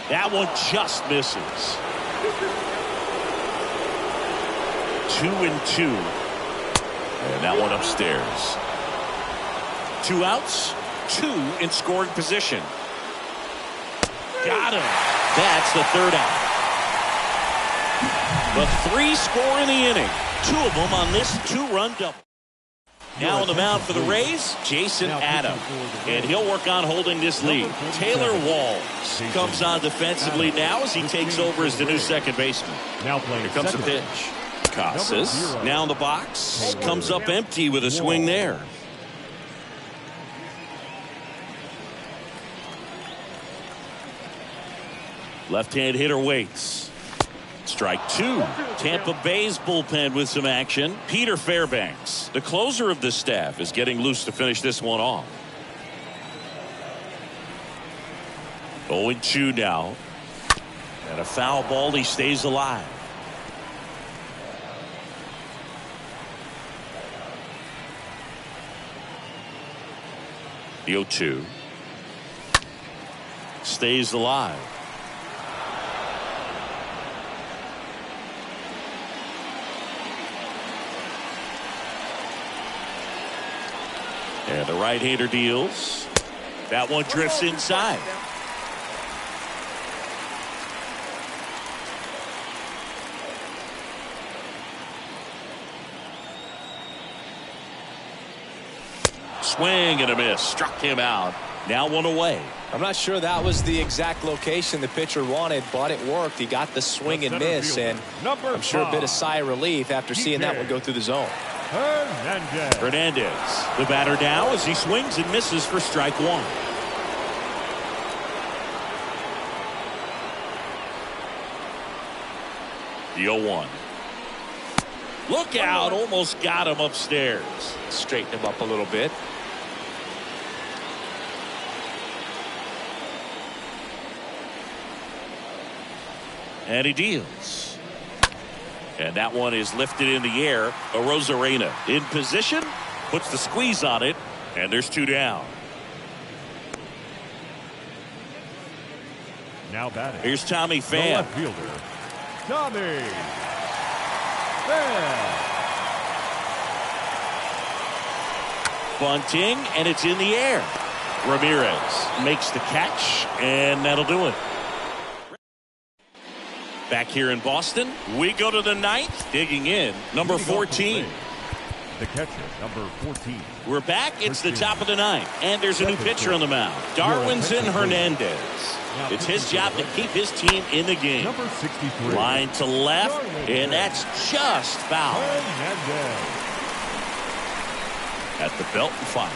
That one just misses. 2-2. And that one upstairs. 2 outs, 2 in scoring position. Got him. That's the 3rd out. The 3 score in the inning. 2 of them on this 2-run double. Now on the mound for the Rays, Jason Adams. And he'll work on holding this lead. Taylor Walls comes on defensively now as he takes over as the new second baseman. Now playing Here comes the pitch. Casas now in the box. Comes up empty with a swing there. Left-hand hitter waits. Strike 2. Tampa Bay's bullpen with some action. Peter Fairbanks, the closer of the staff, is getting loose to finish this one off. 0-2 now. And a foul ball. He stays alive. The 0-2. Stays alive. And the right-hander deals. That one drifts inside. Swing and a miss. Struck him out. Now 1 away. I'm not sure that was the exact location the pitcher wanted, but it worked. He got the swing and miss, and I'm sure a bit of sigh of relief after seeing that one go through the zone. Hernandez, the batter now as he swings and misses for strike 1. The 0-1. Look out, almost got him upstairs. Straighten him up a little bit. And he deals. And that one is lifted in the air. Arozarena in position, puts the squeeze on it, and there's 2 down. Now batting. Here's Tommy The Pham. left fielder, Tommy Pham. Bunting, and it's in the air. Ramirez makes the catch, and that'll do it. Back here in Boston, we go to the 9th. Digging in, number 14. The catcher, number 14. We're back. It's the top of the 9th, and there's a new pitcher on the mound. Darwinzon Hernandez. It's his job to keep his team in the game. Number 63. Line to left, and that's just foul. Hernandez. At the belt and fires.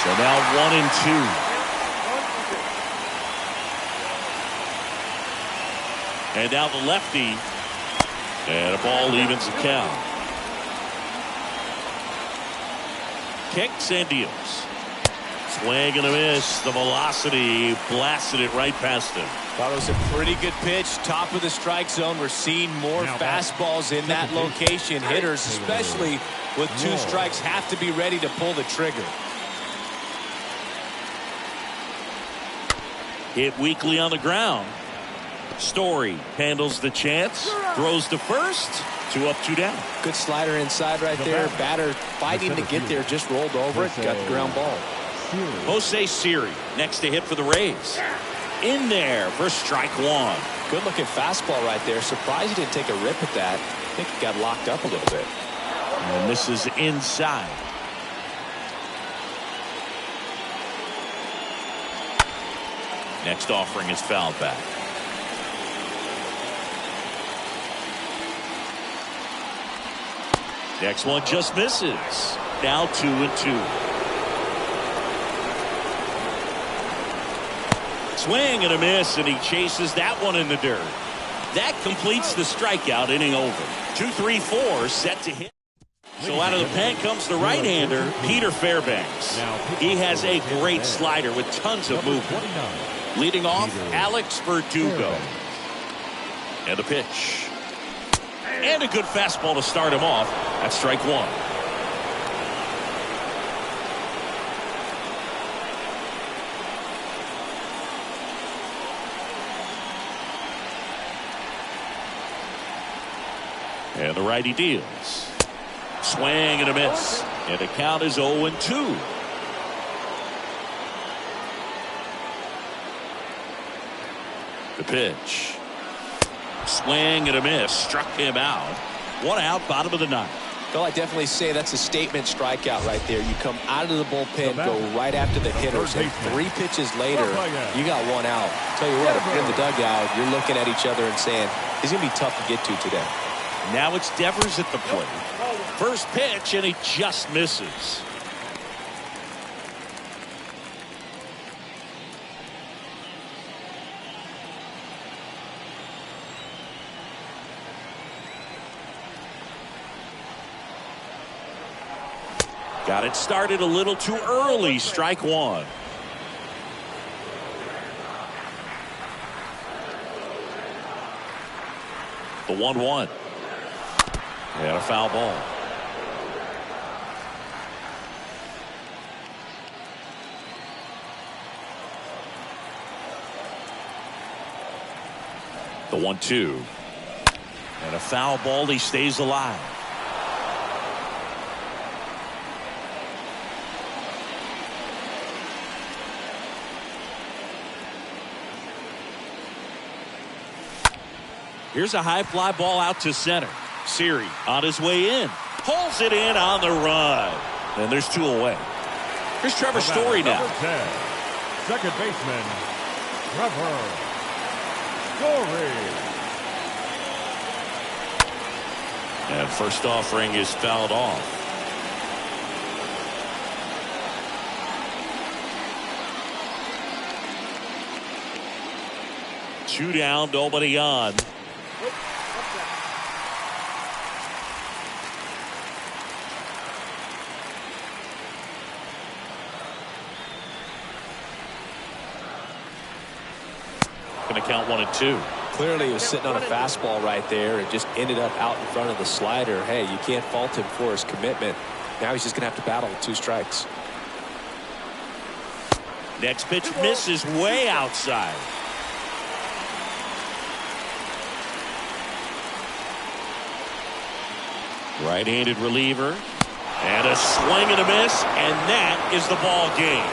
So now 1-2. And now the lefty. And a ball evens the count. Kicks and deals. Swing and a miss. The velocity blasted it right past him. Thought it was a pretty good pitch. Top of the strike zone. We're seeing more fastballs in that location. Hitters, especially with 2 strikes, have to be ready to pull the trigger. Hit weakly on the ground. Story handles the chance. Throws to first. 2 up, 2 down. Good slider inside right there. Batter fighting to get there. Just rolled over it. Got the ground ball. Jose Siri next to hit for the Rays. In there for strike 1. Good looking fastball right there. Surprised he didn't take a rip at that. I think he got locked up a little bit. And this is inside. Next offering is fouled back. Next one just misses. Now 2-2. Swing and a miss, and he chases that one in the dirt. That completes the strikeout. Inning over. 2-3-4 set to hit. So out of the pen comes the right-hander, Peter Fairbanks. He has a great slider with tons of movement. Leading off, Alex Verdugo. And the pitch. And a good fastball to start him off. That's strike 1. And the righty deals. Swing and a miss. And the count is 0-2. The pitch. Swing and a miss. Struck him out. 1 out, bottom of the 9th. Well, I definitely say that's a statement strikeout right there. You come out of the bullpen, go right after the hitters, and 3 pitches later, you got 1 out. Tell you what, if you're in the dugout, you're looking at each other and saying, he's going to be tough to get to today. Now it's Devers at the plate. First pitch, and he just misses. Got it started a little too early. Strike 1. The 1-1. And a foul ball. The 1-2. And a foul ball. He stays alive. Here's a high fly ball out to center. Siri on his way in. Pulls it in on the run. And there's 2 away. Here's Trevor Story now. Number 10, second baseman, Trevor Story. And first offering is fouled off. Two down, nobody on. Going to count 1-2. Clearly, he was sitting on a fastball right there and just ended up out in front of the slider. Hey, you can't fault him for his commitment. Now he's just going to have to battle with 2 strikes. Next pitch misses way outside. Right-handed reliever. And a swing and a miss. And that is the ball game.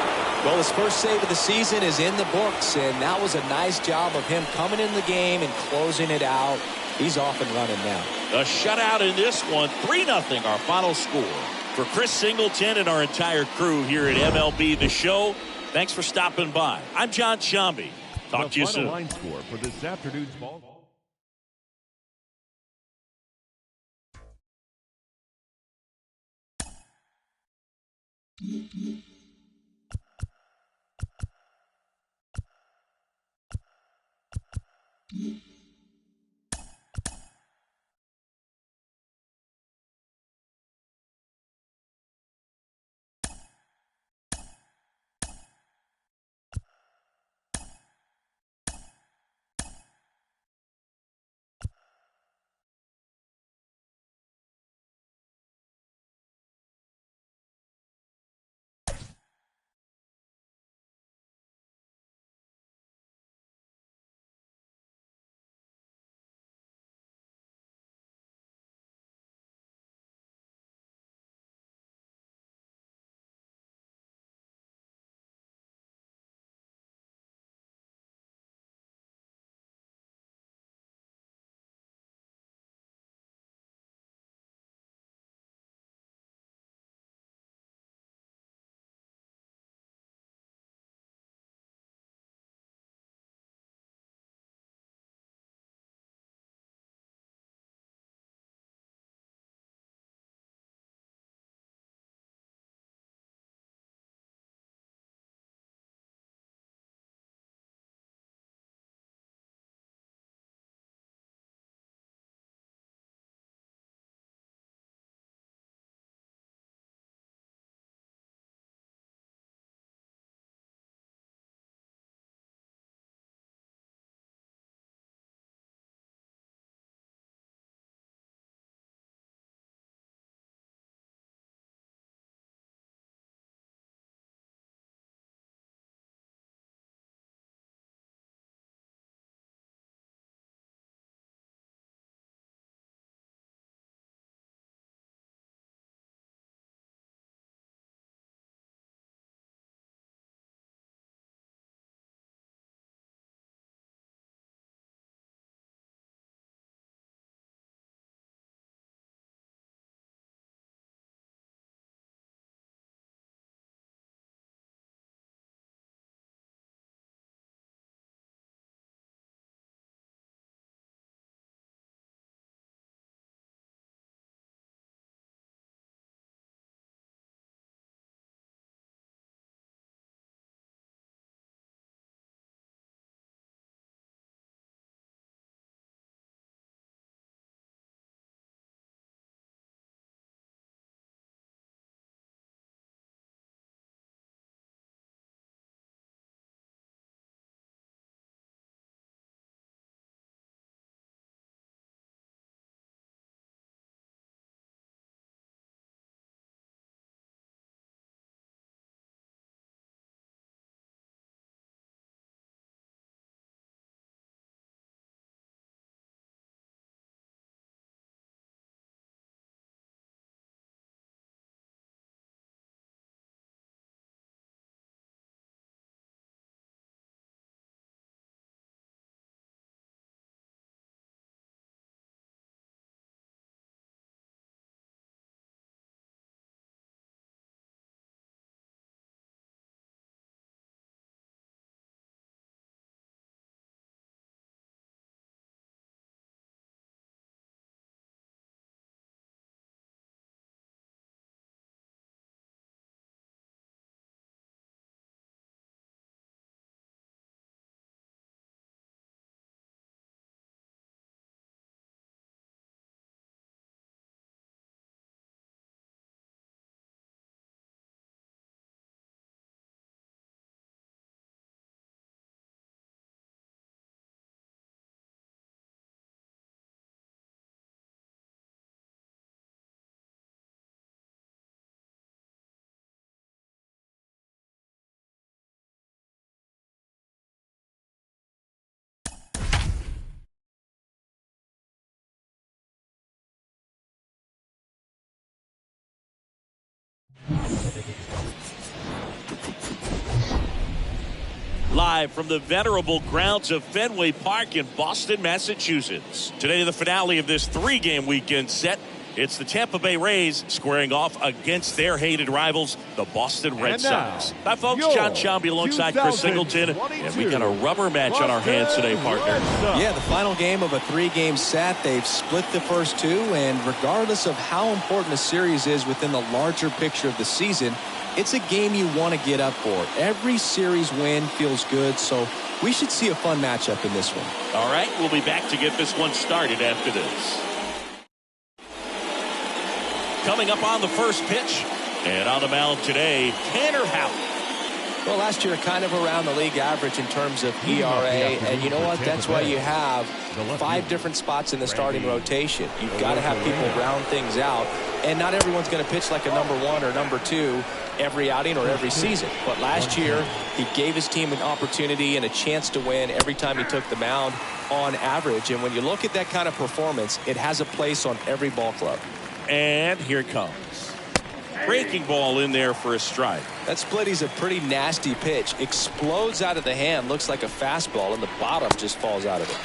Well, his first save of the season is in the books, and that was a nice job of him coming in the game and closing it out. He's off and running now. A shutout in this one. 3-0 our final score. For Chris Singleton and our entire crew here at MLB The Show, thanks for stopping by. I'm John Shambi. Talk to you soon. The final line score for this afternoon's ball. Live from the venerable grounds of Fenway Park in Boston, Massachusetts. Today, the finale of this 3-game weekend set. It's the Tampa Bay Rays squaring off against their hated rivals, the Boston Red Sox. Hi, folks. John Sciambi alongside Chris Singleton. And we got a rubber match on our hands today, partner. Yeah, the final game of a 3-game set. They've split the first 2, and regardless of how important a series is within the larger picture of the season, it's a game you want to get up for. Every series win feels good, so we should see a fun matchup in this one. All right, we'll be back to get this one started after this. Coming up on the first pitch, and on the mound today, Tanner Houck. Well, last year kind of around the league average in terms of ERA, and you know what? That's why you have 5 different spots in the starting rotation. You've got to have people round things out, and not everyone's going to pitch like a number 1 or number 2 every outing or every season. But last year, he gave his team an opportunity and a chance to win every time he took the mound on average. And when you look at that kind of performance, it has a place on every ball club. And here it comes. Breaking ball in there for a strike. That splitty's a pretty nasty pitch. Explodes out of the hand, looks like a fastball, and the bottom just falls out of it.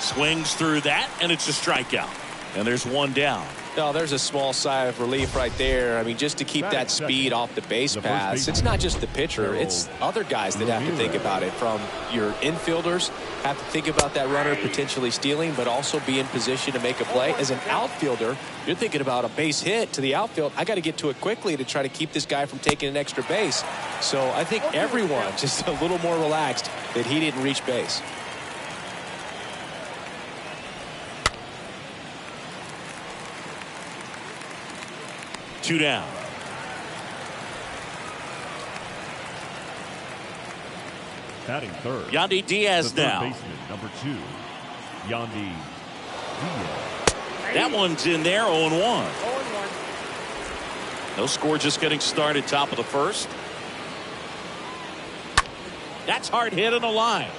Swings through that, and it's a strikeout. And there's one down. No, there's a small sigh of relief right there. I mean, just to keep that speed off the base paths. It's not just the pitcher. It's other guys that have to think about it. From your infielders, have to think about that runner potentially stealing, but also be in position to make a play. As an outfielder, you're thinking about a base hit to the outfield. I got to get to it quickly to try to keep this guy from taking an extra base. So I think everyone just a little more relaxed that he didn't reach base. Two down. Batting third. Yandy Diaz the third now. baseman, number 2, Yandy Diaz. That one's in there, 0-1. 0-1. No score, just getting started, top of the first. That's hard hit in the line.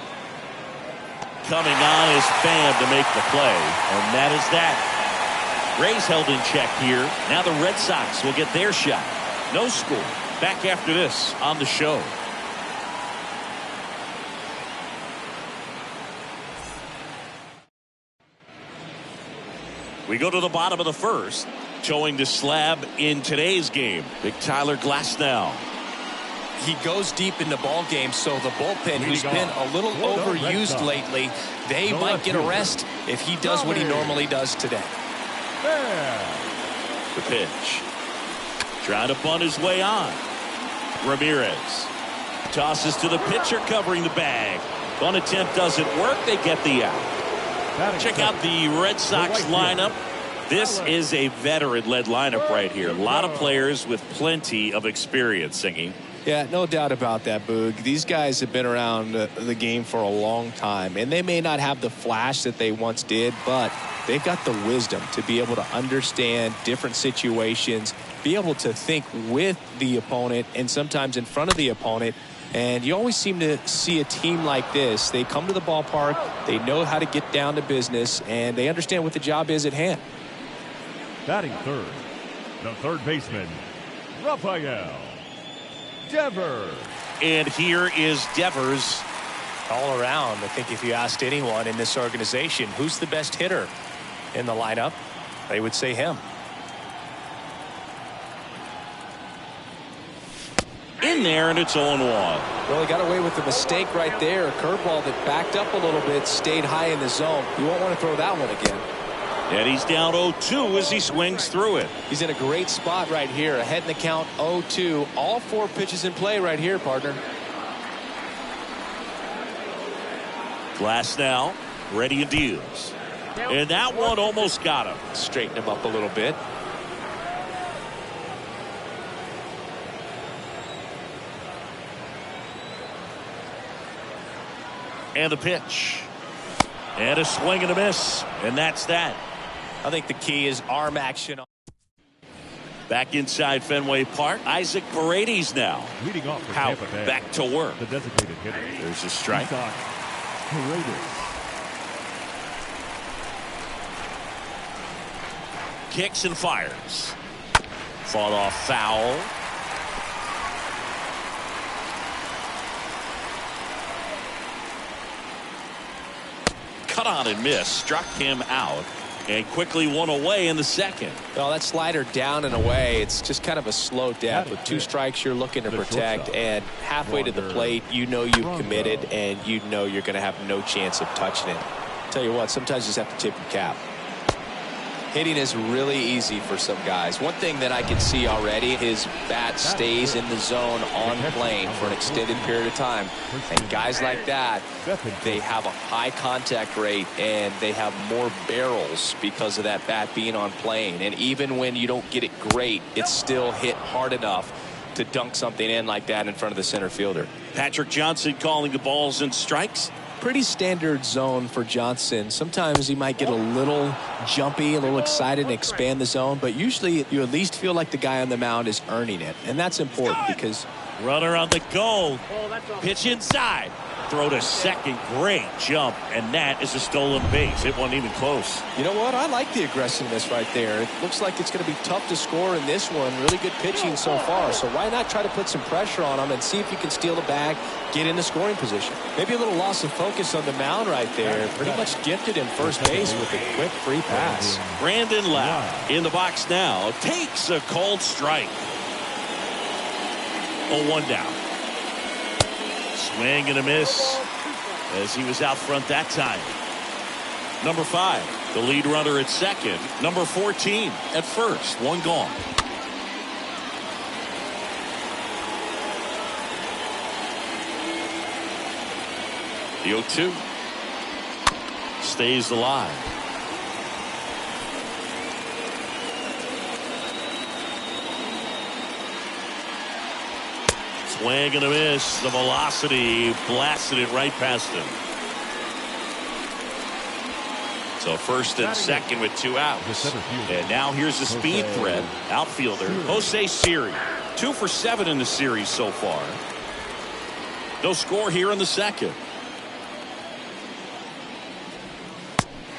Coming on is Pham to make the play, and that is that. Rays held in check here. Now the Red Sox will get their shot. No score. Back after this on the show. We go to the bottom of the first. Towing the slab in today's game. Big Tyler Glasnow. He goes deep into ball games, so the bullpen, who's been a little overused lately, they might get a rest if he does what he normally does today. The pitch. Trying to bunt his way on. Ramirez tosses to the pitcher covering the bag. Bunt attempt doesn't work. They get the out. Check out the Red Sox lineup. This is a veteran-led lineup right here. A lot of players with plenty of experience singing. Yeah, no doubt about that, Boog. These guys have been around the game for a long time, and they may not have the flash that they once did, but they've got the wisdom to be able to understand different situations, be able to think with the opponent and sometimes in front of the opponent. And you always seem to see a team like this. They come to the ballpark, they know how to get down to business, and they understand what the job is at hand. Batting third, the third baseman, Rafael Devers. And here is Devers. All around, I think if you asked anyone in this organization who's the best hitter in the lineup, they would say him. In there, and it's 0-1. Well, he got away with the mistake right there. A curveball that backed up a little bit, stayed high in the zone. You won't want to throw that one again. And he's down 0-2 as he swings through it. He's in a great spot right here. Ahead in the count, 0-2. All 4 pitches in play right here, partner. Glasnow ready and deals. And that one almost got him. Straighten him up a little bit. And the pitch. And a swing and a miss. And that's that. I think the key is arm action. Back inside Fenway Park, Isaac Paredes now. Leading off for Houck Tampa Bay, back to work. the designated hitter. There's a strike. Isaac Paredes. Kicks and fires. Fought off foul. cut on and miss, struck him out, and quickly one away in the second. Well, that slider down and away, it's just kind of a slow death. With 2 strikes, you're looking to protect, and halfway to the plate, you know you've committed, and you know you're going to have no chance of touching it. Tell you what, sometimes you just have to tip your cap. Hitting is really easy for some guys. One thing that I can see already, his bat stays in the zone on plane for an extended period of time. And guys like that, they have a high contact rate and they have more barrels because of that bat being on plane. And even when you don't get it great, it's still hit hard enough to dunk something in like that in front of the center fielder. Patrick Johnson calling the balls and strikes. Pretty standard zone for Johnson. Sometimes he might get a little jumpy, a little excited and expand the zone, but usually you at least feel like the guy on the mound is earning it, and that's important because Runner on the go. Pitch inside. Throw to second. Great jump, and that is a stolen base. It wasn't even close. you know what? I like the aggressiveness right there. It looks like it's going to be tough to score in this one. Really good pitching so far, so why not try to put some pressure on him and see if you can steal the bag, get into scoring position. Maybe a little loss of focus on the mound right there. Pretty much gifted him first base with a quick free pass. Brandon Lowe in the box now takes a called strike. 0-1 down. Swing and a miss as he was out front that time. Number 5, the lead runner at second. Number 14 at first. One gone. The 0-2 stays alive. Swing and a miss. The velocity blasted it right past him. So first and second with 2 outs. And now here's the speed threat. Outfielder Jose Siri. 2 for 7 in the series so far. No score here in the second.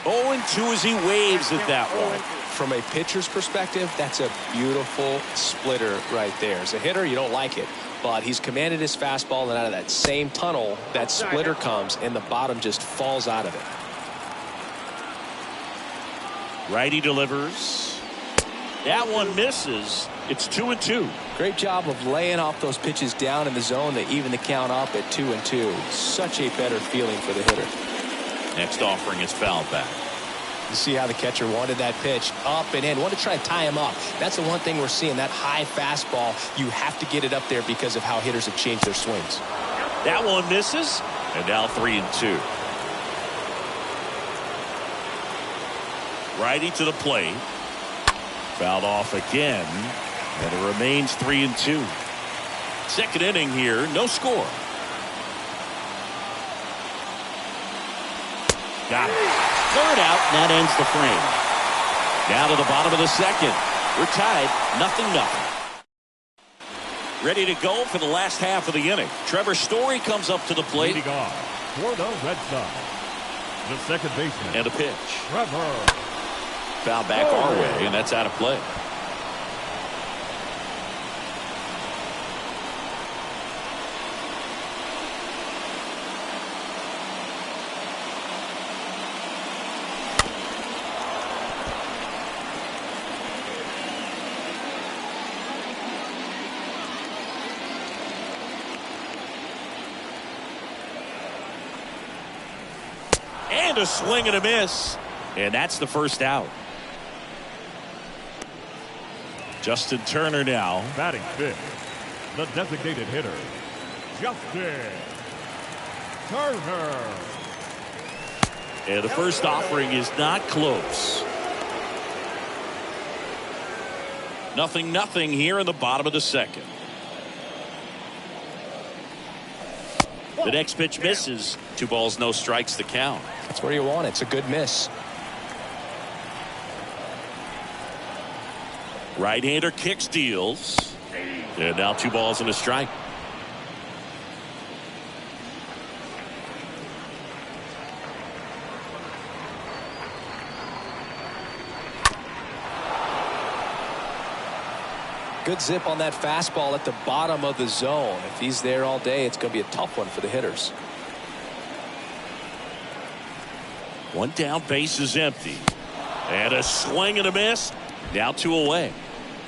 0-2 as he waves at that one. From a pitcher's perspective, that's a beautiful splitter right there. As a hitter, you don't like it, but he's commanded his fastball, and out of that same tunnel, that splitter comes, and the bottom just falls out of it. Righty delivers. That one misses. It's 2-2. Great job of laying off those pitches down in the zone to even the count up at 2-2. Such a better feeling for the hitter. Next offering is fouled back. You see how the catcher wanted that pitch up and in. Wanted to try to tie him up. That's the one thing we're seeing. That high fastball, you have to get it up there because of how hitters have changed their swings. That one misses. And now 3-2. Righty to the plate. Fouled off again. And it remains 3-2. Second inning here. No score. Got it. Third out, and that ends the frame. Down to the bottom of the second. We're tied, 0-0. Ready to go for the last half of the inning. Trevor Story comes up to the plate. Leading off for the Red Sox, the second baseman. And a pitch. Trevor. Foul back our way, and that's out of play. And a swing and a miss. And that's the first out. Justin Turner now. Batting fifth, the designated hitter, Justin Turner. And the first offering is not close. 0-0 here in the bottom of the second. The next pitch misses. 2 balls, no strikes to count. That's where you want it. It's a good miss. Right-hander kick steals. And now 2 balls and a strike. Good zip on that fastball at the bottom of the zone. If he's there all day, it's going to be a tough one for the hitters. One down, base is empty. And a swing and a miss. Now 2 away.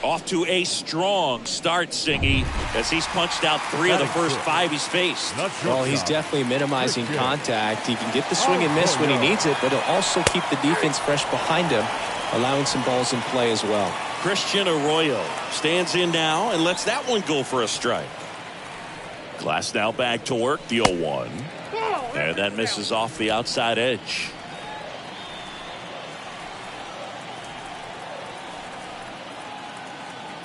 Off to a strong start, Singy, as he's punched out 3 of the first 5 he's faced. Well, he's definitely minimizing contact. He can get the swing and miss when he needs it, but he'll also keep the defense fresh behind him, allowing some balls in play as well. Christian Arroyo stands in now and lets that one go for a strike. Glass now back to work, the 0-1. And that misses off the outside edge.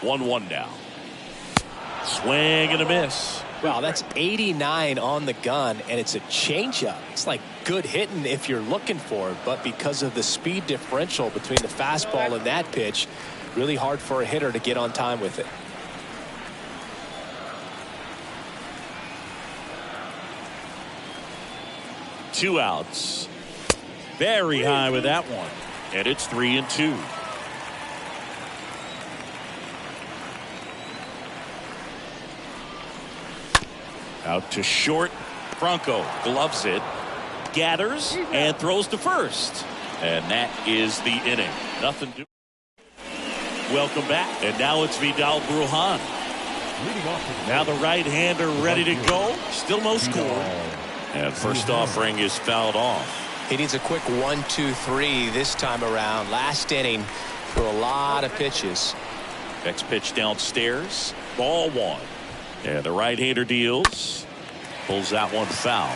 One now. Swing and a miss. Wow, that's 89 on the gun, and it's a changeup. It's like good hitting if you're looking for it, but because of the speed differential between the fastball and that pitch, really hard for a hitter to get on time with it. Two outs. Very high with that one. And it's 3-2. Out to short. Franco gloves it, gathers, and throws to first. And that is the inning. Nothing to. Welcome back. And now it's Vidal Brujan. Now the right-hander ready to go. Still no score. And first offering is fouled off. He needs a quick 1-2-3 this time around. Last inning for a lot of pitches. Next pitch downstairs. Ball 1. And the right-hander deals. Pulls that one foul.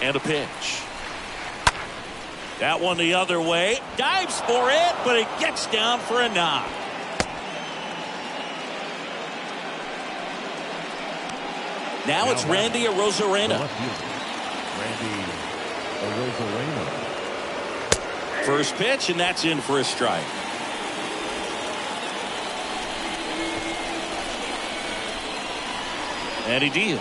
And a pitch. That one the other way. Dives for it, but it gets down for a knock. Now it's Randy Arozarena. Randy Arozarena. First pitch, and that's in for a strike. And he deals.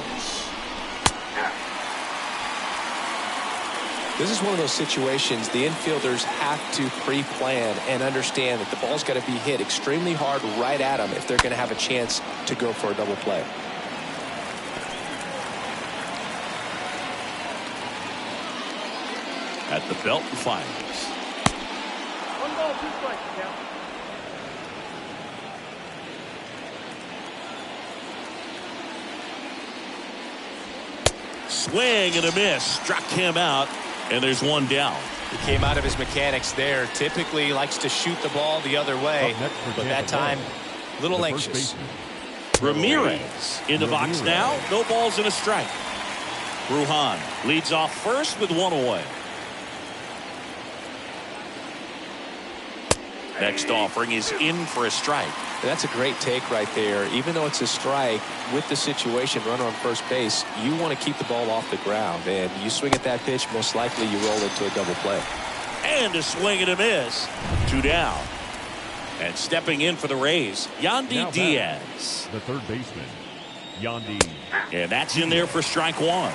This is one of those situations the infielders have to pre-plan and understand that the ball's got to be hit extremely hard right at them if they're going to have a chance to go for a double play. At the belt and finals. 1 ball, 2 strikes, count. Swing and a miss. Struck him out, and there's one down. He came out of his mechanics there. Typically he likes to shoot the ball the other way, but that time a little anxious. Ramirez in the box now. No balls and a strike. Brujan leads off first with 1 away. Next offering is in for a strike. That's a great take right there. Even though it's a strike, with the situation, runner on first base, you want to keep the ball off the ground. And you swing at that pitch, most likely you roll into a double play. And a swing and a miss. 2 down. And stepping in for the Rays, Yandy Diaz. The third baseman, Yandy. And that's in there for strike 1. 0-1.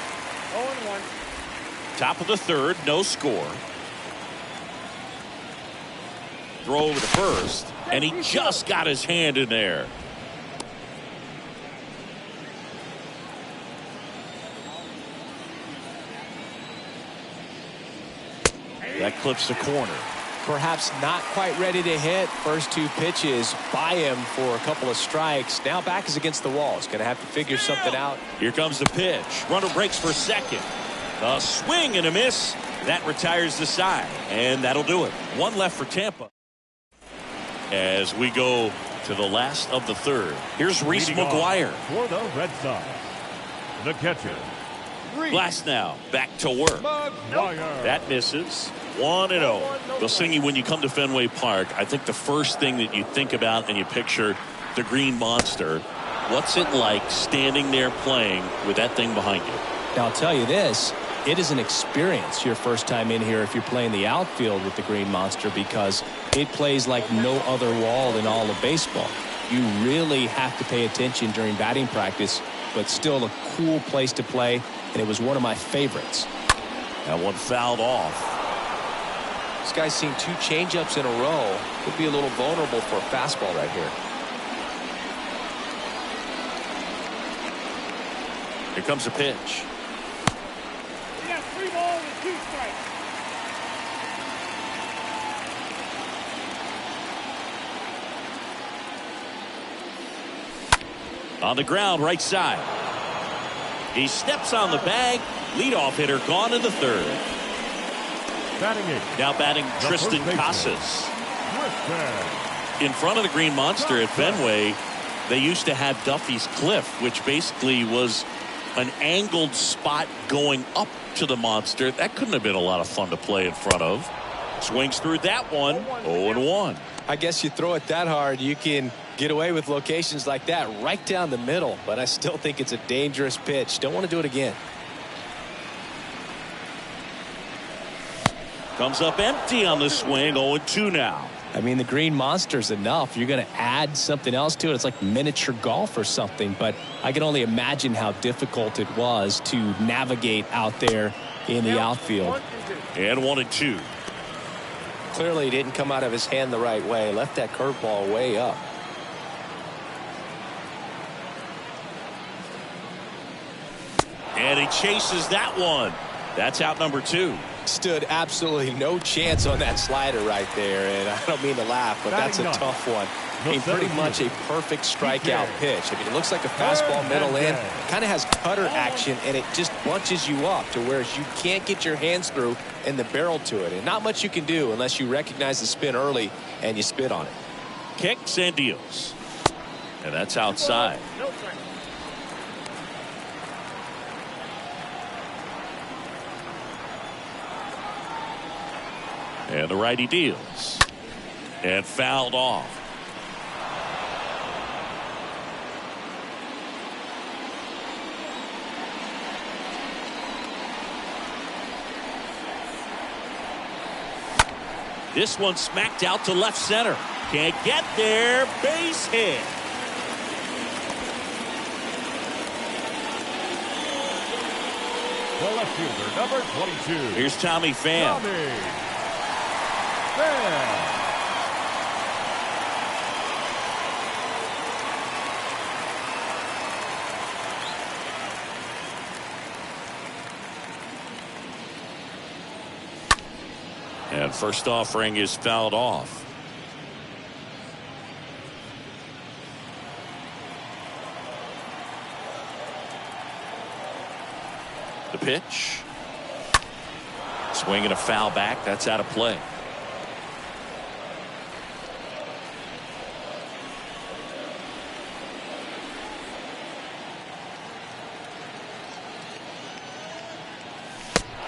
Top of the third, no score. Throw over to first, and he just got his hand in there. That clips the corner. Perhaps not quite ready to hit. First 2 pitches by him for a couple of strikes. Now back is against the wall. He's going to have to figure something out. Here comes the pitch. Runner breaks for second. A swing and a miss. That retires the side, and that'll do it. 1 left for Tampa. As we go to the last of the third. Here's Reese McGuire. For the Red Sox, the catcher. Glass now back to work. McGuire. That misses. 1-0. Bilsingi, when you come to Fenway Park, I think the first thing that you think about and you picture the Green Monster. What's it like standing there playing with that thing behind you? Now I'll tell you this. It is an experience your first time in here if you're playing the outfield with the Green Monster, because it plays like no other wall in all of baseball. You really have to pay attention during batting practice, but still a cool place to play, and it was one of my favorites. That one fouled off. This guy's seen 2 changeups in a row. Could be a little vulnerable for a fastball right here. Here comes a pitch. You got 3 balls and 2 strikes. On the ground, right side. He steps on the bag. Leadoff hitter gone in the 3rd. Batting 8. Now batting The Tristan first baseman. Casas. Tristan. In front of the Green Monster at Fenway, they used to have Duffy's Cliff, which basically was an angled spot going up to the Monster. That couldn't have been a lot of fun to play in front of. Swings through that one. 0-1. I guess you throw it that hard, you can get away with locations like that right down the middle. But I still think it's a dangerous pitch. Don't want to do it again. Comes up empty on the swing. 0-2 now. I mean, the Green Monster's enough. You're going to add something else to it. It's like miniature golf or something. But I can only imagine how difficult it was to navigate out there in the outfield. And 1-2. Clearly, it didn't come out of his hand the right way. Left that curveball way up. And he chases that one. That's out number 2. Stood absolutely no chance on that slider right there. And I don't mean to laugh, but that's a tough one. I mean, pretty much a perfect strikeout pitch. I mean, it looks like a fastball middle in. Kind of has cutter action, and it just bunches you up to where you can't get your hands through and the barrel to it. And not much you can do unless you recognize the spin early and you spit on it. Kicks and deals. And that's outside. No strike. And the righty deals. And fouled off. This one smacked out to left center. Can't get there. Base hit. The left fielder, number 22. Here's Tommy Pham. Tommy Pham. And first offering is fouled off. The pitch. Swing and a foul back. That's out of play.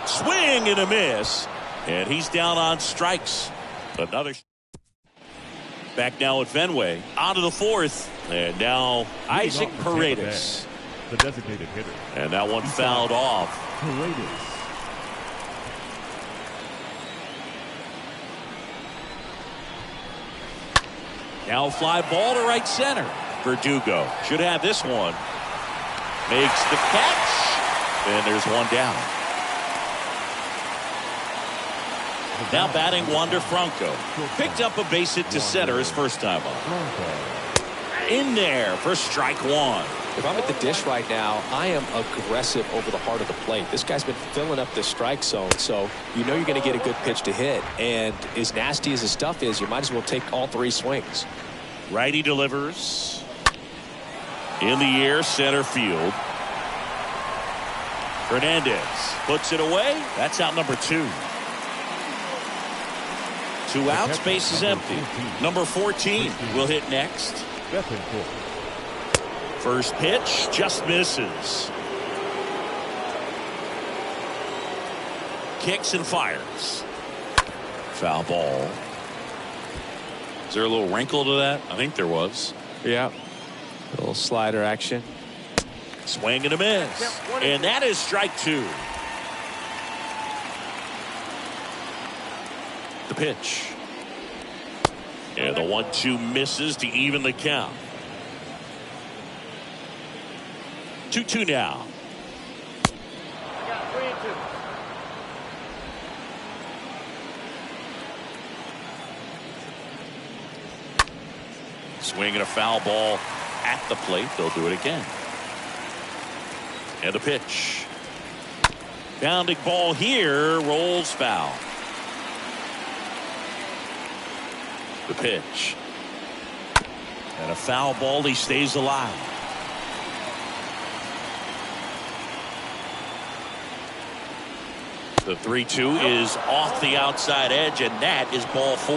Swing and a miss. And he's down on strikes. Another. Back now at Fenway. On to the 4th. And now Isaac Paredes. The designated hitter. And that one fouled off. Paredes. Now fly ball to right center. Verdugo should have this one. Makes the catch. And there's one down. Now batting Wander Franco. Picked up a base hit to center his first time up. In there for strike 1. If I'm at the dish right now, I am aggressive over the heart of the plate. This guy's been filling up the strike zone, so you know you're going to get a good pitch to hit. And as nasty as his stuff is, you might as well take all 3 swings. Righty delivers. In the air, center field. Hernandez puts it away. That's out number 2. 2 outs, base is empty. Number 14 will hit next. Bethencourt. First pitch just misses. Kicks and fires. Foul ball. Is there a little wrinkle to that? I think there was. Yeah. A little slider action. Swing and a miss. And that is strike 2. The pitch. And the 1-2 misses to even the count. 2-2 now. I got 3 and 2. Swing and a foul ball at the plate. They'll do it again. And a pitch. Bounding ball here, rolls foul. The pitch. And a foul ball, he stays alive. The 3-2 is off the outside edge, and that is ball 4.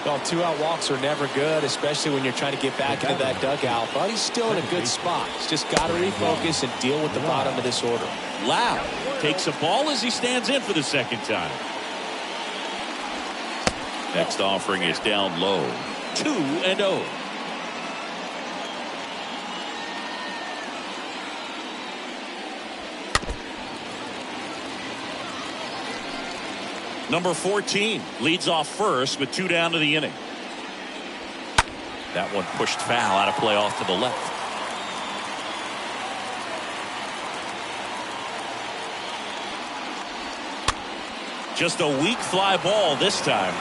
Well, 2-out walks are never good, especially when you're trying to get back into that dugout. But he's still in a good spot. He's just got to refocus and deal with the bottom of this order. Lau takes a ball as he stands in for the second time. Next offering is down low. 2-0. Number 14 leads off first with 2 down to the inning. That one pushed foul out of play off to the left. Just a weak fly ball this time.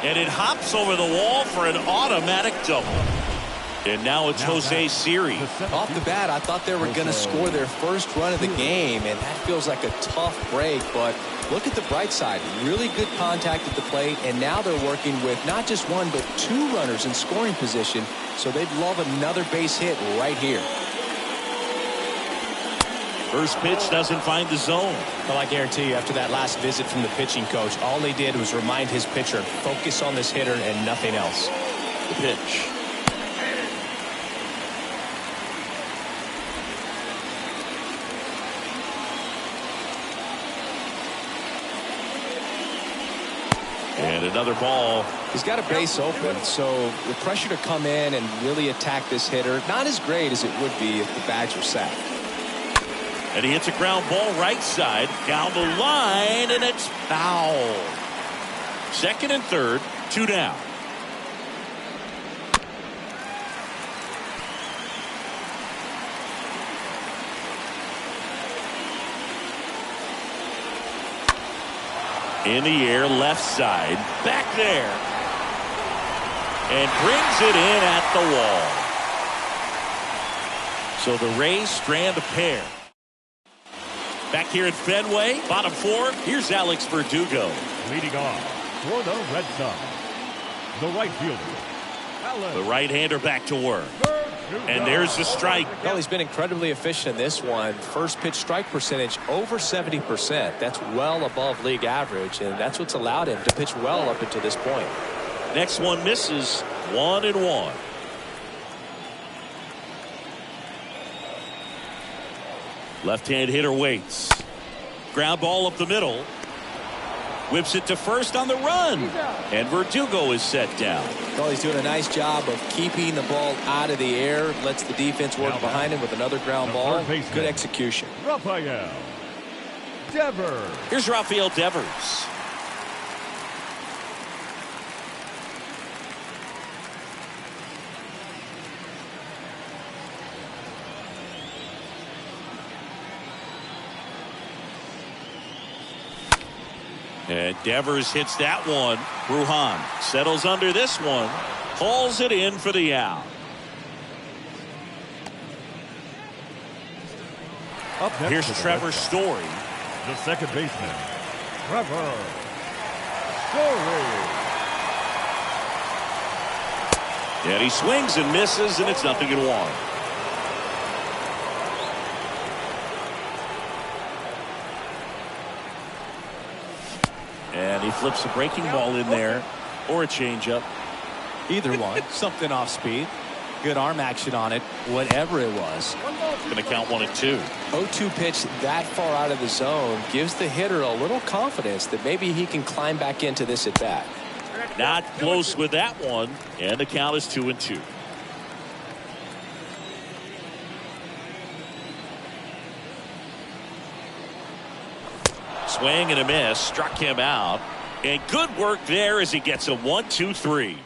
And it hops over the wall for an automatic double. And now it's Jose Siri. Off the bat, I thought they were going to score their first run of the game, and that feels like a tough break. But look at the bright side. Really good contact at the plate, and now they're working with not just 1 but 2 runners in scoring position, so they'd love another base hit right here. First pitch doesn't find the zone. Well, I guarantee you, after that last visit from the pitching coach, all he did was remind his pitcher, focus on this hitter and nothing else. The pitch. And another ball. He's got a base open, so the pressure to come in and really attack this hitter, not as great as it would be if the bags were sacked. And he hits a ground ball right side down the line, and it's foul. Second and third, 2 down. In the air, left side, back there, and brings it in at the wall. So the Rays strand a pair. Back here at Fenway, bottom 4, here's Alex Verdugo. Leading off for the Red Sox, the right fielder, Alex. The right-hander back to work. And there's the strike. Well, he's been incredibly efficient in this one. First pitch strike percentage over 70%. That's well above league average, and that's what's allowed him to pitch well up until this point. Next one misses. 1-1. Left-hand hitter waits. Ground ball up the middle. Whips it to first on the run. And Verdugo is set down. Well, he's doing a nice job of keeping the ball out of the air. Lets the defense work behind him with another ground ball. Good execution. Rafael Devers. Here's Rafael Devers. And Devers hits that one. Brujan settles under this one. Hauls it in for the out. Up next Here's for the Trevor Red Sox, Story. the second baseman, Trevor Story. And he swings and misses, and it's 0-1. And he flips a breaking ball in there, or a changeup. Either one. Something off speed. Good arm action on it. Whatever it was. Going to count 1-2. 0-2 pitch that far out of the zone gives the hitter a little confidence that maybe he can climb back into this at bat. Not close with that one, and the count is 2-2. Swing and a miss, struck him out, and good work there as he gets a 1-2-3.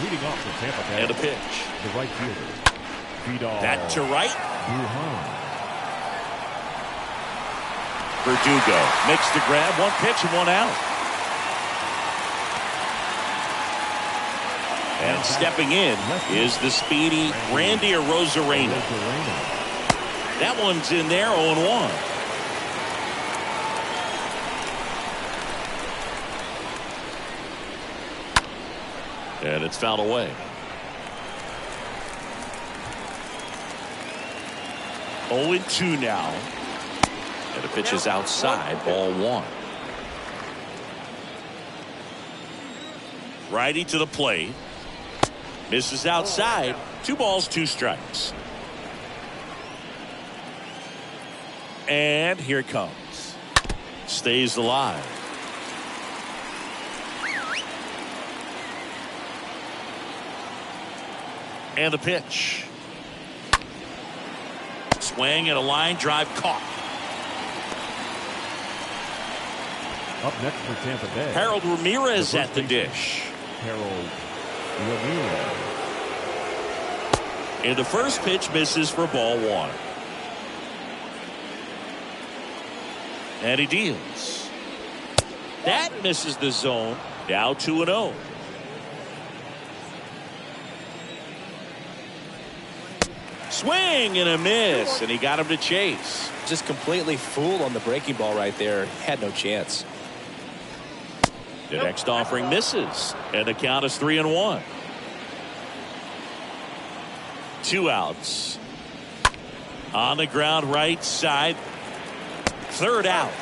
Leading off for Tampa Bay, And a pitch. the right fielder, Vidal. That to right. Brujan. Verdugo makes the grab, 1 pitch and 1 out. And stepping in is the speedy Randy Arozarena. That one's in there, 0-1. And it's fouled away. 0-2 now. And the pitch is outside, ball 1. Righty to the plate. Misses outside. 2 balls, 2 strikes. And here it comes. Stays alive. And the pitch. Swing and a line drive caught. Up next for Tampa Bay, Harold Ramirez at the dish. Harold Ramirez. And the first pitch misses for ball 1. And he deals. That misses the zone. Now 2-0. Swing and a miss, and he got him to chase. Just completely fooled on the breaking ball right there. Had no chance. The next offering misses, and the count is 3-1. 2 outs. On the ground, right side. 3rd out.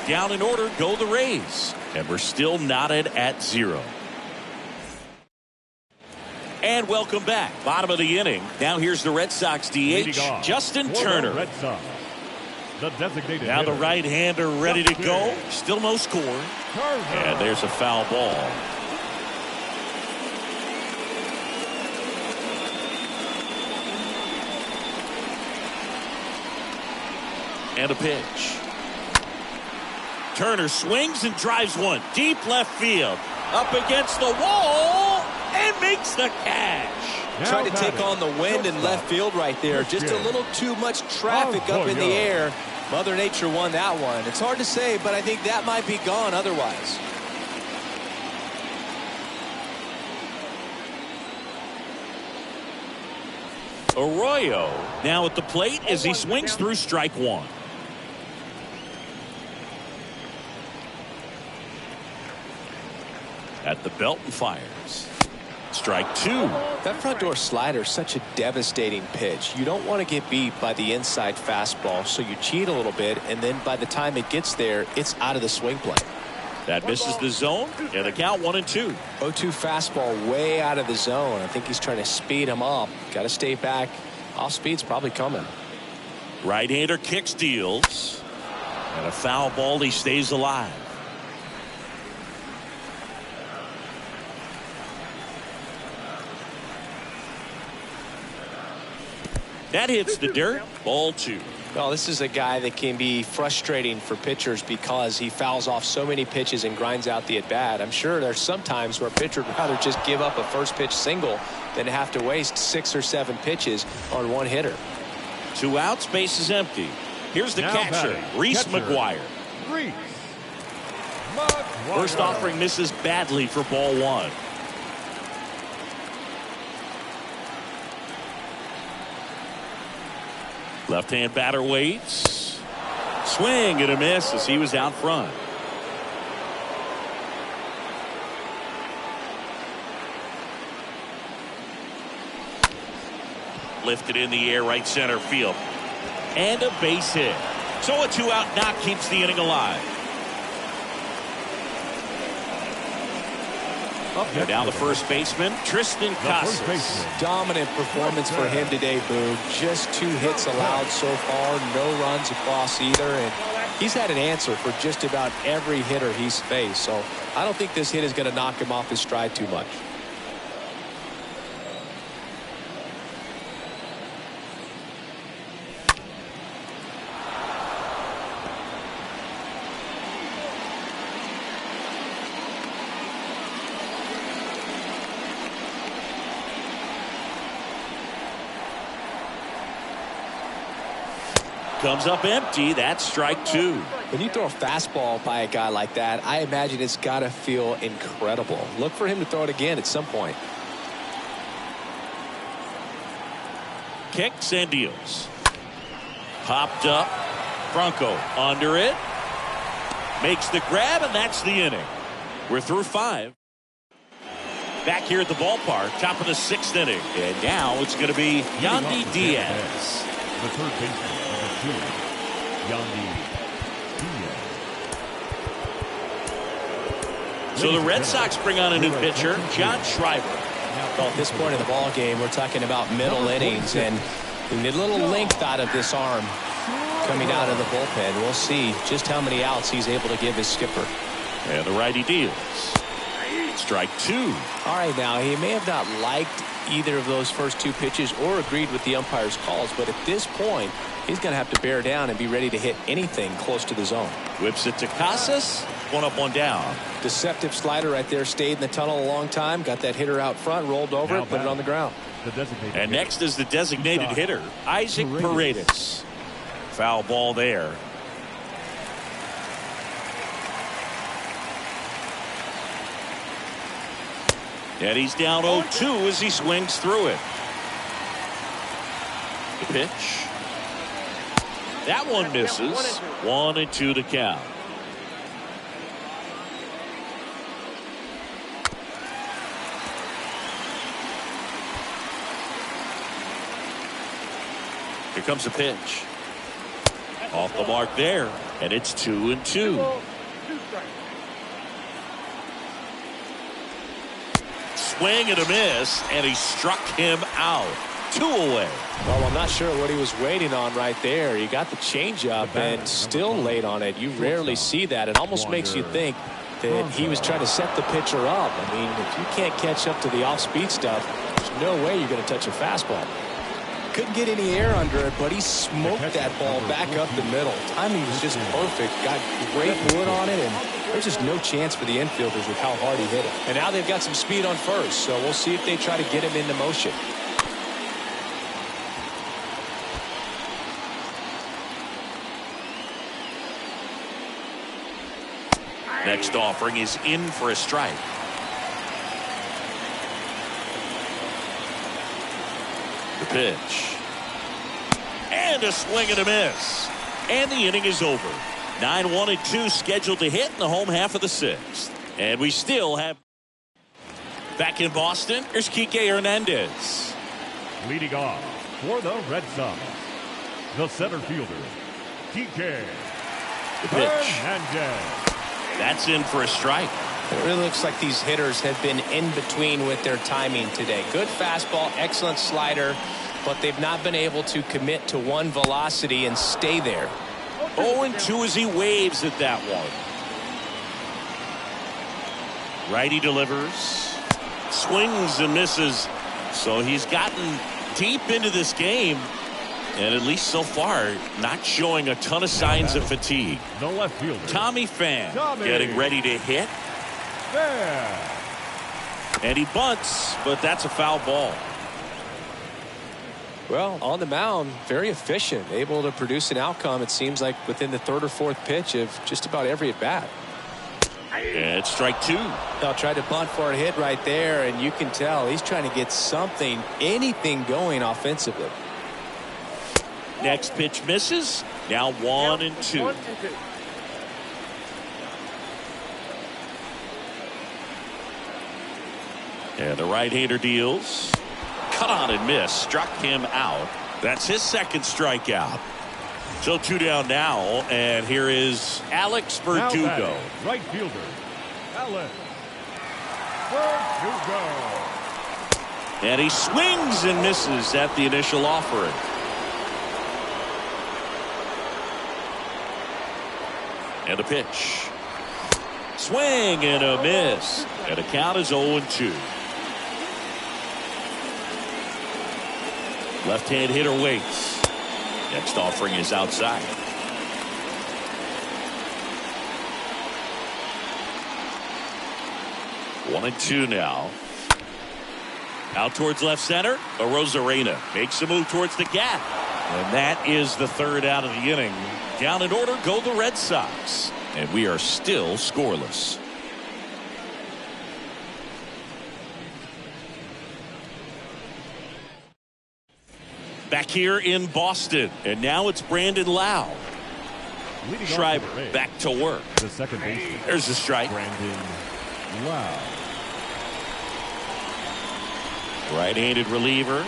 Down in order, go the Rays. And we're still knotted at 0. And welcome back. Bottom of the inning. Now here's the Red Sox DH, Justin Turner. Red Sox, the designated Now the hitter, right-hander ready to go. Still no score. And there's a foul ball. And a pitch. Turner swings and drives one deep left field. Up against the wall and makes the catch. Tried to take on the wind in left field right there. Just a little too much traffic up in the air. Mother Nature won that one. It's hard to say, but I think that might be gone otherwise. Arroyo now at the plate as he swings through strike 1. At the belt and fires. Strike 2. That front door slider is such a devastating pitch. You don't want to get beat by the inside fastball, so you cheat a little bit, and then by the time it gets there, it's out of the swing plane. That misses the zone, and the count 1-2. 0-2 fastball way out of the zone. I think he's trying to speed him up. Got to stay back. Off speed's probably coming. Right-hander kicks, deals. And a foul ball, he stays alive. That hits the dirt. Ball 2. Well, this is a guy that can be frustrating for pitchers because he fouls off so many pitches and grinds out the at-bat. I'm sure there's some times where a pitcher would rather just give up a first pitch single than have to waste 6 or 7 pitches on one hitter. 2 outs, base is empty. Here's the Now catcher, batting, Reese catcher. McGuire. Reese First McGuire. offering misses badly for ball 1. Left-hand batter waits. Swing and a miss as he was out front. Lifted in the air, right center field. And a base hit. So a 2-out knock keeps the inning alive. And now the first baseman, Tristan Casas. Dominant performance for him today, Boog. Just 2 hits allowed so far, no runs across either, and he's had an answer for just about every hitter he's faced. So I don't think this hit is going to knock him off his stride too much. Comes up empty. That's strike 2. When you throw a fastball by a guy like that, I imagine it's got to feel incredible. Look for him to throw it again at some point. Kicks and deals. Popped up. Franco under it. Makes the grab, and that's the inning. We're through 5. Back here at the ballpark, top of the 6th inning. And now it's going to be Yandy Diaz. The third baseman, number 2, Yandy Diaz. So the Red Sox bring on a new pitcher, John Schreiber. Well, at this point in the ball game, we're talking about middle innings, and we need a little length out of this arm coming out of the bullpen. We'll see just how many outs he's able to give his skipper. And the righty deals. Strike 2. All right, now, he may have not liked either of those first 2 pitches or agreed with the umpire's calls, but at this point, he's going to have to bear down and be ready to hit anything close to the zone. Whips it to Casas. 1 up, 1 down. Deceptive slider right there. Stayed in the tunnel a long time. Got that hitter out front. Rolled over it. Put it on the ground. And next is the designated hitter, Isaac Paredes. Foul ball there. And he's down 0-2 as he swings through it. The pitch. That one misses. 1-2 to count. Here comes a pitch. Off the mark there. And it's 2-2. Swing and a miss, and he struck him out. 2 away. Well, I'm not sure what he was waiting on right there. He got the changeup and still late on it. You rarely see that. It almost makes you think that he was trying to set the pitcher up. I mean, if you can't catch up to the off-speed stuff, there's no way you're going to touch a fastball. Couldn't get any air under it, but he smoked that ball back up the middle. Timing was just perfect. Got great wood on it, and there's just no chance for the infielders with how hard he hit it. And now they've got some speed on first, so we'll see if they try to get him into motion. Next offering is in for a strike. The pitch. And a swing and a miss. And the inning is over. 9-1-2 scheduled to hit in the home half of the 6th. And we still have back in Boston. Here's Kike Hernandez. Leading off for the Red Sox, the center fielder, Kike The pitch. Hernandez. That's in for a strike. It really looks like these hitters have been in between with their timing today. Good fastball, excellent slider, but they've not been able to commit to one velocity and stay there. 0-2 as he waves at that one. Righty delivers. Swings and misses. So he's gotten deep into this game. And at least so far, not showing a ton of signs of fatigue. The left fielder, Tommy Pham getting ready to hit. Pham. And he bunts, but that's a foul ball. Well, on the mound, very efficient, able to produce an outcome, it seems like, within the 3rd or 4th pitch of just about every at-bat. And it's strike 2. They'll try to bunt for a hit right there, and you can tell he's trying to get something, anything going offensively. Next pitch misses. Now 1-2. And the right-hander deals. Cut on and miss. Struck him out. That's his 2nd strikeout. So 2 down now. And here is Alex Verdugo. Right fielder, Alex Verdugo. And he swings and misses at the initial offering. And the pitch. Swing and a miss. And the count is 0-2. Left-hand hitter waits. Next offering is outside. One and two now. Out towards left center. Arozarena makes a move towards the gap. And that is the third out of the inning. Down in order go the Red Sox. And we are still scoreless. Back here in Boston. And now it's Brandon Lowe. Schreiber back to work. The second baseman. There's the strike. Brandon Lowe. Right-handed reliever.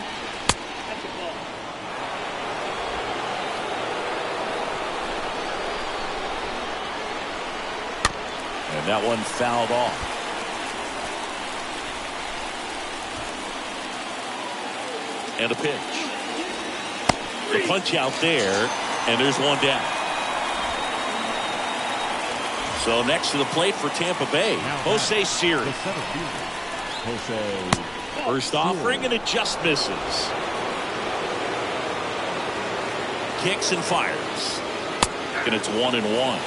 And that one fouled off. And a pitch. The punch out there, and there's one down. So next to the plate for Tampa Bay, Jose Siri. The center fielder, Jose. First offering, and it just misses. Kicks and fires. And it's 1-1.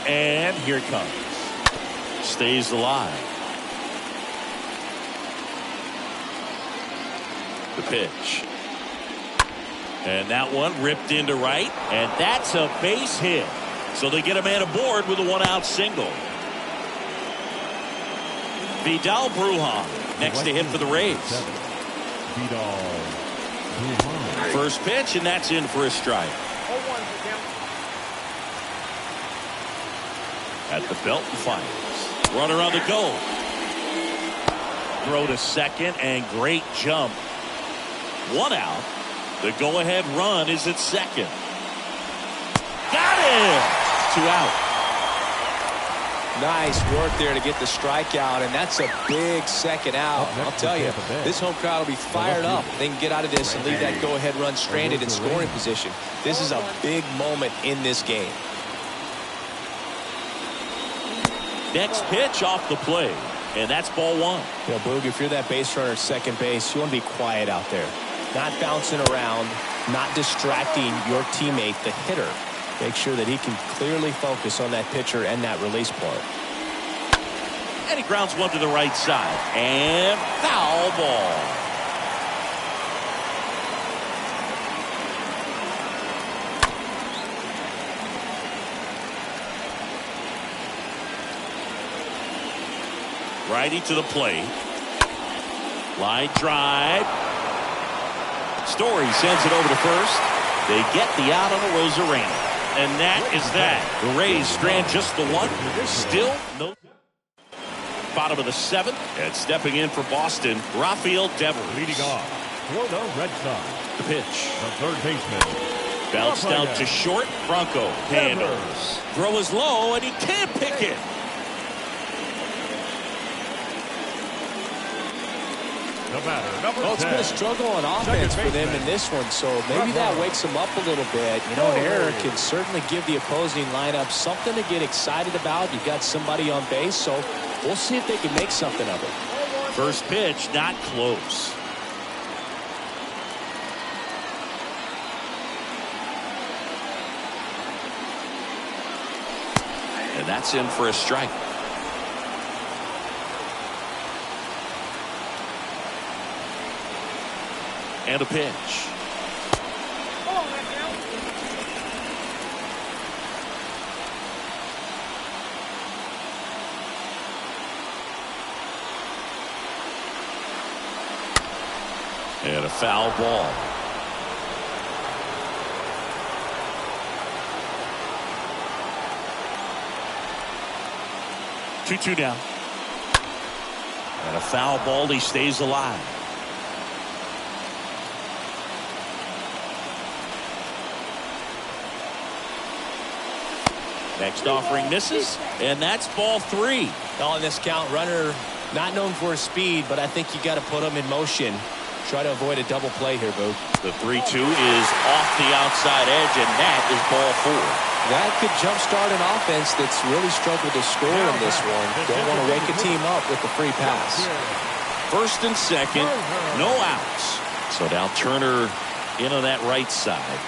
And here it comes. Stays alive. The pitch. And that one ripped into right. And that's a base hit. So they get a man aboard with a one-out single. Vidal Brujan next to him for the Rays. Vidal Brujan. First pitch, and that's in for a strike. At the belt and fires. Runner on the go. Throw to second, and great jump. One out. The go-ahead run is at second. Got him! 2 out. Nice work there to get the strikeout, and that's a big second out. I'll tell you, this home crowd will be fired up. They can get out of this and leave that go-ahead run stranded in scoring position. This is a big moment in this game. Next pitch off the plate, and that's ball one. You know, Boog, if you're that base runner at second base, you want to be quiet out there. Not bouncing around, not distracting your teammate, the hitter. Make sure that he can clearly focus on that pitcher and that release point. And he grounds one to the right side. And foul ball. Righty to the plate. Line drive. Story sends it over to first. They get the out on the Rosarena. And that is that. The Rays strand just the one. Still no. Bottom of the seventh. And stepping in for Boston, Rafael Devers. Leading off for the Red Sox. The pitch. The third baseman. Bounced out to short. Bronco handles. Throw is low, and he can't pick it. The batter, number 10. Well, it's been a struggle on offense for them in this one, so maybe that wakes them up a little bit. You know, an error can certainly give the opposing lineup something to get excited about. You've got somebody on base, so we'll see if they can make something of it. First pitch, not close. And that's in for a strike. And a pitch. And a foul ball. Two down. And a foul ball. He stays alive. Next offering misses, and that's ball three. On this count, runner not known for his speed, but I think you got to put him in motion. Try to avoid a double play here, Boog. The 3-2 is off the outside edge, and that is ball four. That could jumpstart an offense that's really struggled to score in this one. Don't want to wake a team up with the free pass. First and second, no outs. So now Turner in on that right side.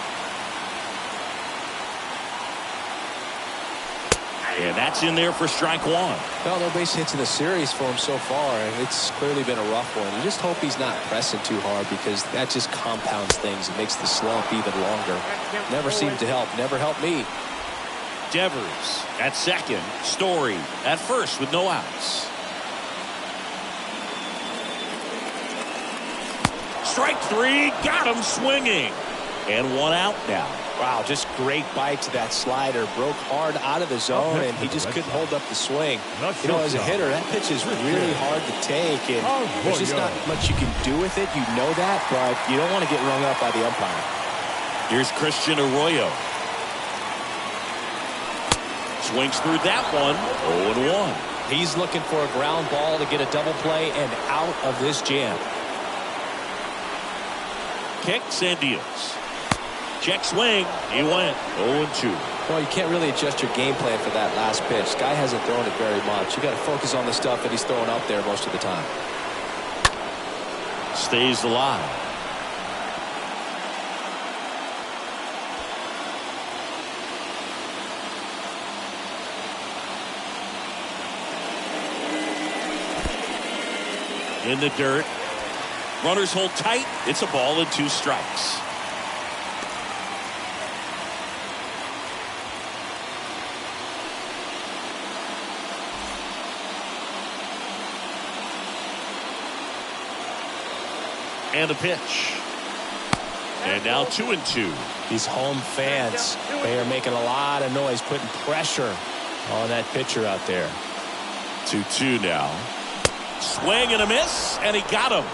And that's in there for strike one. Well, no base hits in the series for him so far, and it's clearly been a rough one. You just hope he's not pressing too hard, because that just compounds things and makes the slump even longer. Never seemed to help. Never helped me. Devers at second. Story at first with no outs. Strike three. Got him swinging. And one out now. Wow, just great bite to that slider. Broke hard out of the zone, and he just couldn't hold up the swing. You know, as a hitter, that pitch is really hard to take, and there's just not much you can do with it. You know that, but you don't want to get rung up by the umpire. Here's Christian Arroyo. Swings through that one. 0-1. He's looking for a ground ball to get a double play and out of this jam. Kicks and deals. Check swing. He went 0-2. Well, you can't really adjust your game plan for that last pitch. Guy hasn't thrown it very much. You got to focus on the stuff that he's throwing up there most of the time. Stays alive. In the dirt. Runners hold tight. It's a ball and 2 strikes. And a pitch. And now 2-2. These home fans, they are making a lot of noise, putting pressure on that pitcher out there. 2-2 now. Swing and a miss, and he got him.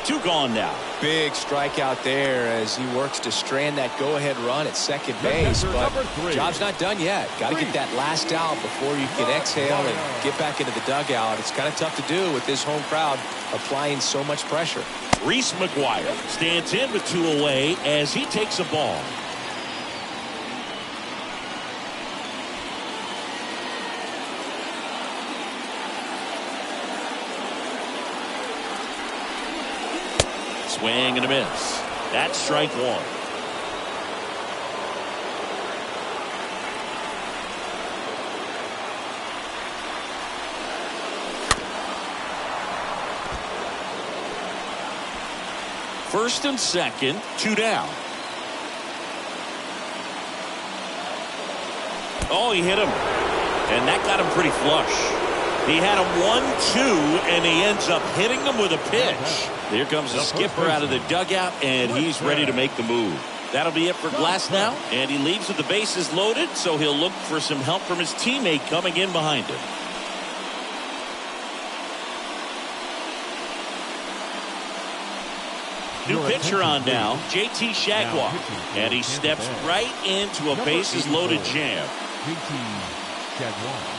2 gone now. Big strikeout there as he works to strand that go-ahead run at second base, but job's not done yet. Got to get that last out before you can exhale and get back into the dugout. It's kind of tough to do with this home crowd applying so much pressure. Reese McGuire stands in with 2 away as he takes a ball. Swing and a miss. That's strike 1. First and second, 2 down. Oh, he hit him. And that got him pretty flush. He had him 1-2, and he ends up hitting him with a pitch. Here comes the skipper out of the dugout, and he's ready to make the move. That'll be it for Glass now, and he leaves with the bases loaded, so he'll look for some help from his teammate coming in behind him. New pitcher on now, JT Shagwar, and he steps right into a bases-loaded jam. JT Shagwar.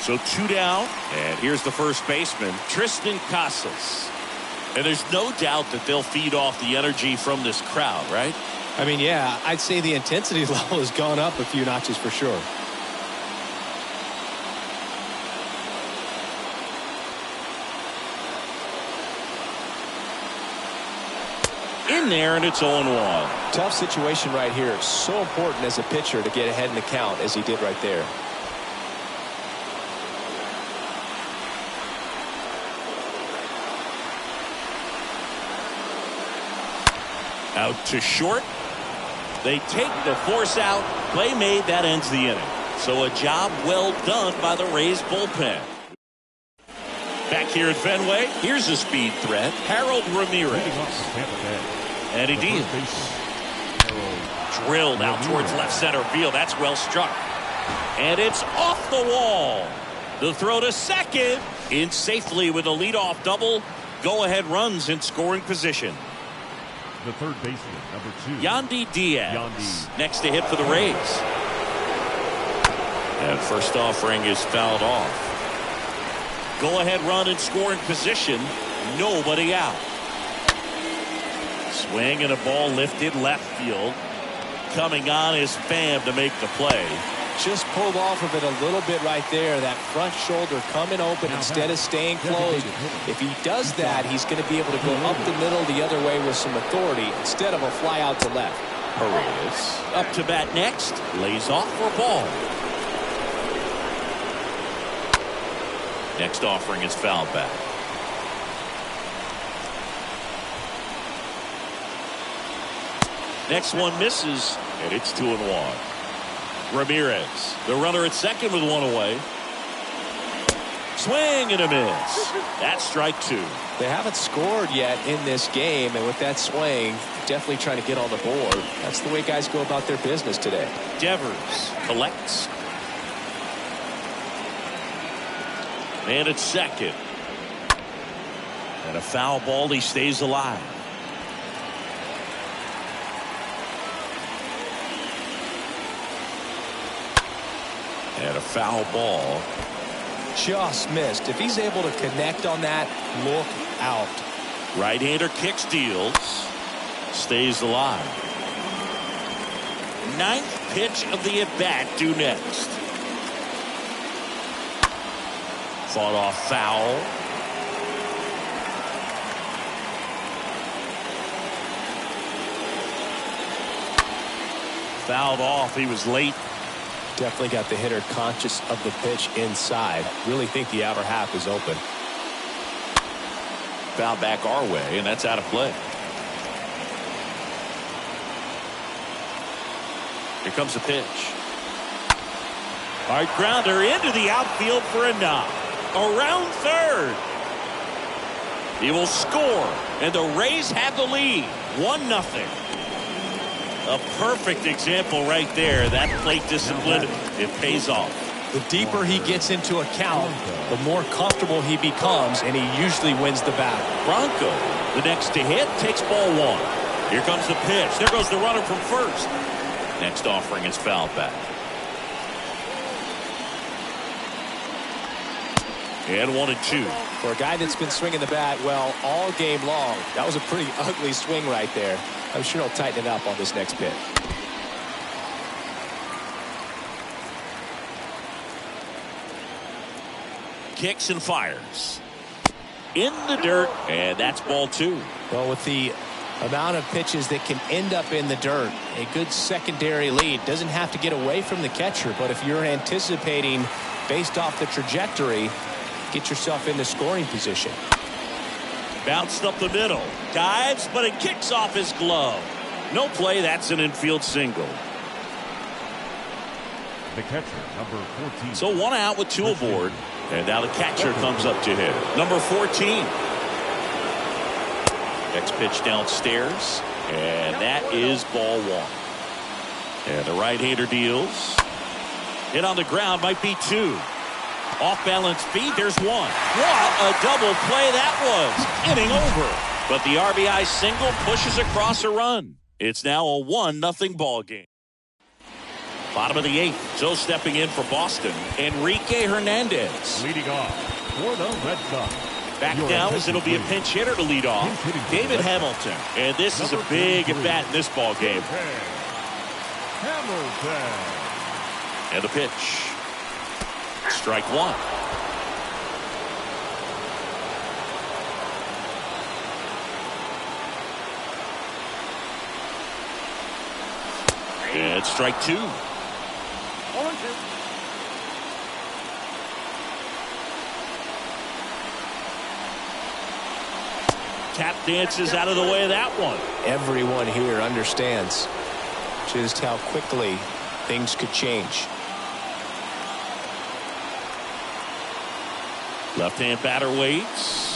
So 2 down, and here's the first baseman, Triston Casas. And there's no doubt that they'll feed off the energy from this crowd, right? I mean, yeah, I'd say the intensity level has gone up a few notches for sure. In there, and it's 0-1. Tough situation right here. So important as a pitcher to get ahead in the count as he did right there. Out to short. They take the force out. Play made. That ends the inning. So a job well done by the Rays bullpen. Back here at Fenway, here's a speed threat, Harold Ramirez. And he deals. Drilled out towards left center field. That's well struck. And it's off the wall. The throw to second. In safely with a leadoff double. Go-ahead runs in scoring position. The third baseman, number 2. Yandy Diaz. Next to hit for the Rays. And first offering is fouled off. Go-ahead run in scoring position. Nobody out. Swing and a ball lifted left field. Coming on is Pham to make the play. Just pulled off of it a little bit right there. That front shoulder coming open instead of staying closed. If he does that, he's going to be able to go up the middle the other way with some authority instead of a fly out to left. Paredes up to bat next. Lays off for ball. Next offering is fouled back. Next one misses, and it's 2-1. Ramirez, the runner at second with one away. Swing and a miss. That's strike two. They haven't scored yet in this game, and with that swing, definitely trying to get on the board. That's the way guys go about their business today. Devers collects. And at second. And a foul ball. He stays alive. And a foul ball. Just missed. If he's able to connect on that, look out. Right-hander kick steals. Stays alive. Ninth pitch of the at-bat due next. Fought off foul. Fouled off. He was late. Definitely got the hitter conscious of the pitch inside. Really think the outer half is open. Foul back our way, and that's out of play. Here comes the pitch. Hard grounder into the outfield for a knock. Around third. He will score, and the Rays have the lead. 1-0. A perfect example right there. That plate discipline, it pays off. The deeper he gets into a count, the more comfortable he becomes, and he usually wins the battle. Bronco, the next to hit, takes ball one. Here comes the pitch. There goes the runner from first. Next offering is fouled back. And 1-2. For a guy that's been swinging the bat well all game long, that was a pretty ugly swing right there. I'm sure he'll tighten it up on this next pitch. Kicks and fires. In the dirt, and that's ball two. Well, with the amount of pitches that can end up in the dirt, a good secondary lead. Doesn't have to get away from the catcher, but if you're anticipating based off the trajectory, get yourself into scoring position. Bounced up the middle. Dives, but it kicks off his glove. No play. That's an infield single. The catcher, number 14. So one out with two aboard. And now the catcher comes up to hit. Number 14. Next pitch downstairs. And that is ball one. And the right-hander deals. Hit on the ground, might be two. Off-balance feed, there's one. What a double play that was. Inning over. But the RBI single pushes across a run. It's now a 1-0 ball game. Bottom of the eighth. So stepping in for Boston, Enrique Hernandez. Leading off for the Red Sox. Back now as it'll be a pinch hitter to lead off. David Hamilton. And this is a big at-bat in this ball game. Hamilton. And the pitch. Strike one. And strike two. 0-2. Tap dances out of the way of that one. Everyone here understands just how quickly things could change. Left-hand batter waits.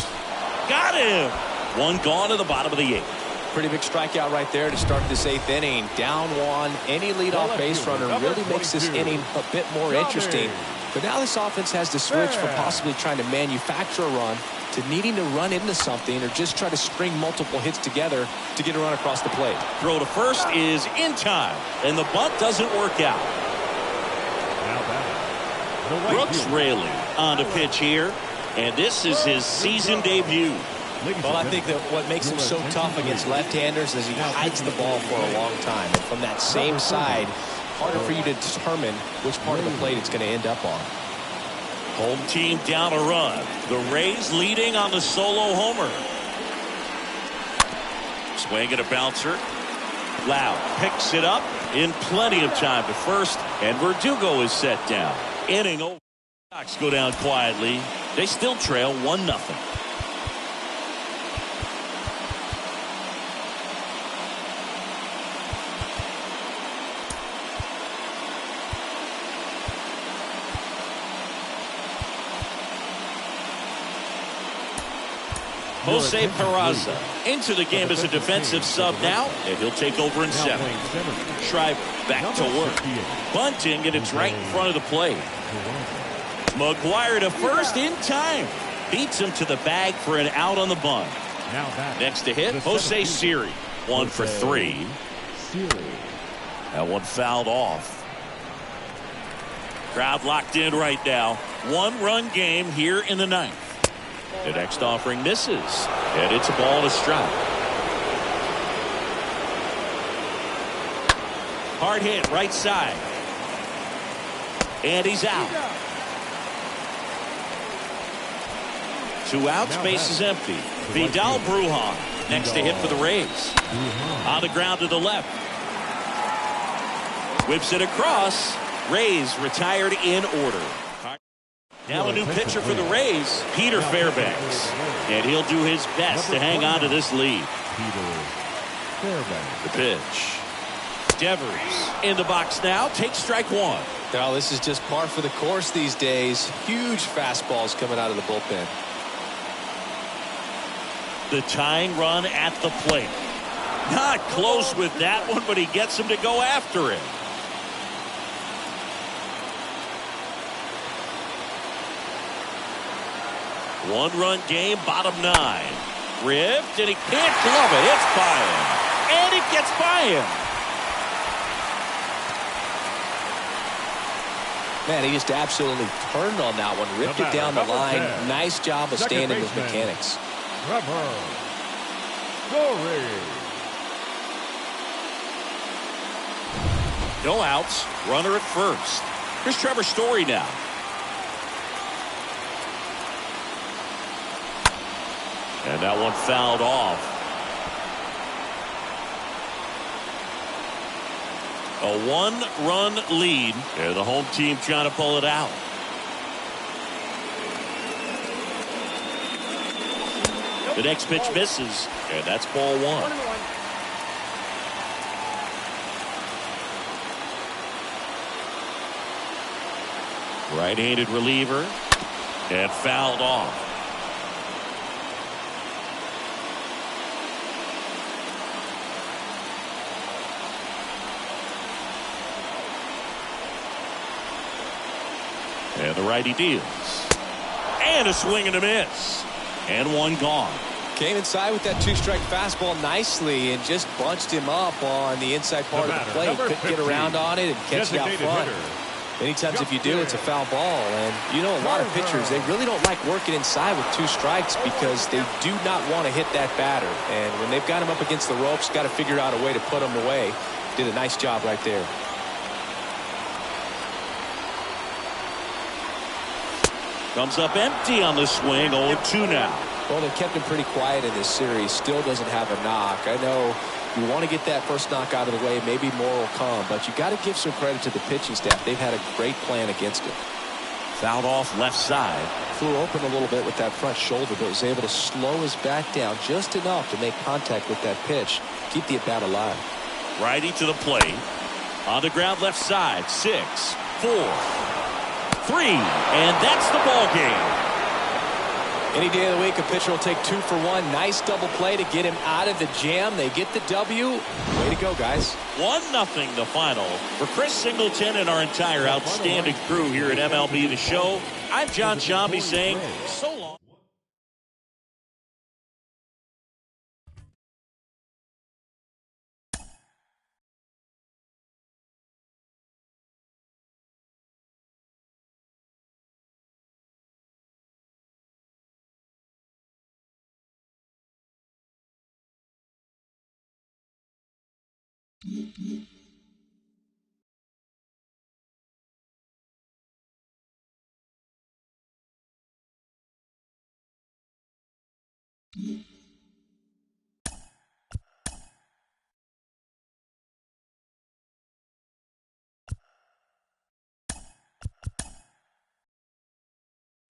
Got him. One gone to the bottom of the eighth. Pretty big strikeout right there to start this eighth inning. Down one. Any leadoff base runner really makes this inning a bit more interesting. But now this offense has to switch from possibly trying to manufacture a run to needing to run into something or just try to string multiple hits together to get a run across the plate. Throw to first is in time, and the bunt doesn't work out. Now batting. Brooks Raley on the pitch here, and this is his season debut. Well, I think that what makes him so tough against left-handers is he hides the ball for a long time. And from that same side, harder for you to determine which part of the plate it's going to end up on. Home team down a run. The Rays leading on the solo homer. Swing and a bouncer. Loud picks it up in plenty of time to first, and Verdugo is set down. Inning over. Sox go down quietly. They still trail 1-0. Jose Peraza into the game as a defensive sub now, and he'll take over in 7. Schreiber back to work. Bunting, and it's right in front of the plate. McGuire to first in time. Beats him to the bag for an out on the bunt. Next to hit, Jose Siri. 1 for 3. That one fouled off. Crowd locked in right now. 1-run game here in the 9th. The next offering misses, and it's a ball and a strike. Hard hit right side. And he's out. 2 outs, base is empty. Vidal Brujan next to hit for the Rays. On the ground to the left. Whips it across. Rays retired in order. Now a new pitcher for the Rays, Peter Fairbanks. And he'll do his best to hang on to this lead. The pitch. Devers in the box now. Takes strike 1. Now this is just par for the course these days. Huge fastballs coming out of the bullpen. The tying run at the plate. Not close with that one, but he gets him to go after it. One-run game, bottom 9. Ripped, and he can't glove it. It's by him. And it gets by him. Man, he just absolutely turned on that one. Ripped it down the line. 10. Nice job of staying in his mechanics. Trevor Story. No outs. Runner at first. Here's Trevor Story now. And that one fouled off. A 1-run lead. And the home team trying to pull it out. The next pitch misses. And that's ball 1. Right-handed reliever. And fouled off. And the righty deals. And a swing and a miss. And one gone. Came inside with that 2-strike fastball nicely and just bunched him up on the inside part of the plate. Couldn't get around on it and catch it out front. Many times if you do, it's a foul ball. And you know, a lot of pitchers, they really don't like working inside with 2 strikes because they do not want to hit that batter. And when they've got him up against the ropes, got to figure out a way to put him away. Did a nice job right there. Comes up empty on the swing. 0-2 now. Well, they've kept him pretty quiet in this series. Still doesn't have a knock. I know you want to get that first knock out of the way. Maybe more will come. But you got to give some credit to the pitching staff. They've had a great plan against it. Fouled off left side. Flew open a little bit with that front shoulder, but was able to slow his bat down just enough to make contact with that pitch. Keep the at-bat alive. Righty to the plate. On the ground left side. 6, 4, 3. And that's the ball game. Any day of the week, a pitcher will take 2 for 1. Nice double play to get him out of the jam. They get the W. Way to go, guys. 1-0 the final. For Chris Singleton and our entire outstanding crew here at MLB The Show, I'm John Shambi saying so long.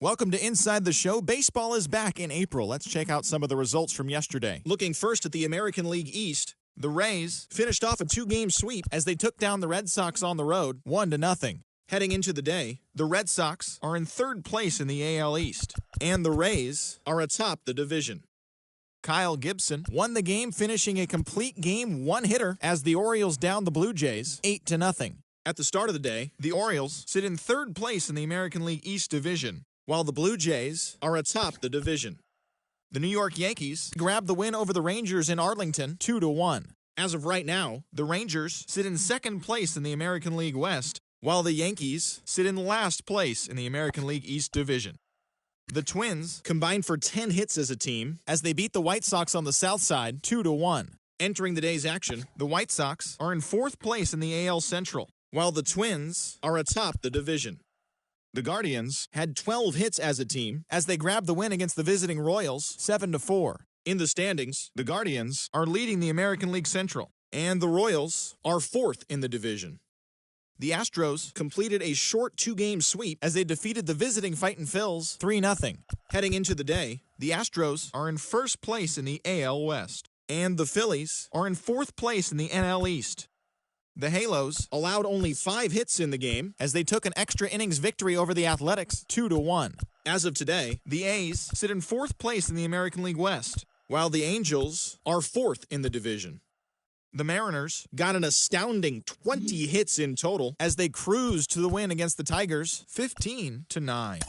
Welcome to Inside the Show. Baseball is back in April. Let's check out some of the results from yesterday. Looking first at the American League East, the Rays finished off a 2-game sweep as they took down the Red Sox on the road, 1-0. Heading into the day, the Red Sox are in third place in the AL East, and the Rays are atop the division. Kyle Gibson won the game, finishing a complete game one-hitter as the Orioles downed the Blue Jays 8-0. At the start of the day, the Orioles sit in third place in the American League East division, while the Blue Jays are atop the division. The New York Yankees grabbed the win over the Rangers in Arlington 2-1. As of right now, the Rangers sit in second place in the American League West, while the Yankees sit in last place in the American League East division. The Twins combined for 10 hits as a team as they beat the White Sox on the south side 2-1. Entering the day's action, the White Sox are in fourth place in the AL Central, while the Twins are atop the division. The Guardians had 12 hits as a team as they grabbed the win against the visiting Royals 7-4. In the standings, the Guardians are leading the American League Central, and the Royals are fourth in the division. The Astros completed a short 2-game sweep as they defeated the visiting Fightin' Phils 3-0. Heading into the day, the Astros are in first place in the AL West, and the Phillies are in fourth place in the NL East. The Halos allowed only 5 hits in the game as they took an extra innings victory over the Athletics 2-1. As of today, the A's sit in fourth place in the American League West, while the Angels are fourth in the division. The Mariners got an astounding 20 hits in total as they cruised to the win against the Tigers 15-9.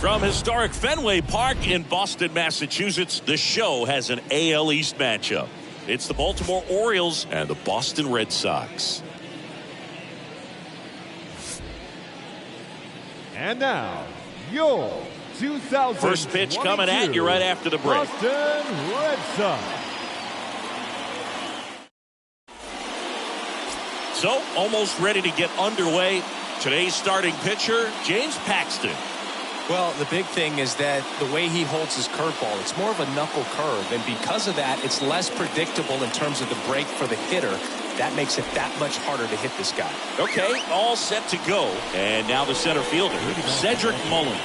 From historic Fenway Park in Boston, Massachusetts, the show has an AL East matchup. It's the Baltimore Orioles and the Boston Red Sox. And now, your 2022 First pitch coming at you right after the break. Boston Red Sox. So, almost ready to get underway. Today's starting pitcher, James Paxton. Well, the big thing is that the way he holds his curveball, it's more of a knuckle curve. And because of that, it's less predictable in terms of the break for the hitter. That makes it that much harder to hit this guy. Okay, all set to go. And now the center fielder, Cedric Mullins.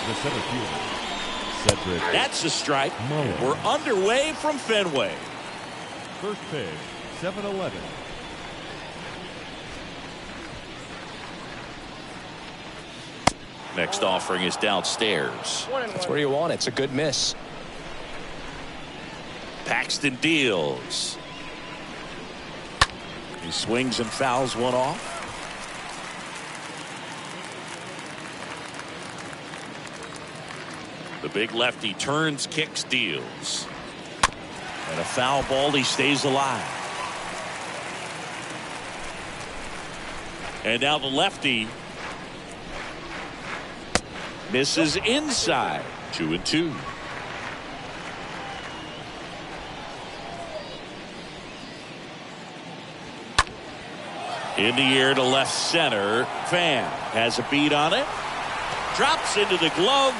The center fielder, Cedric. That's a strike. Mullins. We're underway from Fenway. First pitch, 7-11. Next offering is downstairs. That's where you want it. It's a good miss. Paxton deals. He swings and fouls one off. The big lefty turns, kicks, deals. And a foul ball, he stays alive. And now the lefty misses inside. 2-2. In the air to left center. Pham has a beat on it. Drops into the glove.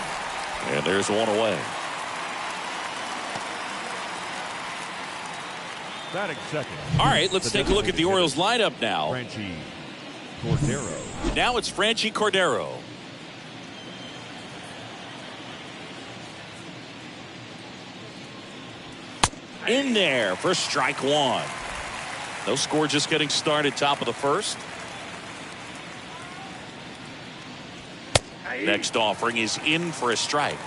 And there's one away. Batting second. All right, let's take a look at the Orioles lineup now. Franchy Cordero. Now it's Franchy Cordero. In there for strike one. No score, just getting started, top of the first. Next offering is in for a strike.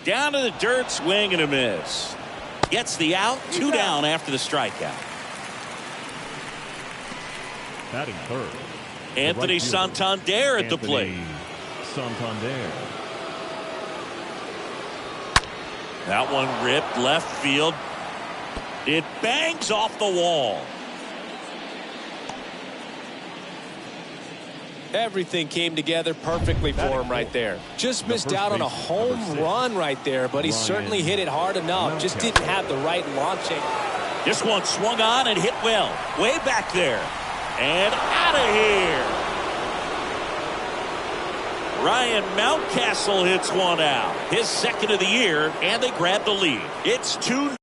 Down to the dirt, swing and a miss. Gets the out, 2 down after the strikeout. Batting third. Anthony right fielder, Santander at the plate. Santander. That one ripped left field. It bangs off the wall. Everything came together perfectly for him right there. Just missed out on a home run right there, but he certainly hit it hard enough. Just didn't have the right launching. This one swung on and hit well. Way back there. And out of here. Ryan Mountcastle hits one out. His second of the year, and they grab the lead. It's 2-0.